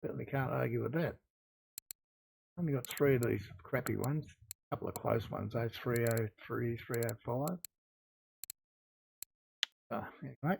Certainly can't argue with that. Only got 3 of these crappy ones. A couple of close ones, those 303, 305. Anyway.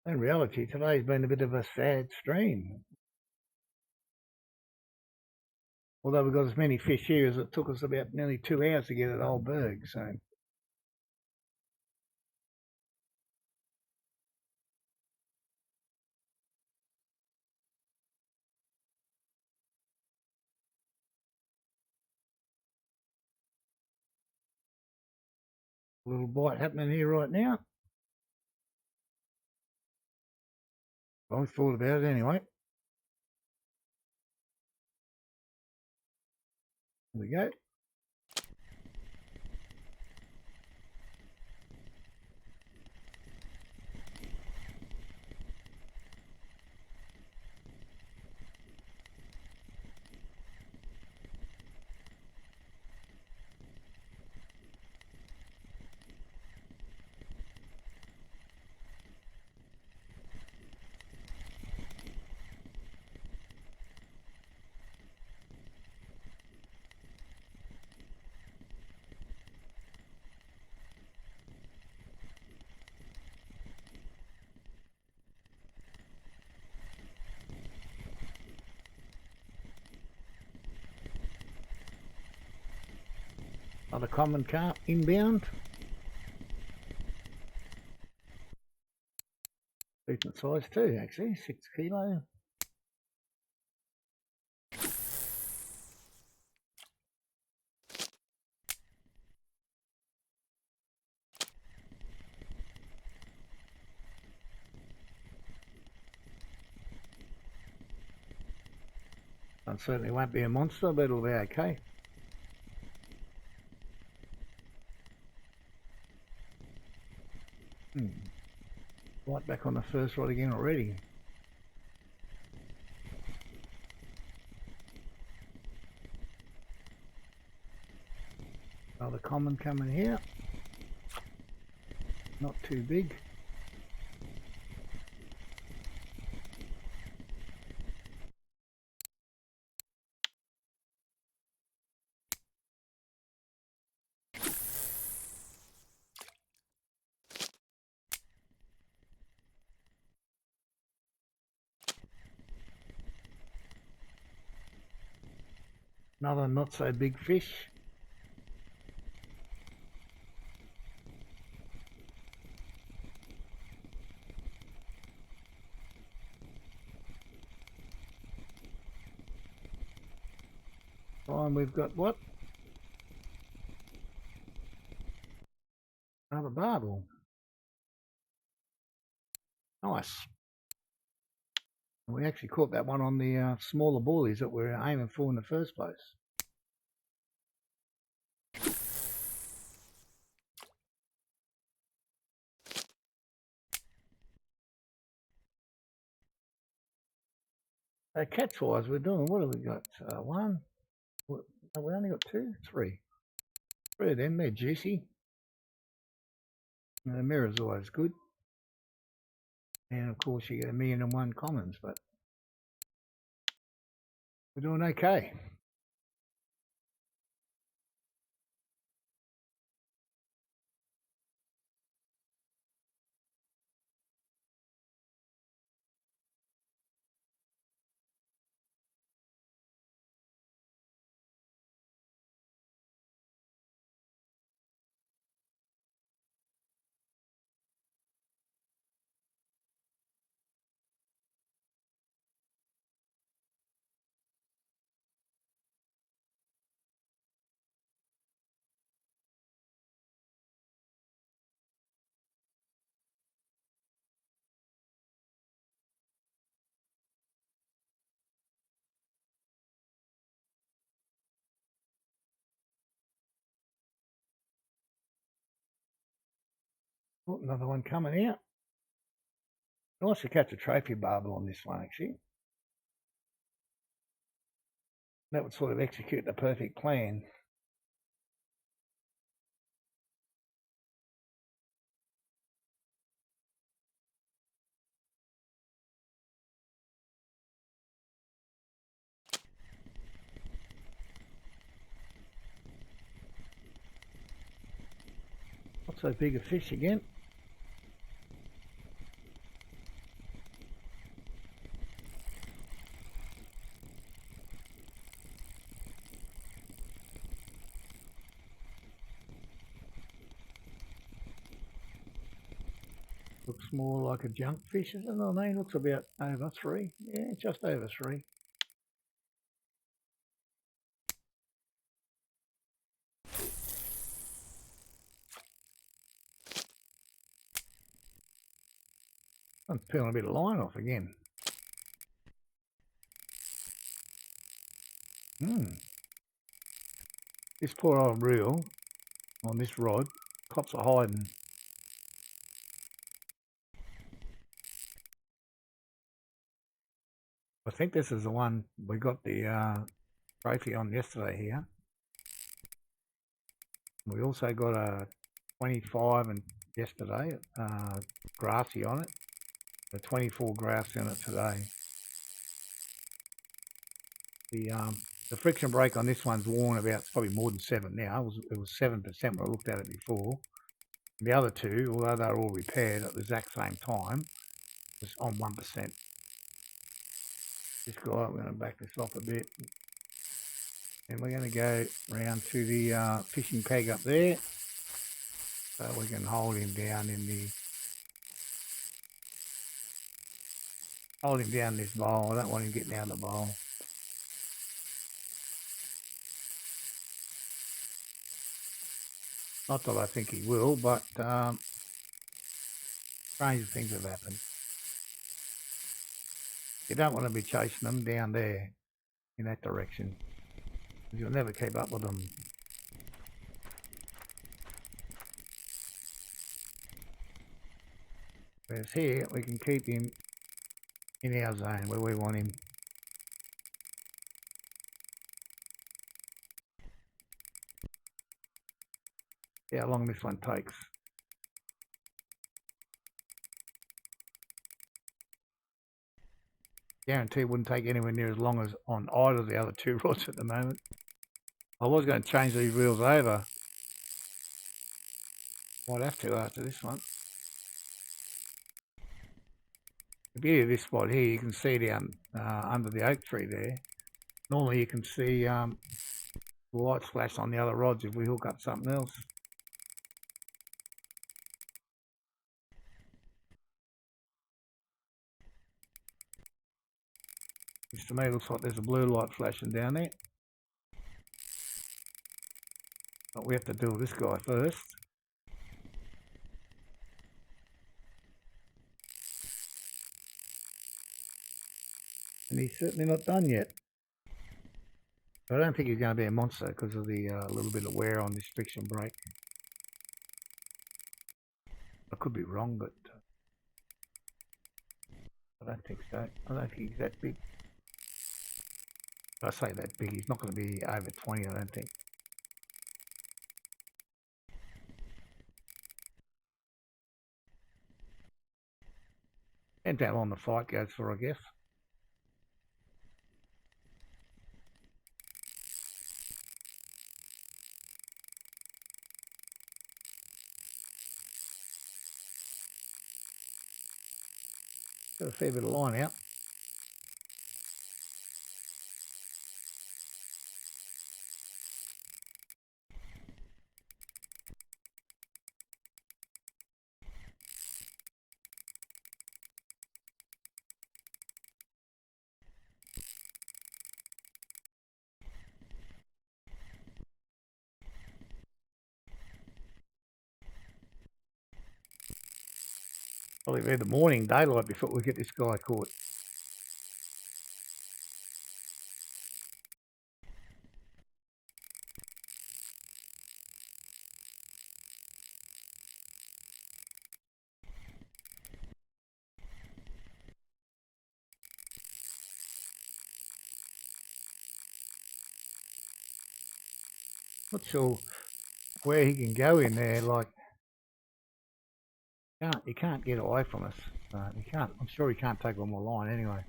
In reality, today's been a bit of a sad stream. Although we've got as many fish here as it took us about nearly 2 hours to get at Old Burg, so. A little bite happening here right now. I thought about it anyway. There we go. Another common carp inbound. Decent size too, actually, 6 kilo. It certainly won't be a monster, but it'll be okay. Right back on the first rod again already. Another common coming here. Not too big. Another not so big fish. And we've got what? Another barbel. Nice. We actually caught that one on the smaller boilies that we were aiming for in the first place. Catch wise, we're doing, what have we got? One. We only got two? Three. Three of them, they're juicy. And the mirror's always good. And of course, you get 1,000,001 commons, but we're doing okay. Oh, another one coming out. Nice to catch a trophy barbel on this one, actually. That would sort of execute the perfect plan. Not so big a fish again. Looks more like a junk fish, isn't it? I mean, looks about over 3. Yeah, just over 3. I'm peeling a bit of line off again. this poor old reel on this rod, cops are hiding. I think this is the one we got the trophy on yesterday here. We also got a 25 and yesterday, grassy on it. A 24 grass in it today. The friction brake on this one's worn about, it's probably more than 7 now. It was 7% when I looked at it before. The other two, although they're all repaired at the exact same time, was on 1%. This guy, I'm going to back this off a bit. And we're going to go round to the fishing peg up there. So we can hold him down in the... Hold him down this bowl. I don't want him getting out of the bowl. Not that I think he will, but strange things have happened. You don't want to be chasing them down there in that direction. You'll never keep up with them. Whereas here, we can keep him in our zone where we want him. See how long this one takes. Guarantee it wouldn't take anywhere near as long as on either of the other two rods at the moment. I was going to change these reels over. Might have to after this one. The beauty of this spot here, you can see down under the oak tree there. Normally you can see the lights flash on the other rods if we hook up something else. This to me looks like there's a blue light flashing down there. But we have to deal with this guy first. And he's certainly not done yet. But I don't think he's going to be a monster because of the little bit of wear on this friction brake. I could be wrong, but I don't think so. I don't think he's that big. I say that big, he's not going to be over 20, I don't think. Depends how long the fight goes for, I guess. Got a fair bit of line out. Probably be the morning daylight before we get this guy caught. Not sure where he can go in there, like he can't get away from us. He can't. I'm sure he can't take one more line anyway.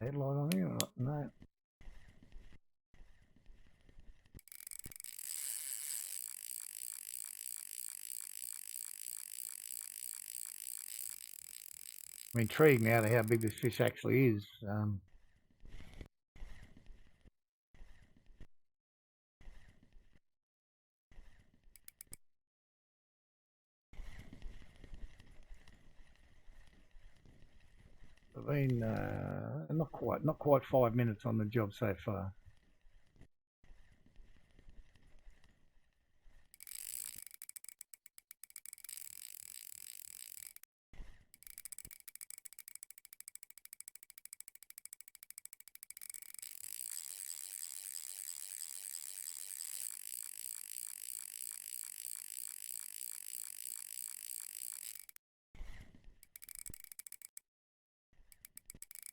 Headlight on here or not? No. I'm intrigued now to how big this fish actually is. I've been not quite 5 minutes on the job so far.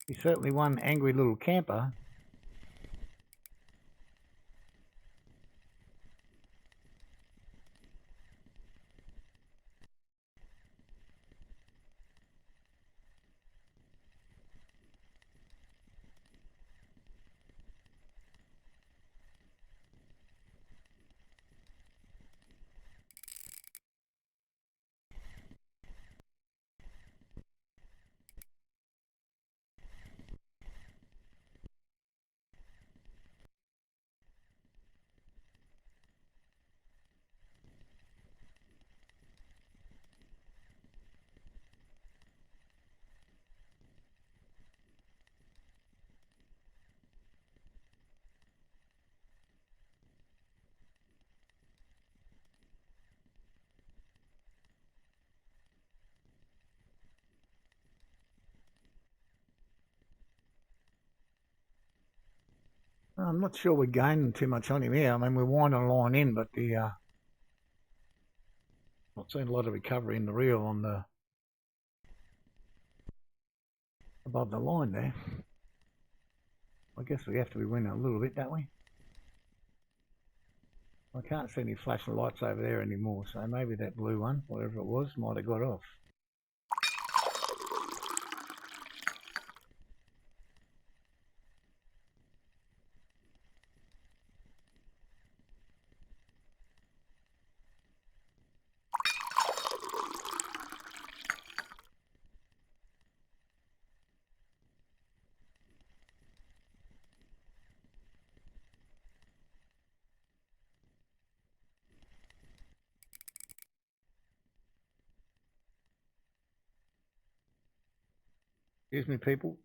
He's certainly one angry little camper. I'm not sure we're gaining too much on him here. I mean, we're winding a line in, but not seeing a lot of recovery in the reel on the above the line there. I guess we have to be winning a little bit, don't we? I can't see any flashing lights over there anymore, so maybe that blue one, whatever it was, might have got off. Excuse me, people.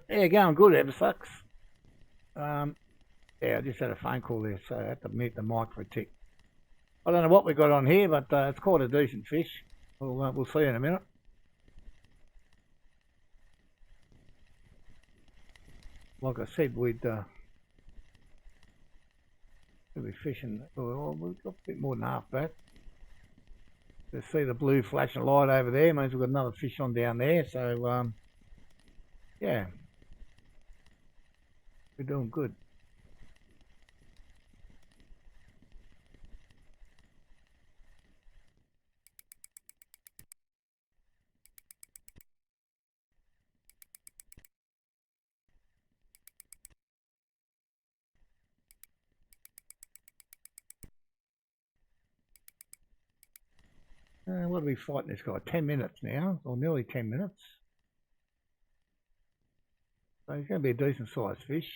Yeah, going good, Eversucks. Yeah, I just had a phone call there, so I had to mute the mic for a tick. I don't know what we got on here, but it's quite a decent fish. We'll see in a minute. Like I said, we'd be fishing. Well, we've got a bit more than half back. To see the blue flashing light over there means we've got another fish on down there. So yeah, we're doing good. What are we fighting this guy? 10 minutes now, or nearly 10 minutes. So he's going to be a decent sized fish.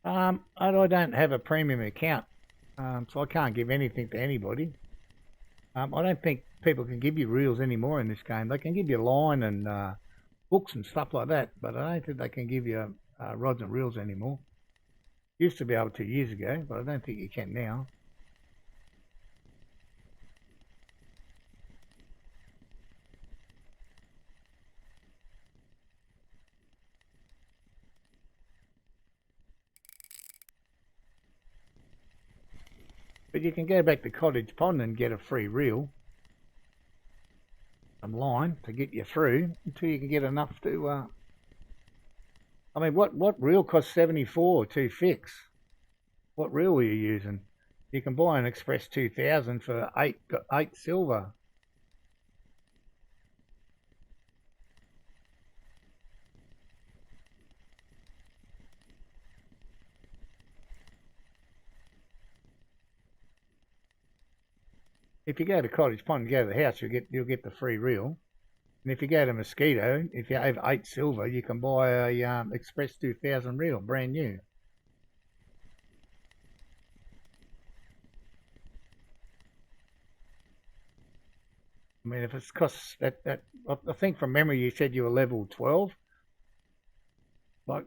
I don't have a premium account, so I can't give anything to anybody. I don't think people can give you reels anymore in this game. They can give you line and books and stuff like that, but I don't think they can give you rods and reels anymore. Used to be able to years ago, but I don't think you can now. But you can go back to Cottage Pond and get a free reel, some line to get you through until you can get enough to. I mean, what reel costs 74 to fix? What reel were you using? You can buy an Express 2000 for eight silver. If you go to Cottage Pond and go to the house, you'll get the free reel. And if you go to Mosquito, if you have 8 silver, you can buy a Express 2000 reel, brand new. I mean, if it's costs that I think from memory you said you were level 12. Like,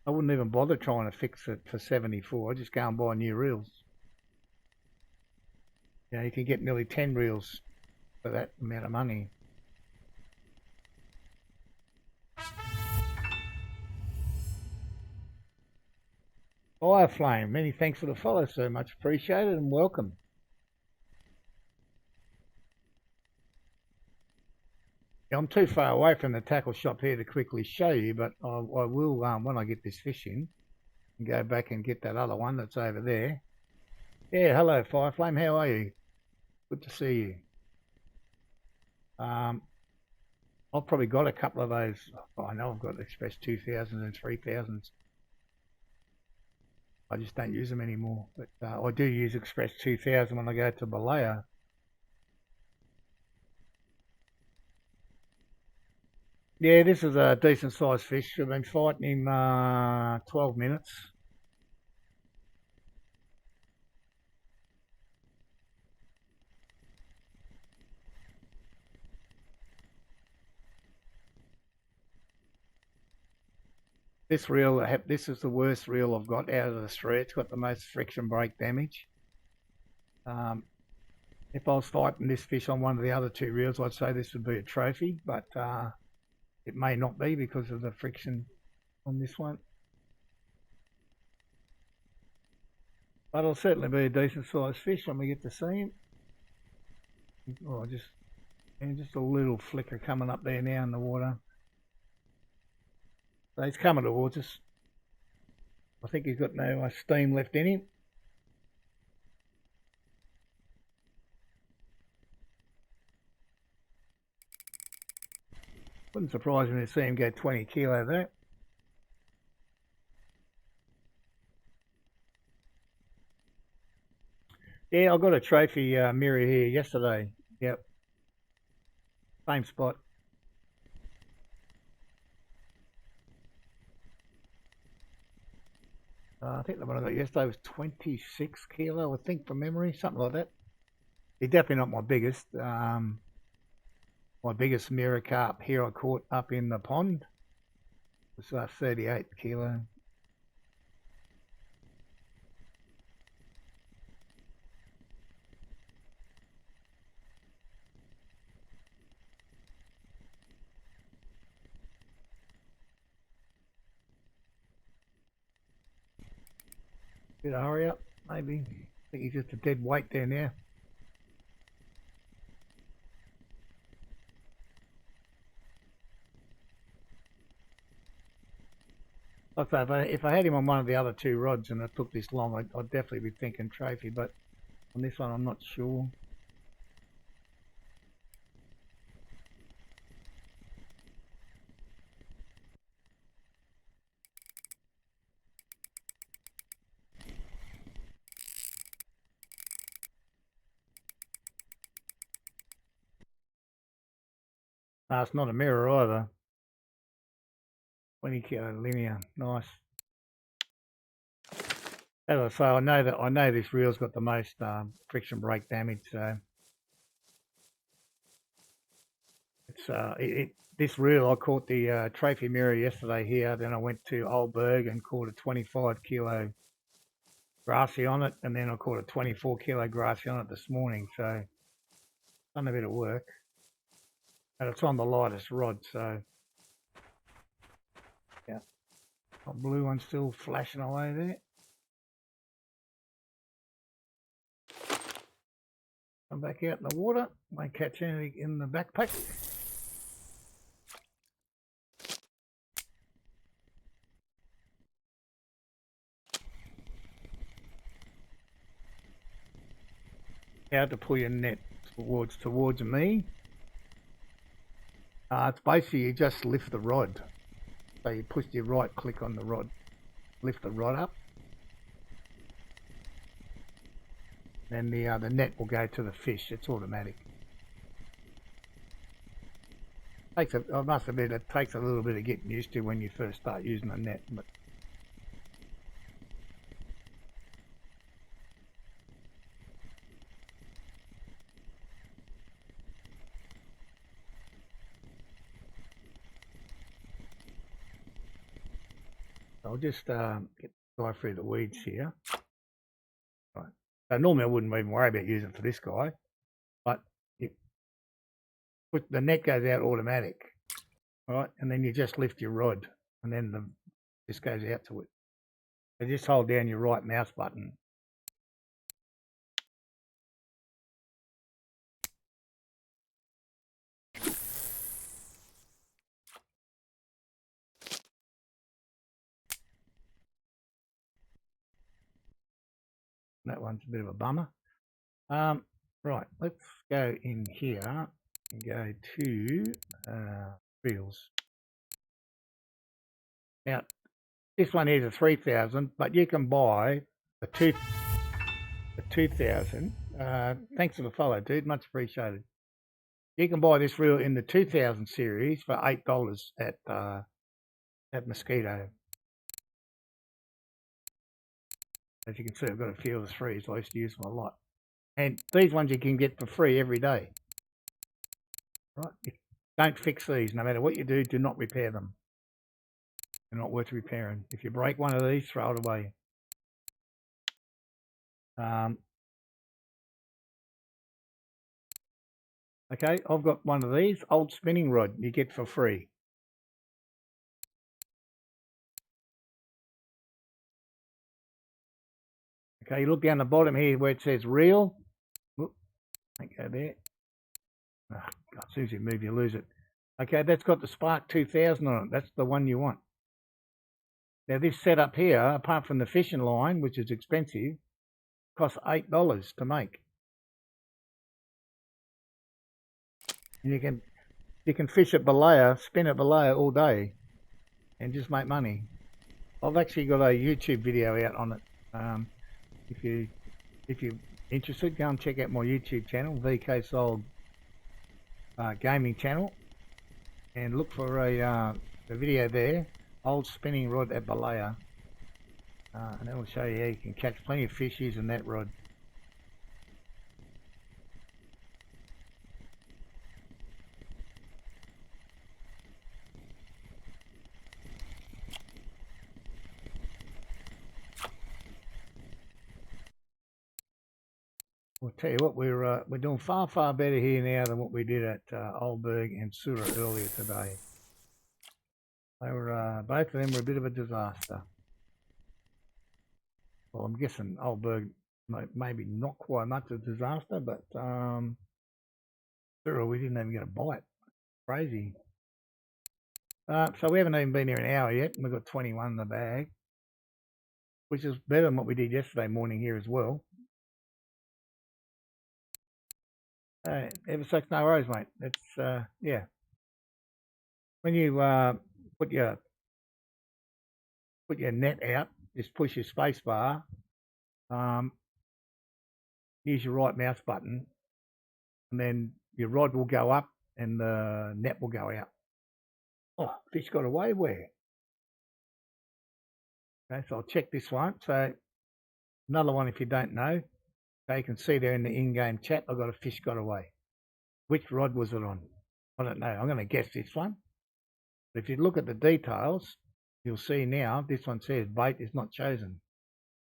I wouldn't even bother trying to fix it for 74. I just go and buy new reels. You can get nearly 10 reels for that amount of money. Fire Flame, many thanks for the follow, so much appreciated and welcome. I'm too far away from the tackle shop here to quickly show you, but I will when I get this fish in and go back and get that other one that's over there. Yeah, hello Fireflame, how are you? Good to see you. I've probably got a couple of those. I know I've got Express 2000s and 3000s. I just don't use them anymore, but I do use Express 2000 when I go to Balea. Yeah, this is a decent sized fish. I've been fighting him 12 minutes. This reel, this is the worst reel I've got out of the three. It's got the most friction break damage. If I was fighting this fish on one of the other two reels, I'd say this would be a trophy, but it may not be because of the friction on this one. But it'll certainly be a decent sized fish when we get to see him. Oh, just a little flicker coming up there now in the water. So he's coming towards us. I think he's got no steam left in him. Wouldn't surprise me to see him go 20 kilo there. Yeah, I got a trophy mirror here yesterday. Yep. Same spot. I think the one I got yesterday was 26 kilo, I think, from memory, something like that. He's definitely not my biggest. My biggest mirror carp here I caught up in the pond was 38 kilo. Bit of hurry up, maybe. I think he's just a dead weight there now. Like I say, if I had him on one of the other two rods and it took this long, I'd definitely be thinking trophy, but on this one I'm not sure. No, it's not a mirror either. 20 kilo linear, nice. As I say, I know this reel's got the most friction brake damage, so it's this reel. I caught the trophy mirror yesterday here. Then I went to Old Burg and caught a 25 kilo grassy on it, and then I caught a 24 kilo grassy on it this morning. So done a bit of work, and it's on the lightest rod. So yeah, got blue one still flashing away there. I'm back out in the water. Won't catch anything in the backpack. How to pull your net towards me. It's basically you just lift the rod. So you push your right click on the rod, lift the rod up, then the net will go to the fish. It's automatic. I must admit, it takes a little bit of getting used to when you first start using the net, but I'll just get the guy through the weeds here. Right. So normally I wouldn't even worry about using it for this guy, but the net goes out automatic, right? And then you just lift your rod, and then just goes out to it. So just hold down your right mouse button. That one's a bit of a bummer. Right, let's go in here and go to reels. Now, this one is a 3000, but you can buy the 2000. Thanks for the follow, dude. Much appreciated. You can buy this reel in the 2000 series for $8 at Mosquito. As you can see, I've got a few of the threes. I used to use them a lot. And these ones you can get for free every day. Right? Don't fix these. No matter what you do not repair them. They're not worth repairing. If you break one of these, throw it away. Okay, I've got one of these, old spinning rod you get for free. Okay, you look down the bottom here where it says reel. Whoop, don't go there. Oh, God, as soon as you move, you lose it. Okay, that's got the Spark 2000 on it. That's the one you want. Now this setup here, apart from the fishing line, which is expensive, costs $8 to make. And you can fish at Balea, spin at Balea all day, and just make money. I've actually got a YouTube video out on it. If you're interested, go and check out my YouTube channel, VK Sold Gaming Channel, and look for the video there, old spinning rod at Balea, and that will show you how you can catch plenty of fish using that rod. I'll tell you what, we're doing far better here now than what we did at Old Burg and Sura earlier today. They were both of them were a bit of a disaster. Well, I'm guessing Old Burg maybe not quite much of a disaster, but Sura we didn't even get a bite. Crazy. So we haven't even been here an hour yet, and we've got 21 in the bag, which is better than what we did yesterday morning here as well. Ever such no worries, mate. It's yeah. When you put your net out, just push your space bar. Use your right mouse button, and then your rod will go up and the net will go out. Oh, fish got away where? Okay, so I'll check this one. So another one, if you don't know, so you can see there in the in-game chat, I've got a fish got away. Which rod was it on? I don't know. I'm going to guess this one. But if you look at the details, you'll see now this one says bait is not chosen.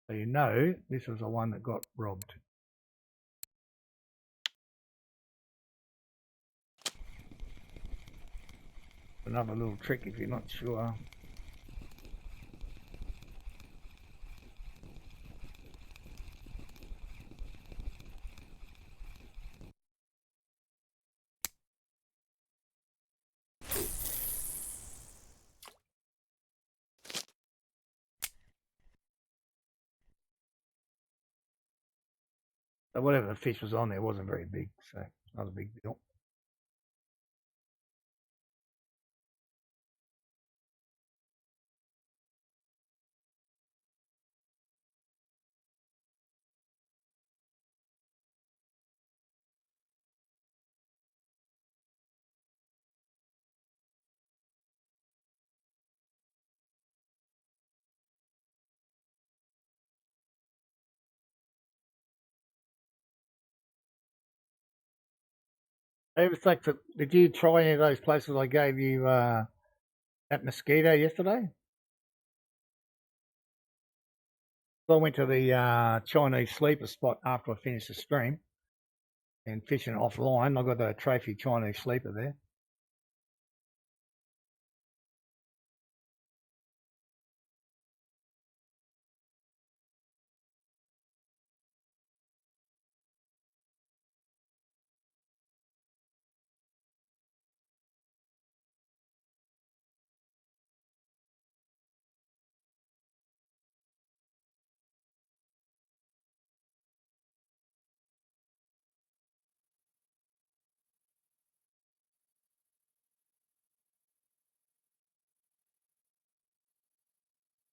So you know this was the one that got robbed. Another little trick if you're not sure. So whatever the fish was on there wasn't very big, so not a big deal. Did you try any of those places I gave you at Mosquito yesterday? I went to the Chinese sleeper spot after I finished the stream and fishing offline. I got a trophy Chinese sleeper there.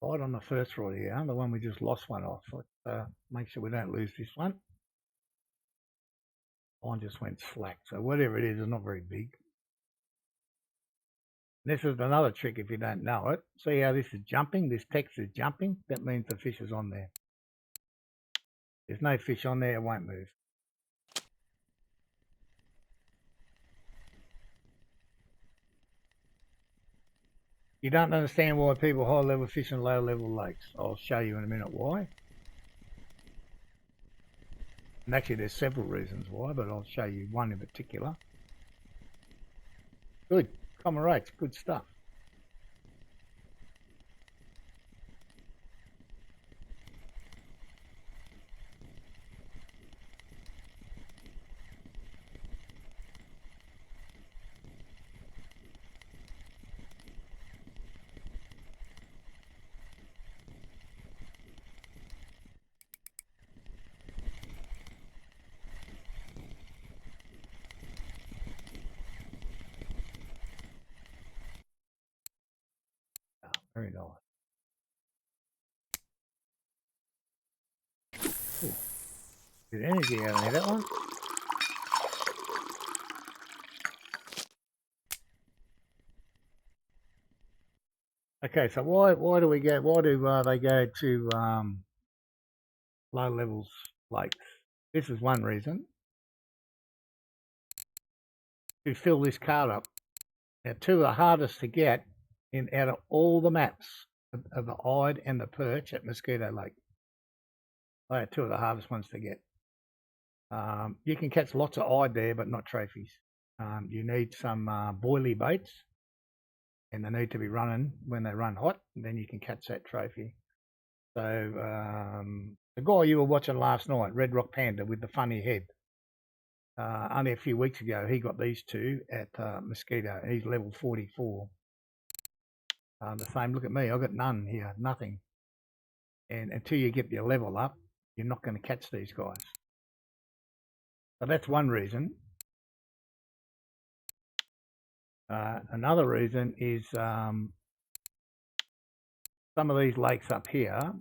Right on the first rod here, the one we just lost one off. Let's make sure we don't lose this one. Mine just went slack, so whatever it is not very big. This is another trick if you don't know it. See how this is jumping? This text is jumping. That means the fish is on there. There's no fish on there, it won't move. You don't understand why people high level fish in low level lakes. I'll show you in a minute why. And actually there's several reasons why, but I'll show you one in particular. Good, common rates, good stuff. Very nice. Ooh. Good energy out of there, that one. Okay, so why do they go to low levels lakes? This is one reason. To fill this card up. Now, two are the hardest to get out of all the maps of the Ide and the Perch at Mosquito Lake. They are two of the hardest ones to get. You can catch lots of Ide there, but not trophies. You need some boilie baits, and they need to be running when they run hot, and then you can catch that trophy. So the guy you were watching last night, Red Rock Panda with the funny head, only a few weeks ago, he got these two at Mosquito. He's level 44. The same, look at me, I've got none here, nothing. And until you get your level up, you're not going to catch these guys. So that's one reason. Another reason is some of these lakes up here,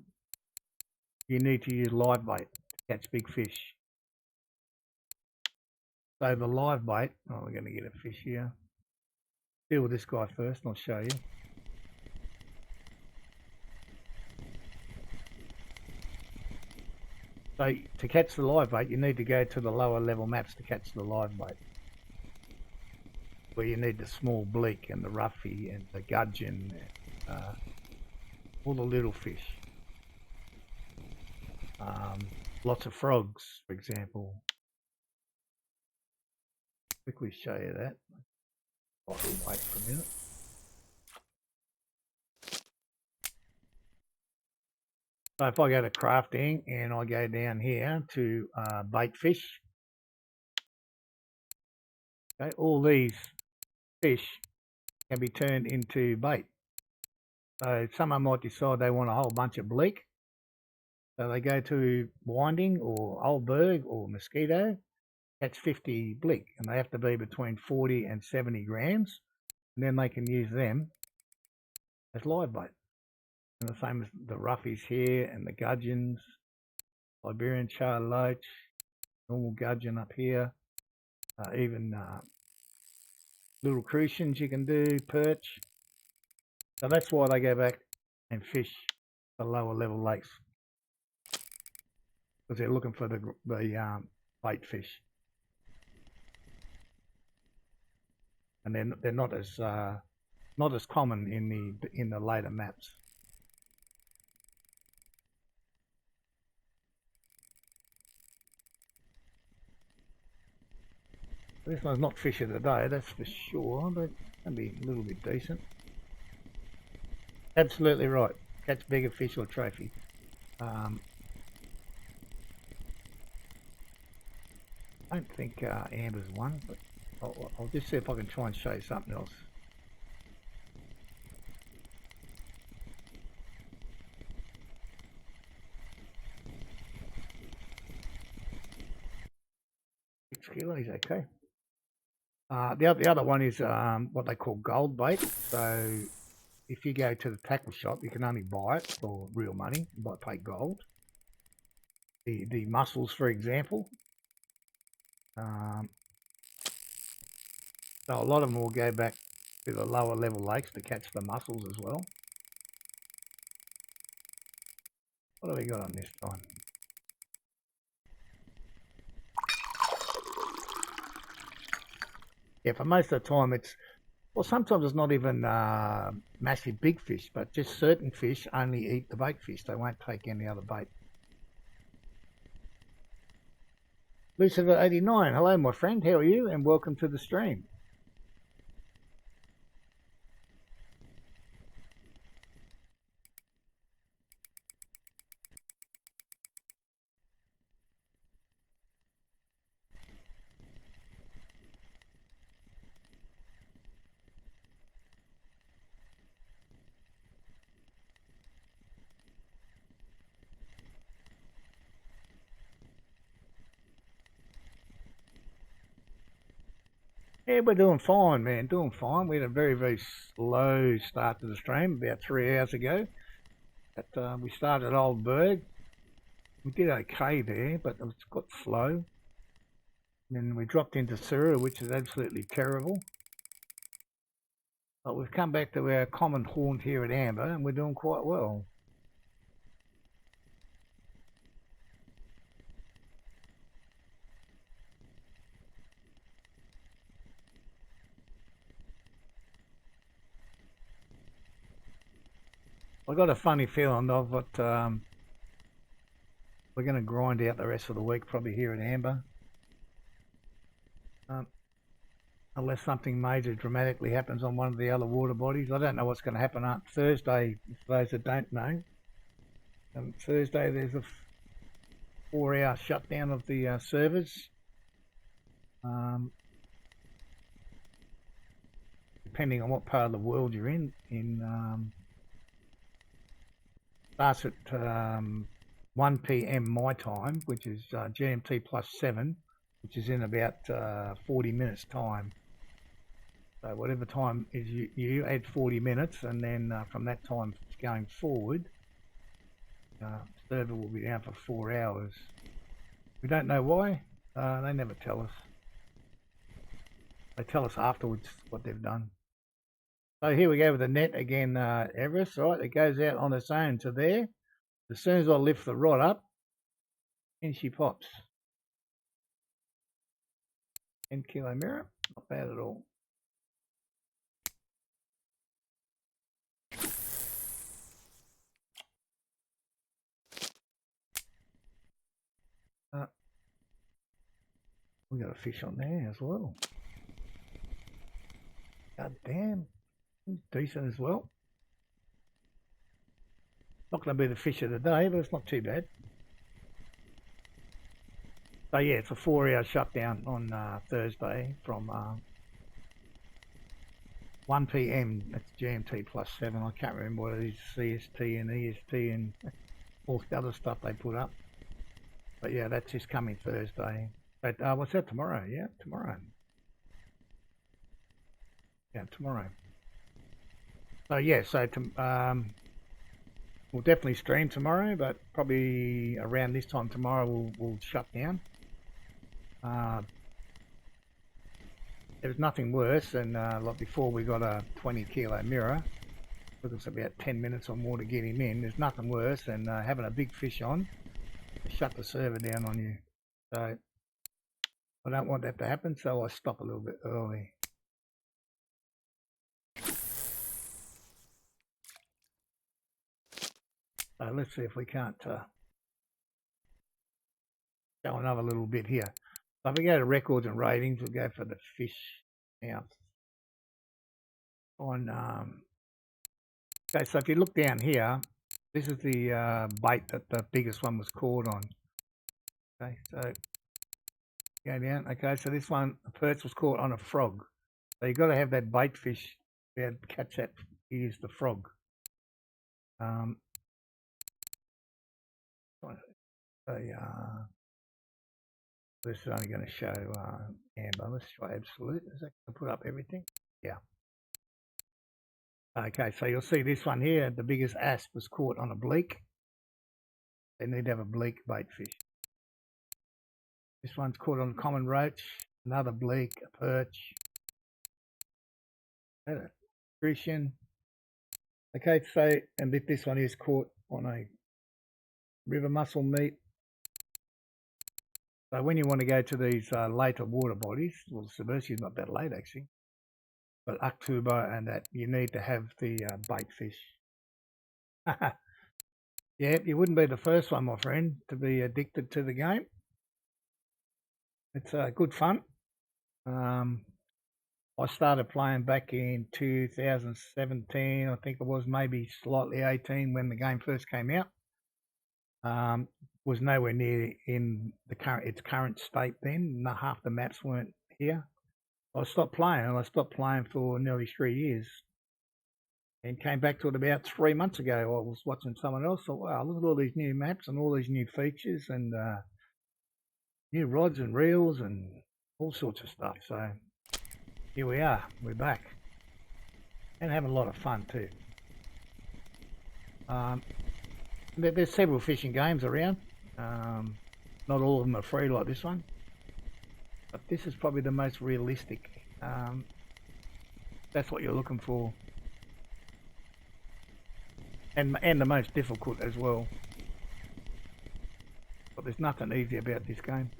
you need to use live bait to catch big fish. So the live bait, we're going to get a fish here. Deal with this guy first and I'll show you. So to catch the live bait, you need to go to the lower level maps to catch the live bait, where you need the small bleak and the roughy and the gudgeon, and, all the little fish. Lots of frogs, for example. Quickly show you that. I'll wait for a minute. So if I go to crafting and I go down here to bait fish, okay, all these fish can be turned into bait. So someone might decide they want a whole bunch of bleak. So they go to winding or old Burg or mosquito, catch 50 bleak, and they have to be between 40 and 70 grams, and then they can use them as live bait. And the same as the roughies here and the gudgeons, Liberian charlotte loach, normal gudgeon up here, even little crucians you can do, perch. So that's why they go back and fish the lower level lakes, because they're looking for the bait fish, and they're not as common in the later maps. This one's not fish of the day, that's for sure, but it'll be a little bit decent. Absolutely right. Catch bigger fish or trophy. I don't think Amber's won, but I'll just see if I can try and show you something else. Kilos, okay. The other one is what they call gold bait. So if you go to the tackle shop, you can only buy it for real money. You might pay gold. The mussels, for example. So a lot of them will go back to the lower level lakes to catch the mussels as well. What have we got on this time? Yeah, for most of the time it's, well, sometimes it's not even massive big fish, but just certain fish only eat the bait fish. They won't take any other bait. Lucifer 89, hello my friend, how are you? And welcome to the stream. Yeah, we're doing fine, man, doing fine. We had a very, very slow start to the stream about 3 hours ago. But we started at Old Burg. We did okay there, but it got slow. And then we dropped into Sura, which is absolutely terrible. But we've come back to our common haunt here at Amber, and we're doing quite well. I got a funny feeling of what we're going to grind out the rest of the week, probably here at Amber. Unless something major dramatically happens on one of the other water bodies. I don't know what's going to happen on Thursday, for those that don't know. Thursday there's a 4-hour shutdown of the servers. Depending on what part of the world you're in starts at 1 p.m. my time, which is GMT plus 7, which is in about 40 minutes time. So whatever time is you add 40 minutes, and then from that time going forward, server will be down for 4 hours. We don't know why. They never tell us. They tell us afterwards what they've done. So here we go with the net again, Everest. Right, it goes out on its own to there. As soon as I lift the rod up, In she pops. 10 kilo mirror, not bad at all. We got a fish on there as well. God damn, decent as well. Not going to be the fish of the day, but it's not too bad. So yeah, it's a 4-hour shutdown on Thursday from 1 p.m. That's GMT plus 7. I can't remember what it is, CST and EST and all the other stuff they put up. But yeah, that's just coming Thursday. But what's that, tomorrow? Yeah, tomorrow. Yeah, tomorrow. So yeah, so we'll definitely stream tomorrow, but probably around this time tomorrow we'll shut down. There's nothing worse than like before we got a 20 kilo mirror. Took us about 10 minutes or more to get him in. There's nothing worse than having a big fish on, shut the server down on you. So I don't want that to happen, so I stop a little bit early. So let's see if we can't go another little bit here. So if we go to records and ratings, we'll go for the fish now. On okay, so if you look down here, this is the bait that the biggest one was caught on. Okay, so go down. Okay, so this one, the perch was caught on a frog. So you've got to have that bait fish to be able to catch that. Use the frog. This is only going to show amber. Let's try absolute. Is that going to put up everything? Yeah. Okay, so you'll see this one here. The biggest asp was caught on a bleak. They need to have a bleak bait fish. This one's caught on a common roach. Another bleak, a perch. A Christian. Okay, so and this one is caught on a river mussel meat. So when you want to go to these later water bodies, well, Subversi's not that late actually, but October and that, you need to have the bait fish. Yeah, you wouldn't be the first one, my friend, to be addicted to the game. It's good fun. I started playing back in 2017, I think it was, maybe slightly 18 when the game first came out. Was nowhere near in its current state then. Half the maps weren't here. I stopped playing, and I stopped playing for nearly 3 years. And came back to it about 3 months ago. I was watching someone else. Thought, wow, look at all these new maps and all these new features and new rods and reels and all sorts of stuff. So here we are. We're back and having a lot of fun too. There's several fishing games around. Not all of them are free like this one, but this is probably the most realistic. That's what you're looking for, and the most difficult as well. But there's nothing easy about this game.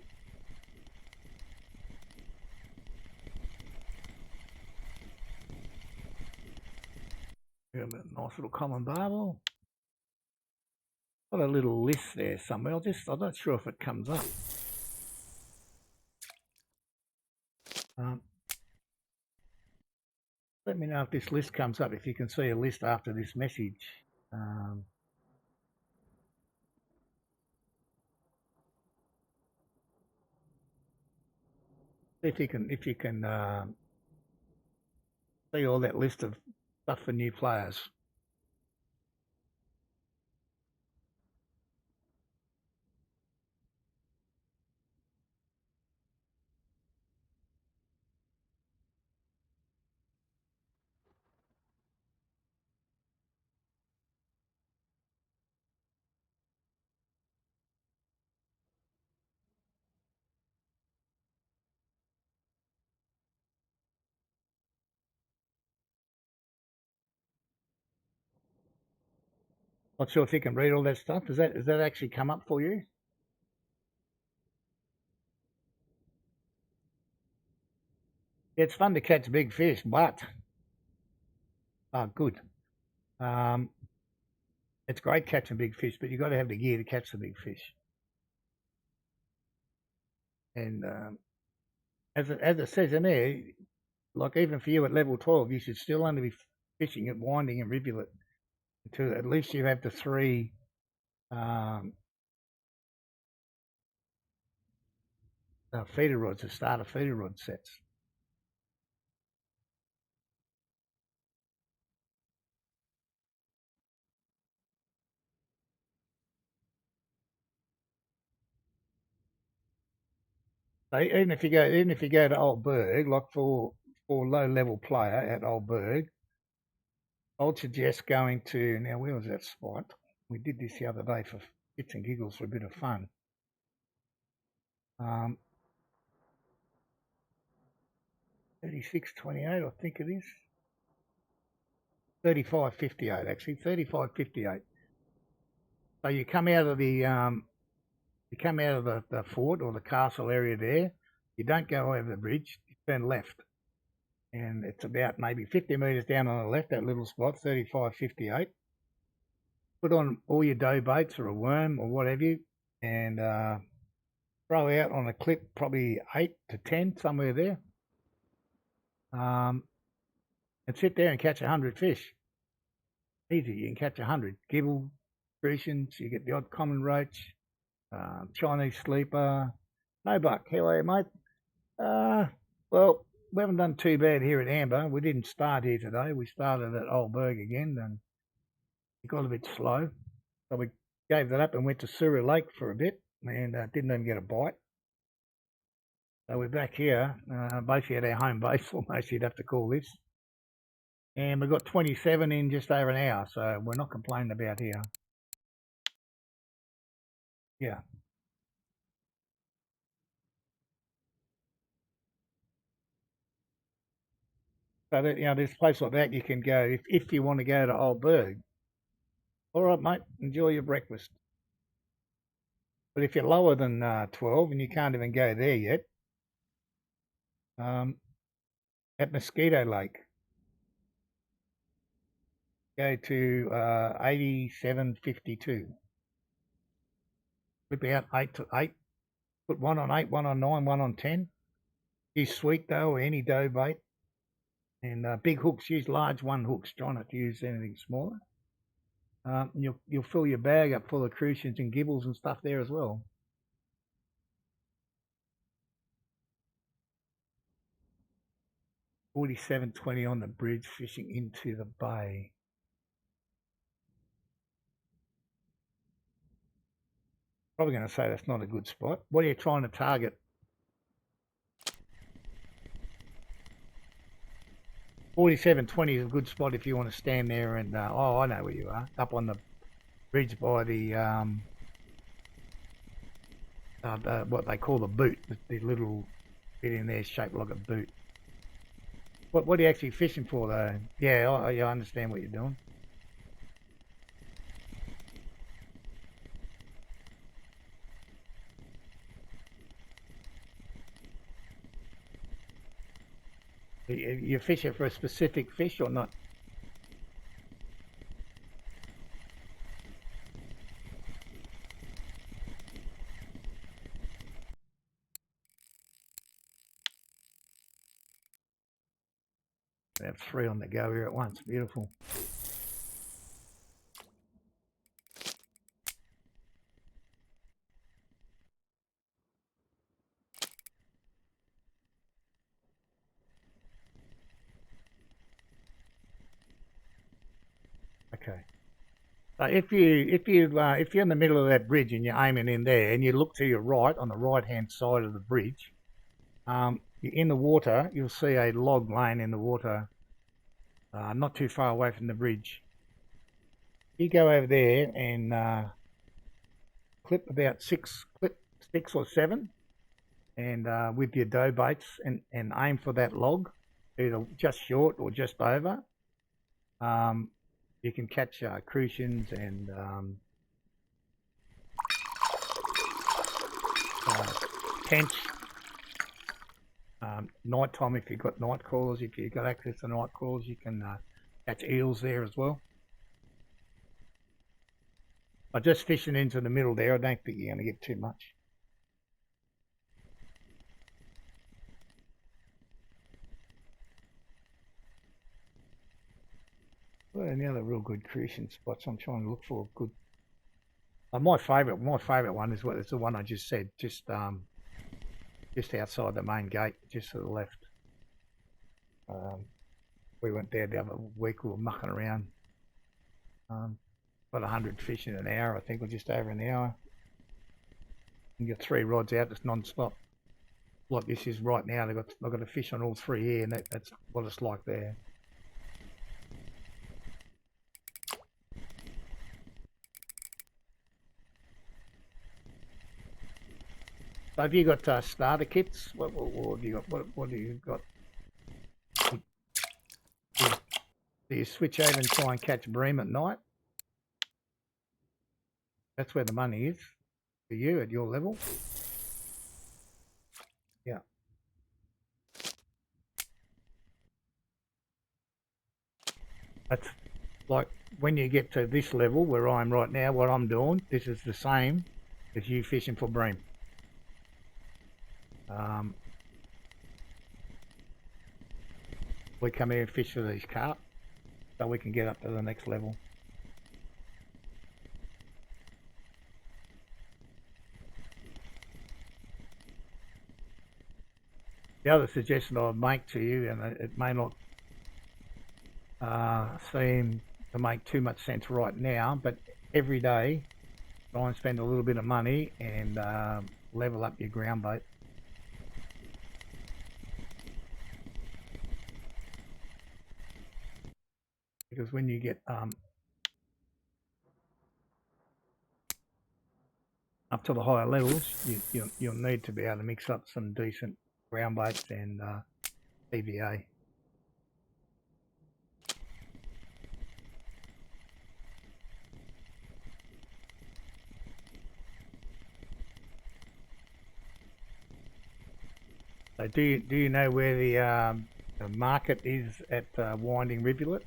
Got a nice little common barbel. Got a little list there somewhere. I'm not sure if it comes up. Let me know if this list comes up, if you can see a list after this message. If you can see all that list of stuff for new players. Not sure if you can read all that stuff. Does that actually come up for you? It's fun to catch big fish, but good. It's great catching big fish, but you've got to have the gear to catch the big fish. And as it says in there, like even for you at level 12, you should still only be fishing at Winding and Rivulet until at least you have the 3 feeder rods, the starter feeder rod sets. So even if you go to Old Burg, like for low level player at Old Burg, I'd suggest going to, now where was that spot? We did this the other day for shits and giggles for a bit of fun. 36.28, I think it is. 35.58 actually, 35.58. So you come out of the the fort or the castle area there. You don't go over the bridge. You turn left, and it's about maybe 50 metres down on the left. That little spot, 35.58. Put on all your dough baits or a worm or whatever, and throw out on a clip probably 8 to 10 somewhere there. And sit there and catch 100 fish. Easy, you can catch 100 gibble, crucians. You get the odd common roach. Chinese sleeper, no buck. How are you, mate? Well, we haven't done too bad here at Amber. We didn't start here today. We started at Old Burg again, and it got a bit slow. So we gave that up and went to Sura Lake for a bit, and didn't even get a bite. So we're back here, basically at our home base, almost you'd have to call this. And we got 27 in just over an hour, so we're not complaining about here. Yeah. So that, there's a place like that you can go if you want to go to Old Burg. All right, mate, enjoy your breakfast. But if you're lower than 12 and you can't even go there yet, at Mosquito Lake, go to 87.52. Flip out 8 to 8. Put one on 8, one on 9, one on 10. Use sweet dough or any dough bait. And big hooks, use large 1 hooks. Try not to use anything smaller. You'll fill your bag up full of crucians and gibbles and stuff there as well. $47.20 on the bridge, fishing into the bay. Probably going to say that's not a good spot. What are you trying to target? 47.20 is a good spot if you want to stand there and I know where you are, up on the bridge by the what they call the boot, the little bit in there shaped like a boot. What are you actually fishing for though? Yeah, I understand what you're doing. You fishing for a specific fish or not? We have 3 on the go here at once. Beautiful. Okay. If you're in the middle of that bridge and you're aiming in there and you look to your right on the right hand side of the bridge, in the water you'll see a log laying in the water, not too far away from the bridge. You go over there and clip about 6 or 7, and with your dough baits and aim for that log, either just short or just over. You can catch crucians and tench. night time, if you've got night crawlers, if you've got access to night crawlers, you can catch eels there as well. But just fishing into the middle there, I don't think you're going to get too much. Well, any other real good cruising spots I'm trying to look for? Good. My favourite one is the one I just said, just outside the main gate, just to the left. We went there the other week. We were mucking around. Got 100 fish in an hour, I think, or just over an hour. You get 3 rods out, just non-stop. Like this is right now. I've got a fish on all 3 here, and that's what it's like there. So have you got starter kits? What have you got? What do you got? Do you switch over and try and catch bream at night? That's where the money is for you at your level. Yeah. That's like when you get to this level where I'm right now, what I'm doing, this is the same as you fishing for bream. We come here and fish for these carp so we can get up to the next level. The other suggestion I'd make to you, and it may not seem to make too much sense right now, but every day try and spend a little bit of money and level up your ground bait. Because when you get up to the higher levels, you'll need to be able to mix up some decent ground baits and PVA. So do you know where the market is at Winding Rivulet?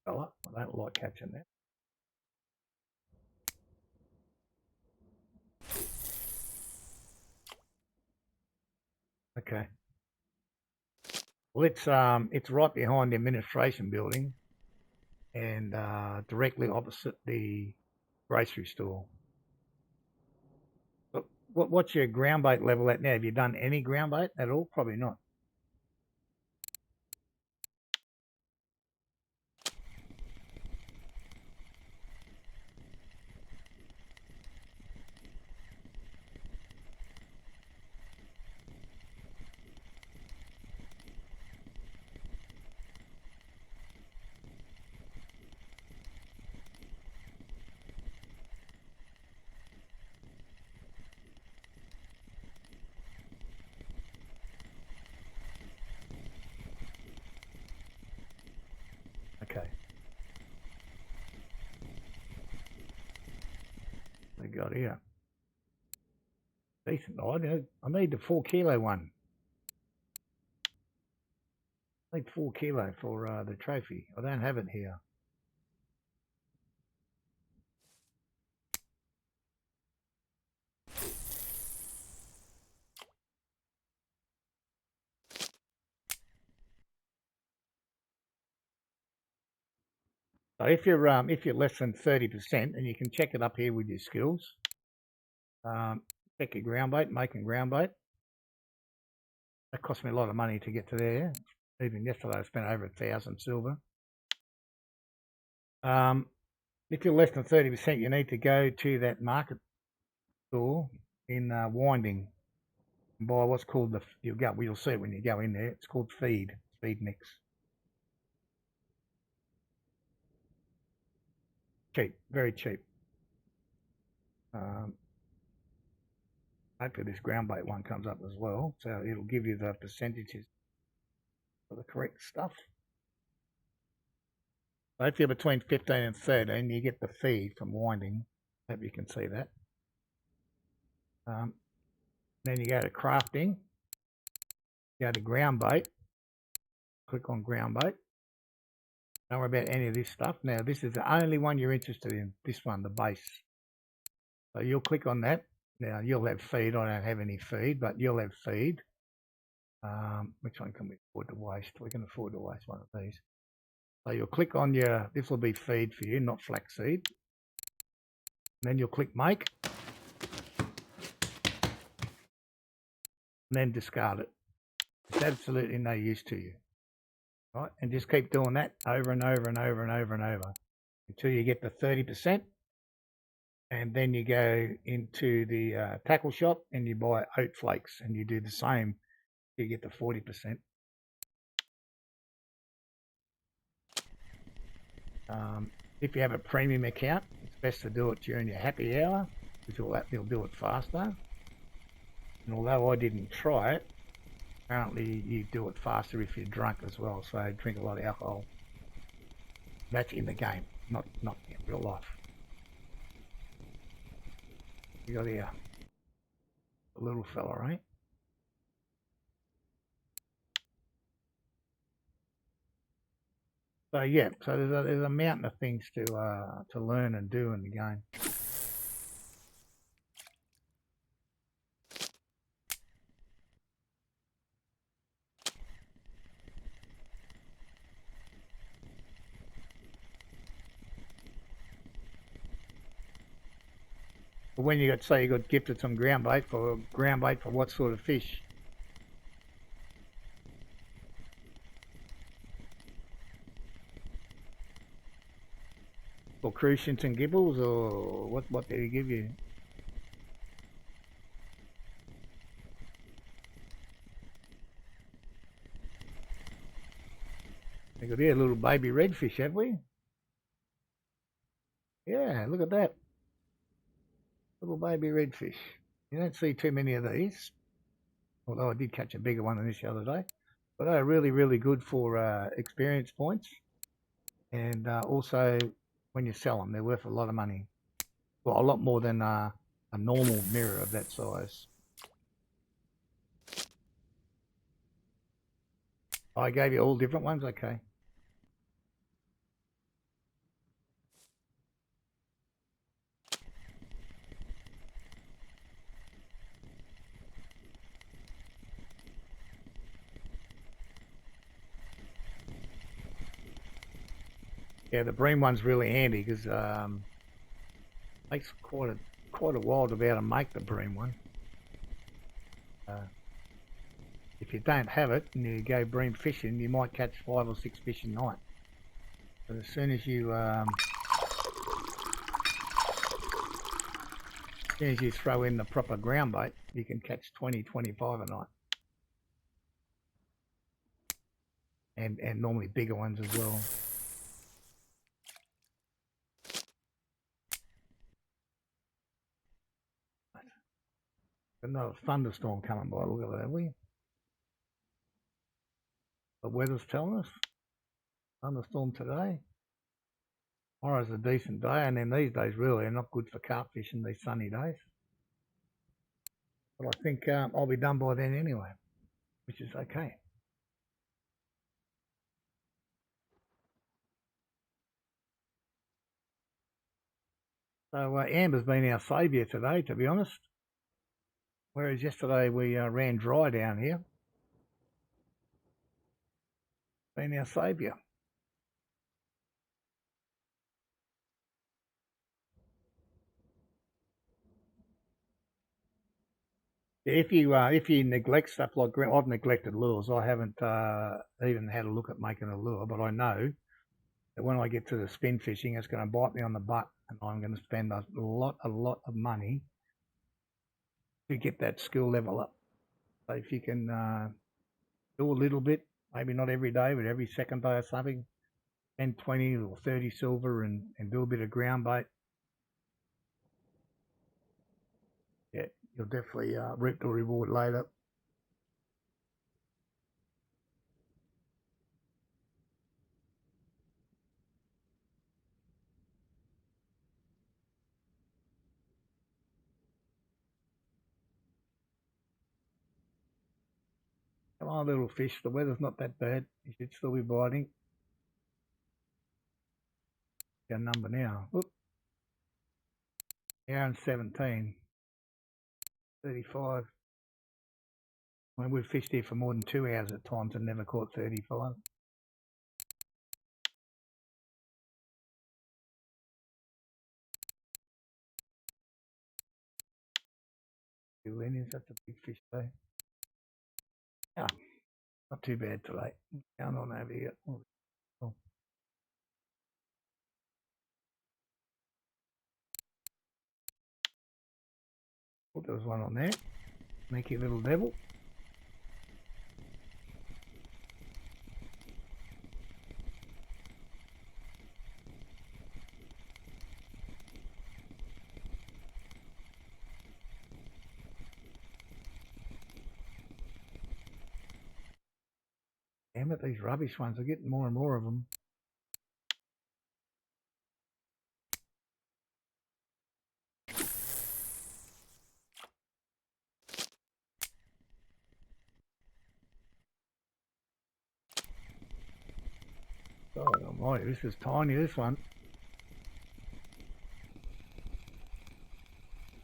Fella, I don't like catching that. Okay. Well, it's right behind the administration building and directly opposite the grocery store. But what's your ground bait level at now? Have you done any ground bait at all? Probably not. Okay. We got here. Decent. I need the 4 kilo one. I need 4 kilo for the trophy. I don't have it here. So if you're less than 30%, and you can check it up here with your skills, check your ground bait, making ground bait. That cost me a lot of money to get to there. Even yesterday I spent over 1,000 silver. If you're less than 30%, you need to go to that market store in Winding and buy what's called you'll see it when you go in there. It's called feed mix. Cheap, very cheap. Hopefully this ground bait one comes up as well, so it'll give you the percentages for the correct stuff. So if you're between 15 and 13, you get the feed from winding. Hope you can see that. Then you go to crafting, go to ground bait, click on ground bait. Don't worry about any of this stuff. Now, this is the only one you're interested in, this one, the base. So you'll click on that. Now, you'll have feed. I don't have any feed, but you'll have feed. Which one can we afford to waste? We can afford to waste one of these. So you'll click on your, this will be feed for you, not flaxseed. And then you'll click make. And then discard it. It's absolutely no use to you. Right? And just keep doing that over and over and over and over and over until you get to 30%. And then you go into the tackle shop and you buy oat flakes and you do the same till you get to 40%. If you have a premium account, it's best to do it during your happy hour because you'll do it faster. And although I didn't try it, apparently you do it faster if you're drunk as well, so drink a lot of alcohol. That's in the game, not in real life. You got here a little fella, right? So yeah, so there's a mountain of things to learn and do in the game. But when you say you got gifted some ground bait for what sort of fish? For crucians and gibbles, or what did he give you? We got here a little baby redfish, have we? Yeah, look at that. Little baby redfish. You don't see too many of these. Although I did catch a bigger one than this the other day. But they're really, really good for experience points. And also, when you sell them, they're worth a lot of money. Well, a lot more than a normal mirror of that size. I gave you all different ones? Okay. Yeah, the bream one's really handy because takes quite a while to be able to make the bream one. If you don't have it and you go bream fishing, you might catch 5 or 6 fish a night. But as soon as you throw in the proper ground bait, you can catch 20, 25 a night. And normally bigger ones as well. Another thunderstorm coming by, look at that, have we? The weather's telling us. Thunderstorm today. Tomorrow's a decent day, and then these days really are not good for carp fishing, these sunny days. But I think I'll be done by then anyway, which is okay. So Amber's been our saviour today, to be honest. Whereas yesterday we ran dry down here. Been our saviour. If you neglect stuff like I've neglected lures, I haven't even had a look at making a lure, but I know that when I get to the spin fishing, it's going to bite me on the butt, and I'm going to spend a lot of money to get that skill level up. So if you can do a little bit, maybe not every day, but every second day or something, 10, 20 or 30 silver and do a bit of ground bait, yeah, you'll definitely reap the reward later. Come on, little fish. The weather's not that bad. You should still be biting. Our number now. Oop. Hour and 17. 35. I mean, we've fished here for more than 2 hours at times and never caught 35. That's a big fish though. Ah, not too bad today. Down on over here. Oh. Oh, there was one on there. Sneaky little devil. Damn it, these rubbish ones are getting more and more of them. God almighty, this is tiny, this one.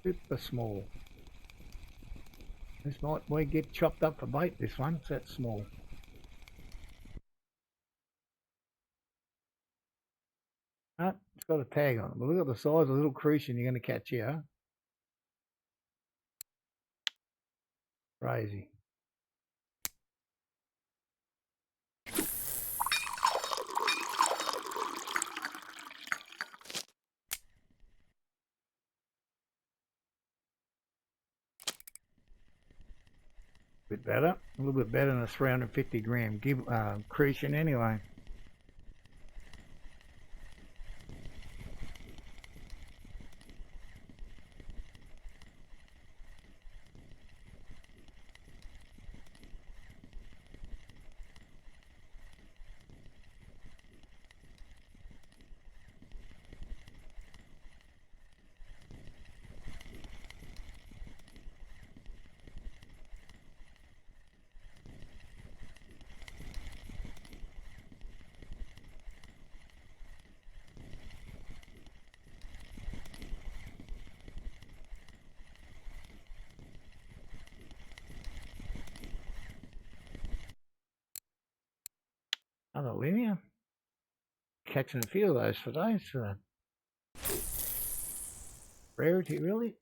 Super small. This might get chopped up for bait, this one. It's that small. Ah, it's got a tag on it. But look at the size of the little crucian you're going to catch here. Crazy. Bit better. A little bit better than a 350 gram crucian anyway. Another linear. Catching a few of those today. So rarity, really.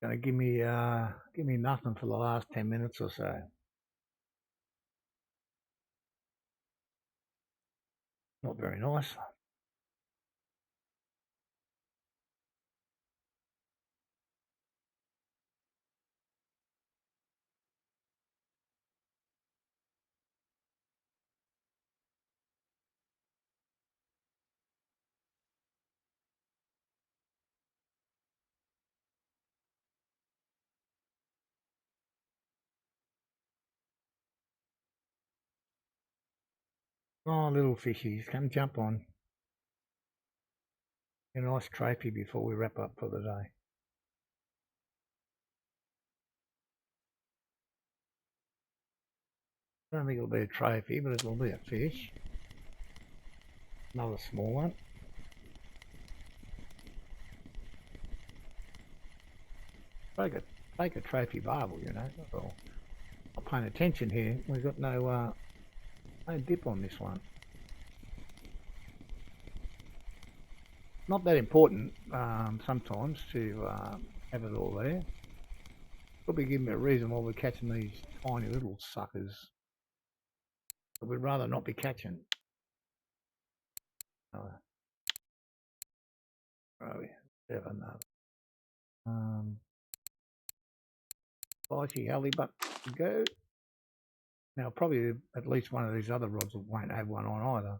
Gonna give me nothing for the last 10 minutes or so. Not very nice. Oh, little fishies, come jump on. A nice trophy before we wrap up for the day. I don't think it'll be a trophy, but it'll be a fish. Another small one. Take a trophy barbel, you know. Well, I'm paying attention here. We've got no dip on this one. Not that important sometimes to have it all there. Probably give me a reason why we're catching these tiny little suckers. But we'd rather not be catching. Oh, have another. Spicy halibut to go. Now probably at least one of these other rods won't have one on either.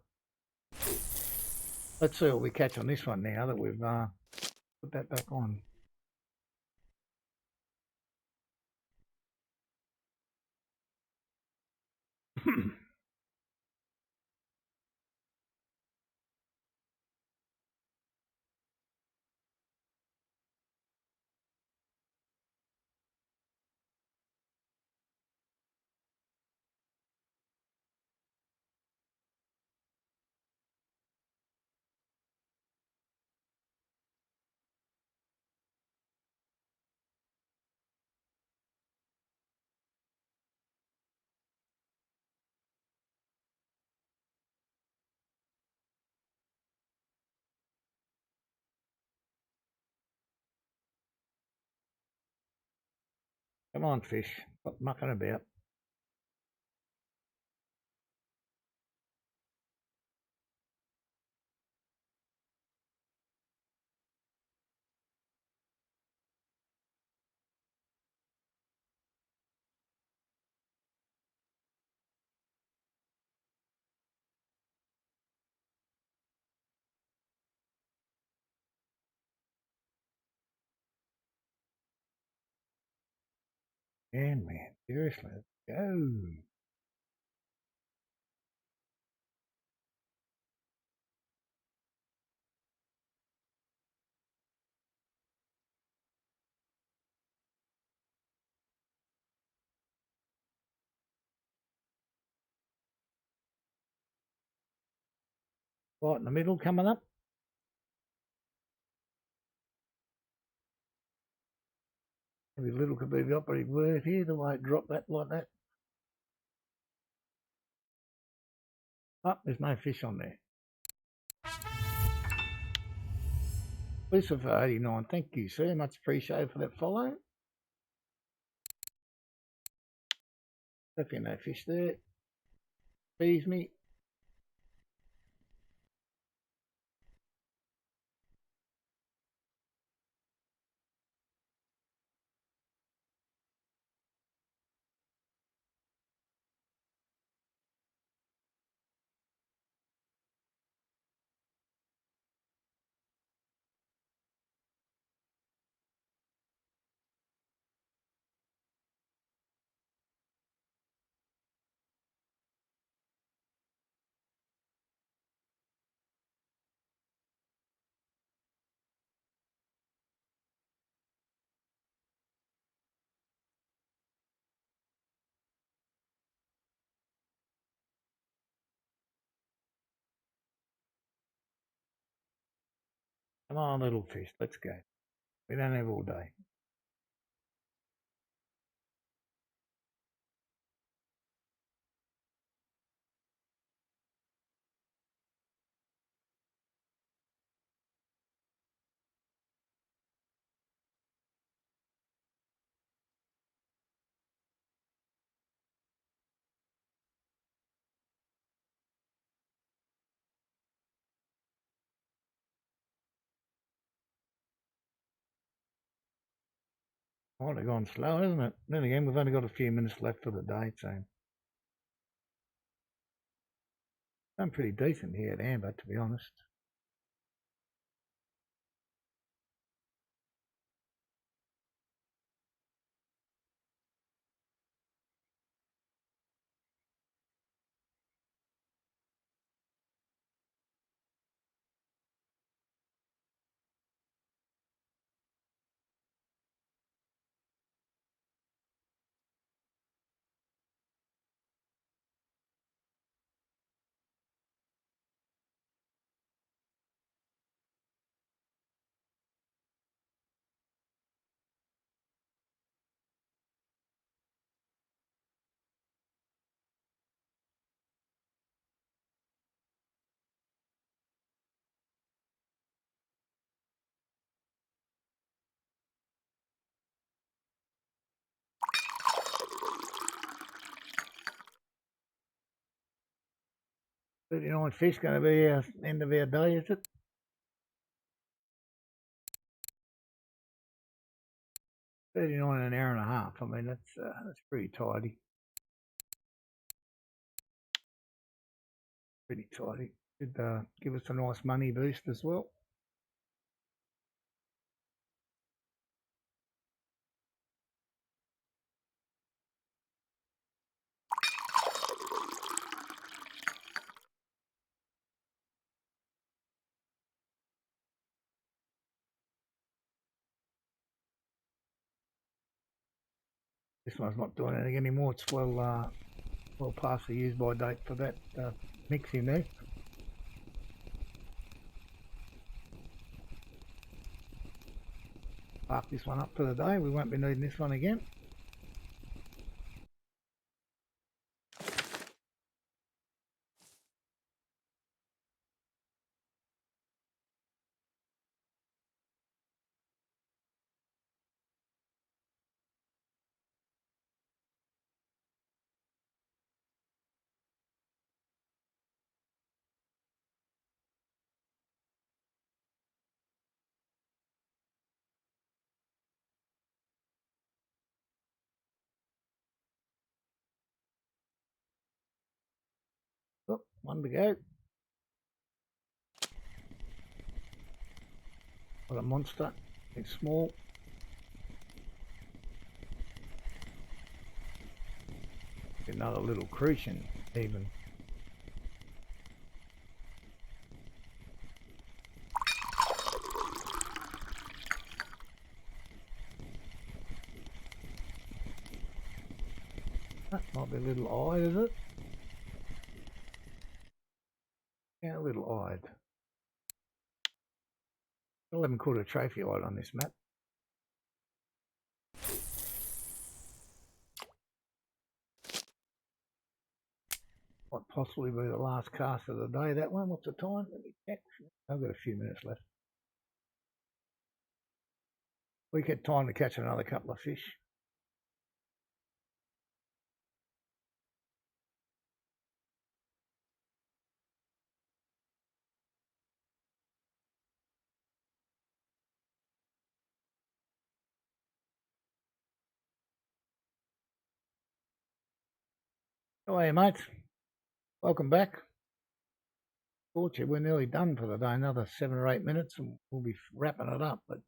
Let's see what we catch on this one now that we've put that back on. Come on, fish. Stop mucking about. Man, seriously, let's go. Right in the middle coming up. Maybe little could be the operative word here, the way it dropped that like that. Oh, there's no fish on there. Lisa for 89, thank you, sir. Much appreciated for that follow. Definitely no fish there. Tease me. Come on, little fish, let's go. We don't have all day. Oh, they're going slow, isn't it? Then again, we've only got a few minutes left for the day, so I'm pretty decent here at Amber, to be honest. 39 fish going to be our end of our day, is it? 39 an hour and a half. I mean, that's pretty tidy. Pretty tidy. Should give us a nice money boost as well. This one's not doing anything anymore. It's well past the use by date for that mix in there. Park this one up for the day. We won't be needing this one again. Oh, one to go. What a monster. It's small. Another little crucian even. That might be a little eyed, is it? Yeah, a little eyed. Still haven't caught a trophy eyed on this map. Might possibly be the last cast of the day, that one. What's the time? Let me check. I've got a few minutes left. We get time to catch another couple of fish. How are you, mates? Welcome back. Fortunately, we're nearly done for the day. Another 7 or 8 minutes and we'll be wrapping it up. But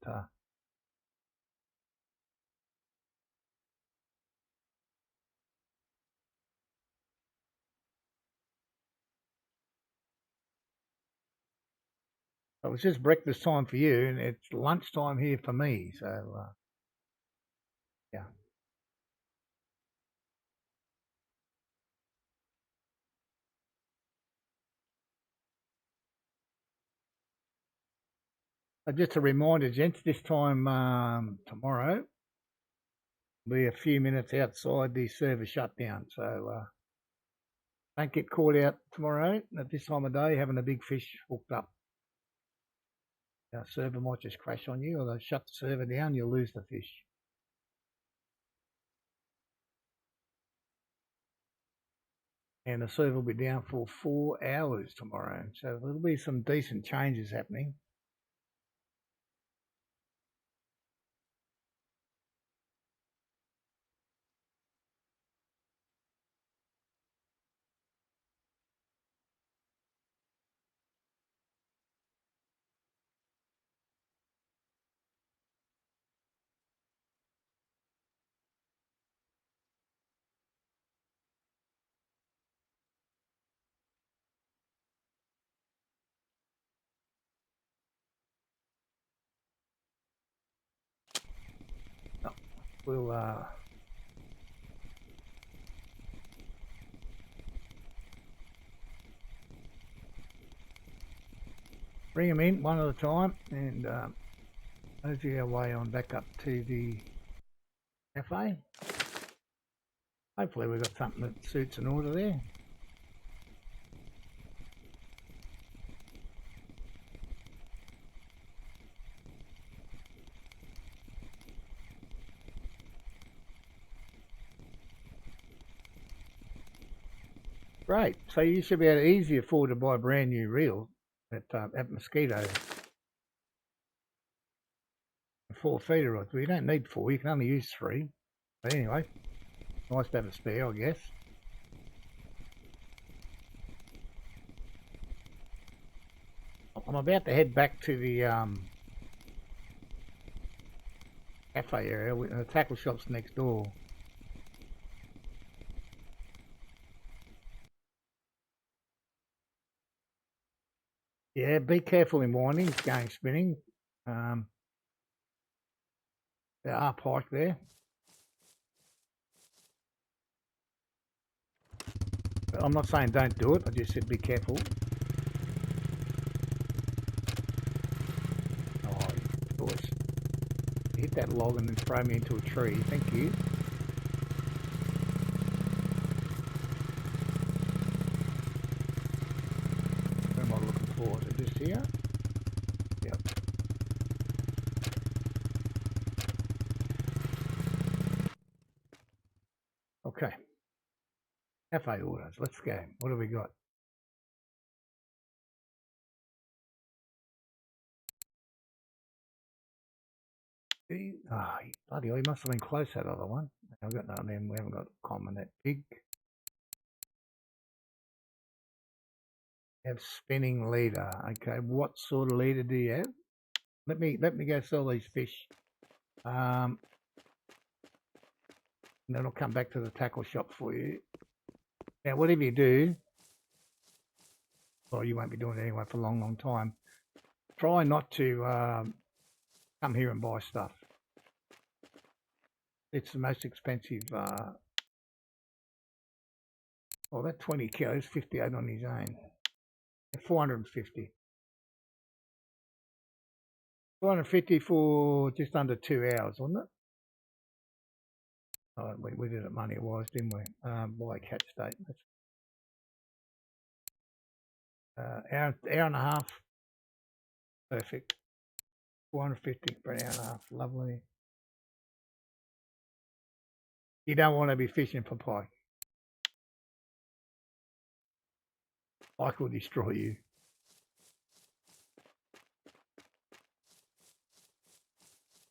it was just breakfast time for you and it's lunchtime here for me. So, yeah. Just a reminder, gents, this time tomorrow, be a few minutes outside the server shutdown. So don't get caught out tomorrow at this time of day having a big fish hooked up. Our server might just crash on you, or they'll shut the server down, you'll lose the fish. And the server will be down for 4 hours tomorrow. So there'll be some decent changes happening. We'll bring them in one at a time and mosey our way on back up to the cafe. Hopefully we've got something that suits an order there. Great. So you should be able to easily afford to buy a brand new reel at Mosquito. 4 feeder rods. Well, you don't need 4. You can only use 3. But anyway, nice to have a spare, I guess. I'm about to head back to the cafe area. The tackle shop's next door. Yeah, be careful in winding. It's going spinning. There are pike there. I'm not saying don't do it. I just said be careful. Oh, of course. Hit that log and then throw me into a tree. Thank you. Where am I looking for? Is it just here? Yep. Okay. Cafe orders. Let's go. What have we got? Oh, bloody hell, he must have been close, that other one. I've got no name. We haven't got common that big. Have spinning leader. Okay, what sort of leader do you have? Let me go sell these fish. And then I'll come back to the tackle shop for you. Now, whatever you do, well, you won't be doing it anyway for a long, long time. Try not to come here and buy stuff. It's the most expensive. Well, that 20 kilos, 58 on his own. 450. 450 for just under 2 hours, wasn't it? Oh, we did it money-wise, didn't we? By catch date. Hour and a half. Perfect. 450 for an hour and a half. Lovely. You don't want to be fishing for pike. Pike will destroy you.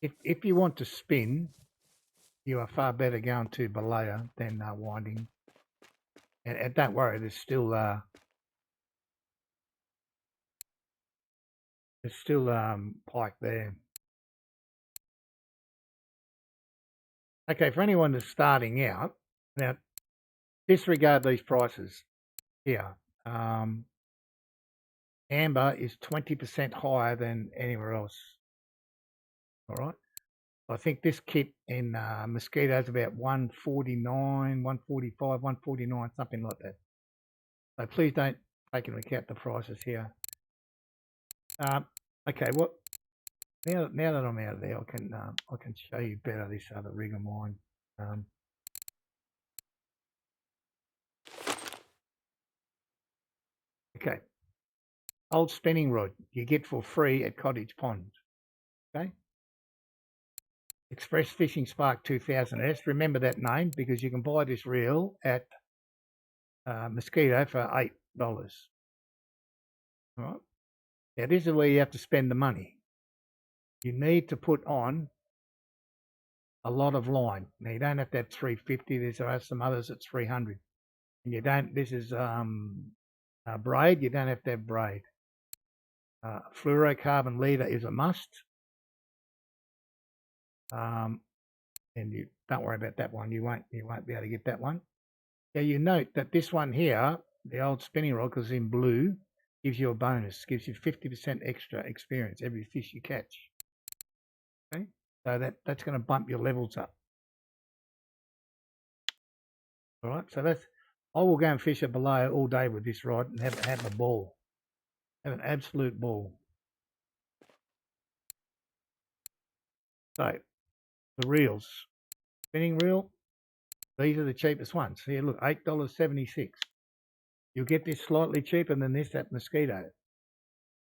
If you want to spin, you are far better going to belayer than winding. And don't worry, there's still pike there. Okay, for anyone that's starting out, now disregard these prices here. Amber is 20% higher than anywhere else. All right. I think this kit in Mosquito is about 149, 145, 149, something like that. So please don't take into account the prices here. Okay, what? Now that I'm out of there, I can show you better this other rig of mine. Okay, old spinning rod you get for free at Cottage Pond. Okay. Express Fishing Spark 2000S. Remember that name because you can buy this reel at Mosquito for $8. All right. Now this is where you have to spend the money. You need to put on a lot of line. Now you don't have to have 350. There are some others at 300. And you don't. This is braid. You don't have to have braid. Fluorocarbon leader is a must. And you don't worry about that one. You won't be able to get that one. Now you note that this one here, the old spinning rod, because in blue, gives you a bonus. Gives you 50% extra experience every fish you catch. Okay, so that's going to bump your levels up. All right, so I will go and fish at below all day with this rod and have a ball, have an absolute ball. So the reels, spinning reel, these are the cheapest ones. Here, look, $8.76. You'll get this slightly cheaper than this at Mosquito.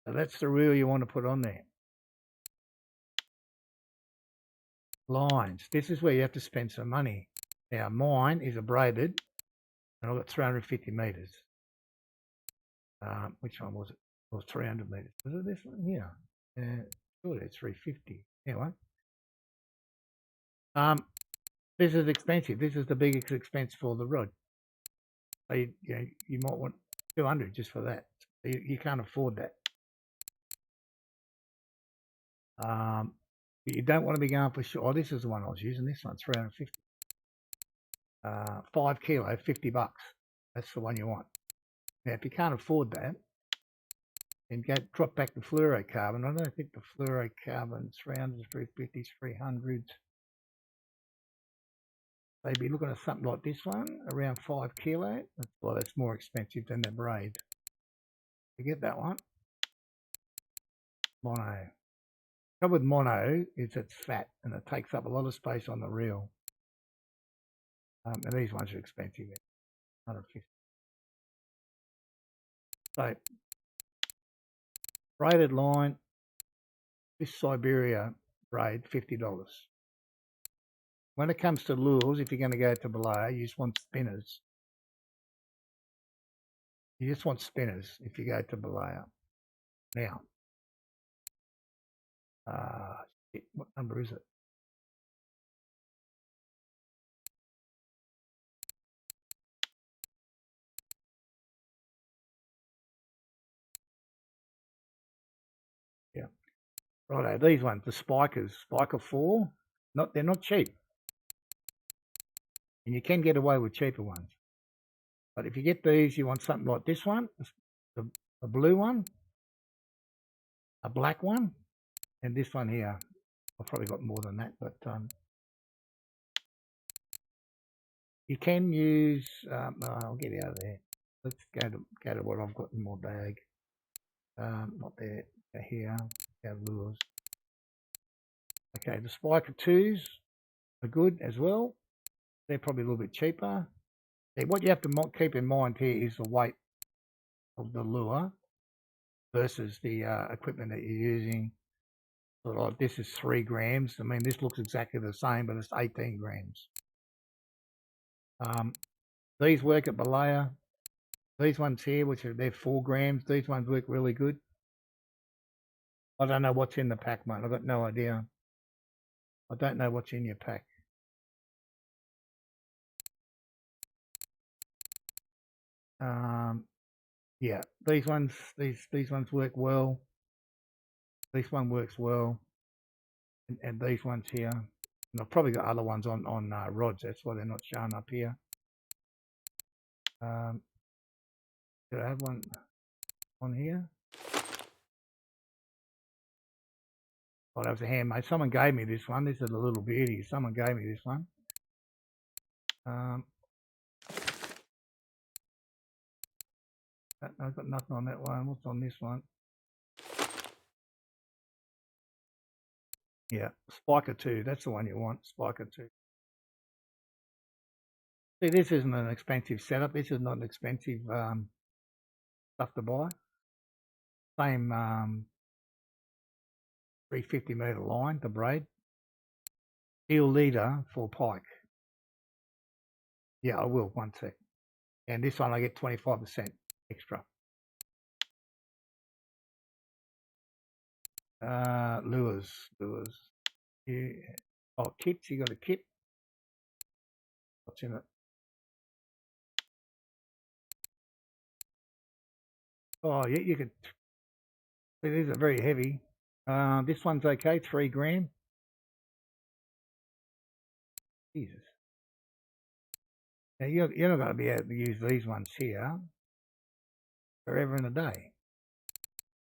So that's the reel you want to put on there. Lines. This is where you have to spend some money. Now mine is a braided. and I've got 350 metres. Which one was it? It was 300 metres. Was it this one? Yeah. Sure, it's 350. Anyway. This is expensive. This is the biggest expense for the rod. So you might want 200 just for that. You can't afford that. You don't want to be going for sure. Oh, this is the one I was using. This one's 350. 5 kilo, $50. That's the one you want. Now, if you can't afford that, then drop back to fluorocarbon. I don't think the fluorocarbon 300, 350, 300. They'd be looking at something like this one, around 5 kilo. Well, that's more expensive than the braid. You get that one. Mono. The trouble with mono is it's fat and it takes up a lot of space on the reel. And these ones are expensive. 150. So, braided line, this Siberia braid, $50. When it comes to lures, if you're going to go to below, you just want spinners. You just want spinners if you go to below. Now, what number is it? Yeah. Righto, these ones, the spikers, Spiker 4, they're not cheap. And you can get away with cheaper ones. But if you get these, you want something like this one, a blue one, a black one, and this one here. I've probably got more than that, but you can use. I'll get out of there. Let's go to what I've got in my bag. Not there. Here. Our lures. Okay, the Spiker 2s are good as well. They're probably a little bit cheaper. What you have to keep in mind here is the weight of the lure versus the equipment that you're using. So like this is 3 grams. I mean, this looks exactly the same, but it's 18 grams. These work at Balea. These ones here, they're 4 grams, these ones work really good. I don't know what's in the pack, mate. I've got no idea. I don't know what's in your pack. Yeah, these ones work well. This one works well, and these ones here. And I've probably got other ones on rods. That's why they're not showing up here. Did I have one on here? Oh, that was a handmade. Someone gave me this one. This is a little beauty. Someone gave me this one. I've got nothing on that one. What's on this one? Yeah, Spiker 2. That's the one you want, Spiker 2. See, this isn't an expensive setup. This is not an expensive stuff to buy. Same 350 metre line to braid. Eel leader for pike. Yeah, I will, 1 sec. And this one I get 25% extra. Lures. Yeah. Oh, kits, you got a kit. What's in it? Oh, yeah, you could. See, these are very heavy. This one's okay, 3 gram. Jesus. Now, you're not going to be able to use these ones here forever and a day.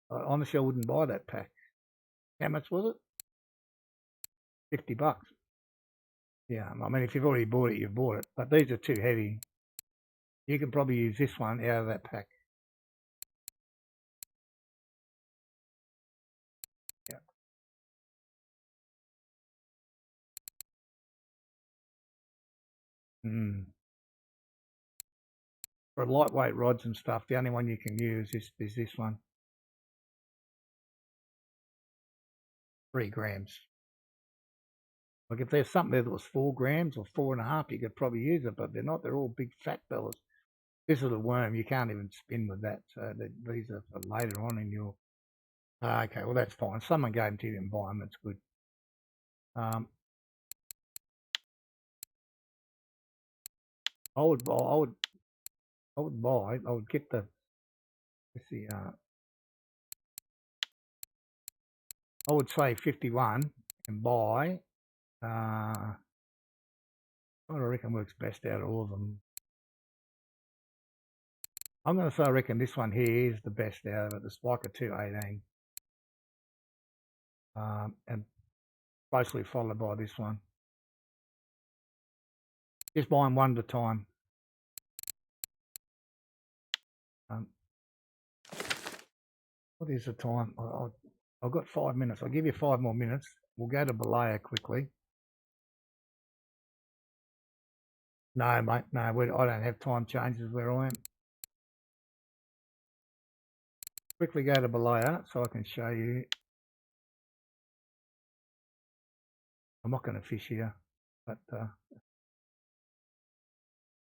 Honestly, I wouldn't buy that pack. How much was it? $50. Yeah, I mean, if you've already bought it, you've bought it. But these are too heavy. You can probably use this one out of that pack. Yeah. For lightweight rods and stuff, the only one you can use is this one. 3 grams. Like if there's something there that was 4 grams or 4.5, you could probably use it, but they're not. They're all big fat fellas. This is a worm. You can't even spin with that. So these are for later on in your... Okay, well, that's fine. Someone gave them to you and buy them. That's good. I would get the... Let's see. I would say 51 and buy... what I reckon works best out of all of them. I'm going to say I reckon this one here is the best out of it, the Spiker 218. And closely followed by this one. Just buy them one at a time. What is the time? I've got 5 minutes. I'll give you 5 more minutes. We'll go to Balea quickly. No, mate, no, I don't have time changes where I am. Quickly go to Balea so I can show you. I'm not going to fish here, but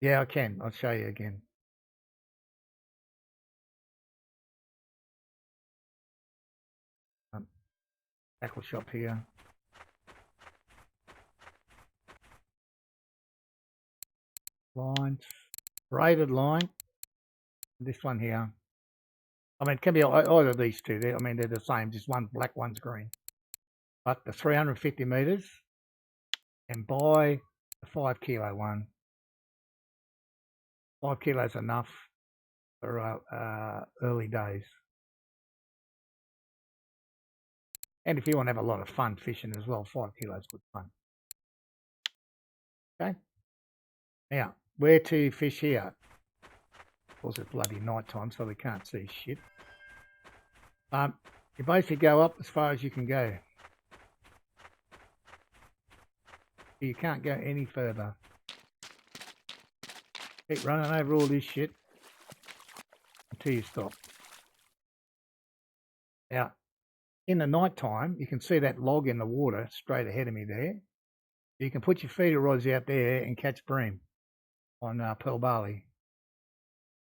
yeah, I can. I'll show you again. Tackle shop here. Lines, braided line. This one here. I mean, it can be either of these two. I mean, they're the same. Just one's black, one's green. But the 350 meters, and buy the 5 kilo one. 5 kilos enough for early days. And if you want to have a lot of fun fishing as well, 5 kilos good fun. Okay. Now, where to fish here? Of course, it's bloody night time, so we can't see shit. You basically go up as far as you can go. You can't go any further. Keep running over all this shit until you stop. Now, in the night time, you can see that log in the water straight ahead of me there. You can put your feeder rods out there and catch bream on pearl barley.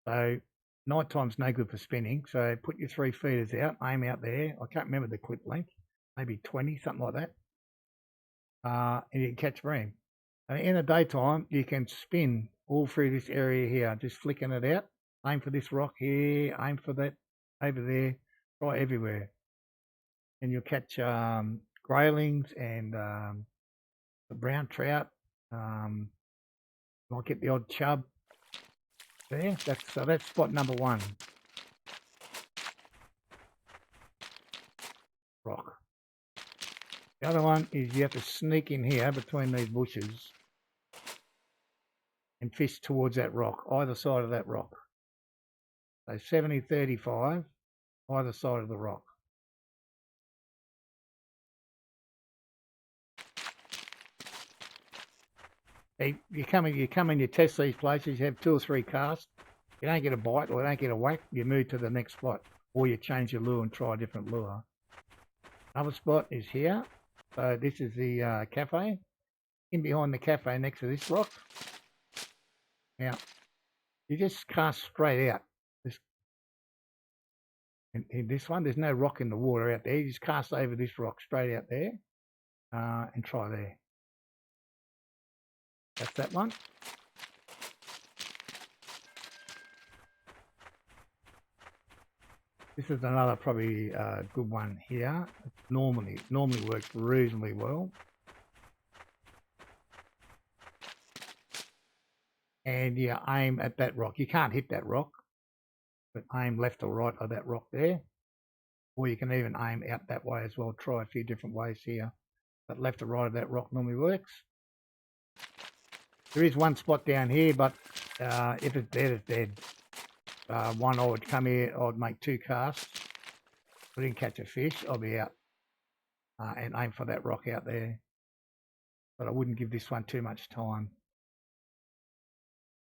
So night time's no good for spinning. So put your 3 feeders out, aim out there. I can't remember the clip length, maybe 20, something like that. And you can catch bream. In the daytime, you can spin all through this area here, just flicking it out. Aim for this rock here, aim for that over there, right everywhere. And you'll catch graylings and the brown trout. Might get the odd chub there. So that's spot number 1. Rock. The other one is you have to sneak in here between these bushes and fish towards that rock, either side of that rock. So 70-35, either side of the rock. You come in, you test these places, you have 2 or 3 casts. You don't get a bite or you don't get a whack, you move to the next spot. Or you change your lure and try a different lure. Another spot is here. So this is the cafe. In behind the cafe next to this rock. Now, you just cast straight out. In this one, there's no rock in the water out there. You just cast over this rock straight out there and try there. That's that one. This is another probably good one here. It normally works reasonably well. And you aim at that rock. You can't hit that rock, but aim left or right of that rock there. Or you can even aim out that way as well. Try a few different ways here. But left or right of that rock normally works. There is one spot down here, but if it's dead, it's dead. One, I would come here, I would make 2 casts. If I didn't catch a fish, I'll be out and aim for that rock out there. But I wouldn't give this one too much time.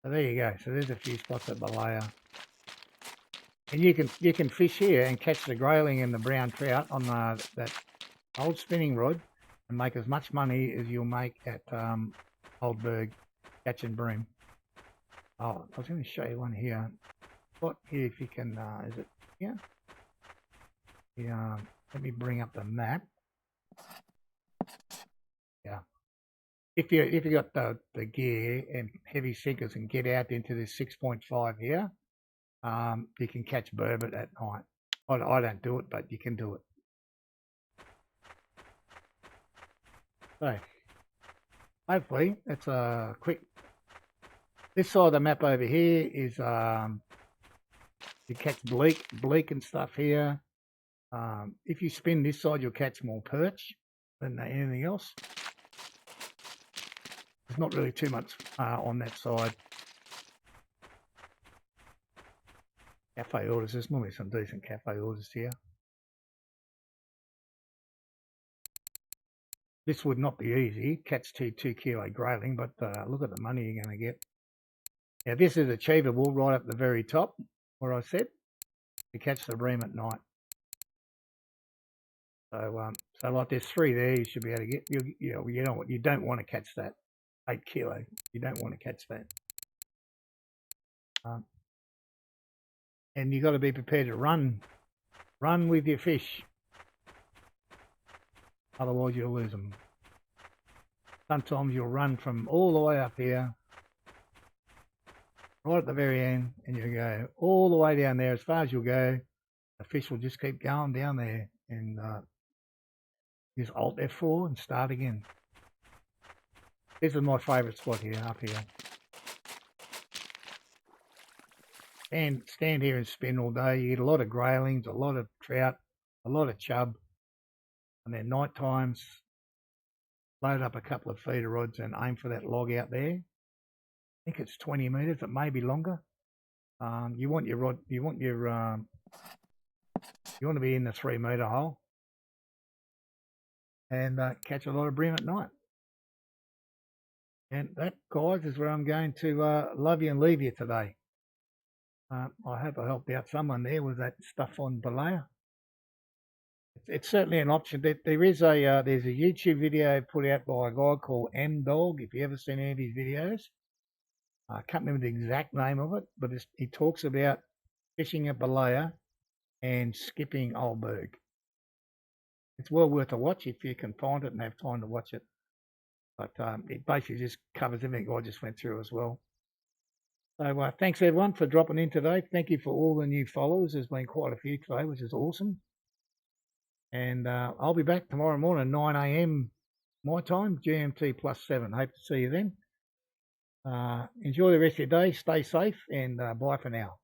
So there you go. So there's a few spots at Balea. And you can fish here and catch the grayling and the brown trout on that old spinning rod and make as much money as you'll make at old Burg catching bream. Oh, I was going to show you one here. What here, if you can, is it here? Yeah, let me bring up the map. Yeah. If you got the gear and heavy sinkers and get out into this 6.5 here, you can catch burbot at night. I don't do it, but you can do it. So, hopefully, it's a quick. This side of the map over here is you catch bleak and stuff here. If you spin this side, you'll catch more perch than anything else. There's not really too much on that side. Cafe orders. There's normally some decent cafe orders here. This would not be easy. Catch 2 kilo grayling, but look at the money you're going to get. Now this is achievable right up the very top, where I said to catch the bream at night. So like there's 3 there. You should be able to get. You know what? You don't want to catch that 8 kilo. You don't want to catch that. And you got to be prepared to run with your fish. Otherwise you'll lose them. Sometimes you'll run from all the way up here, right at the very end, and you go all the way down there. As far as you'll go, the fish will just keep going down there, and just Alt F4 and start again. This is my favourite spot here, up here. And stand here and spin all day. You get a lot of graylings, a lot of trout, a lot of chub. And then night times, load up a couple of feeder rods and aim for that log out there. I think it's 20 metres, it may be longer. You want your rod, you want to be in the 3 metre hole and catch a lot of bream at night. And that, guys, is where I'm going to love you and leave you today. I hope I helped out someone there with that stuff on Balea. It's certainly an option. There's a YouTube video put out by a guy called M-Dog. If you ever seen any of his videos, I can't remember the exact name of it, but he talks about fishing at Balea and skipping Old Burg. It's well worth a watch if you can find it and have time to watch it. But it basically just covers everything I just went through as well. So thanks everyone for dropping in today. Thank you for all the new followers. There's been quite a few today, which is awesome. And I'll be back tomorrow morning, 9 a.m. my time, GMT +7. Hope to see you then. Enjoy the rest of your day. Stay safe and bye for now.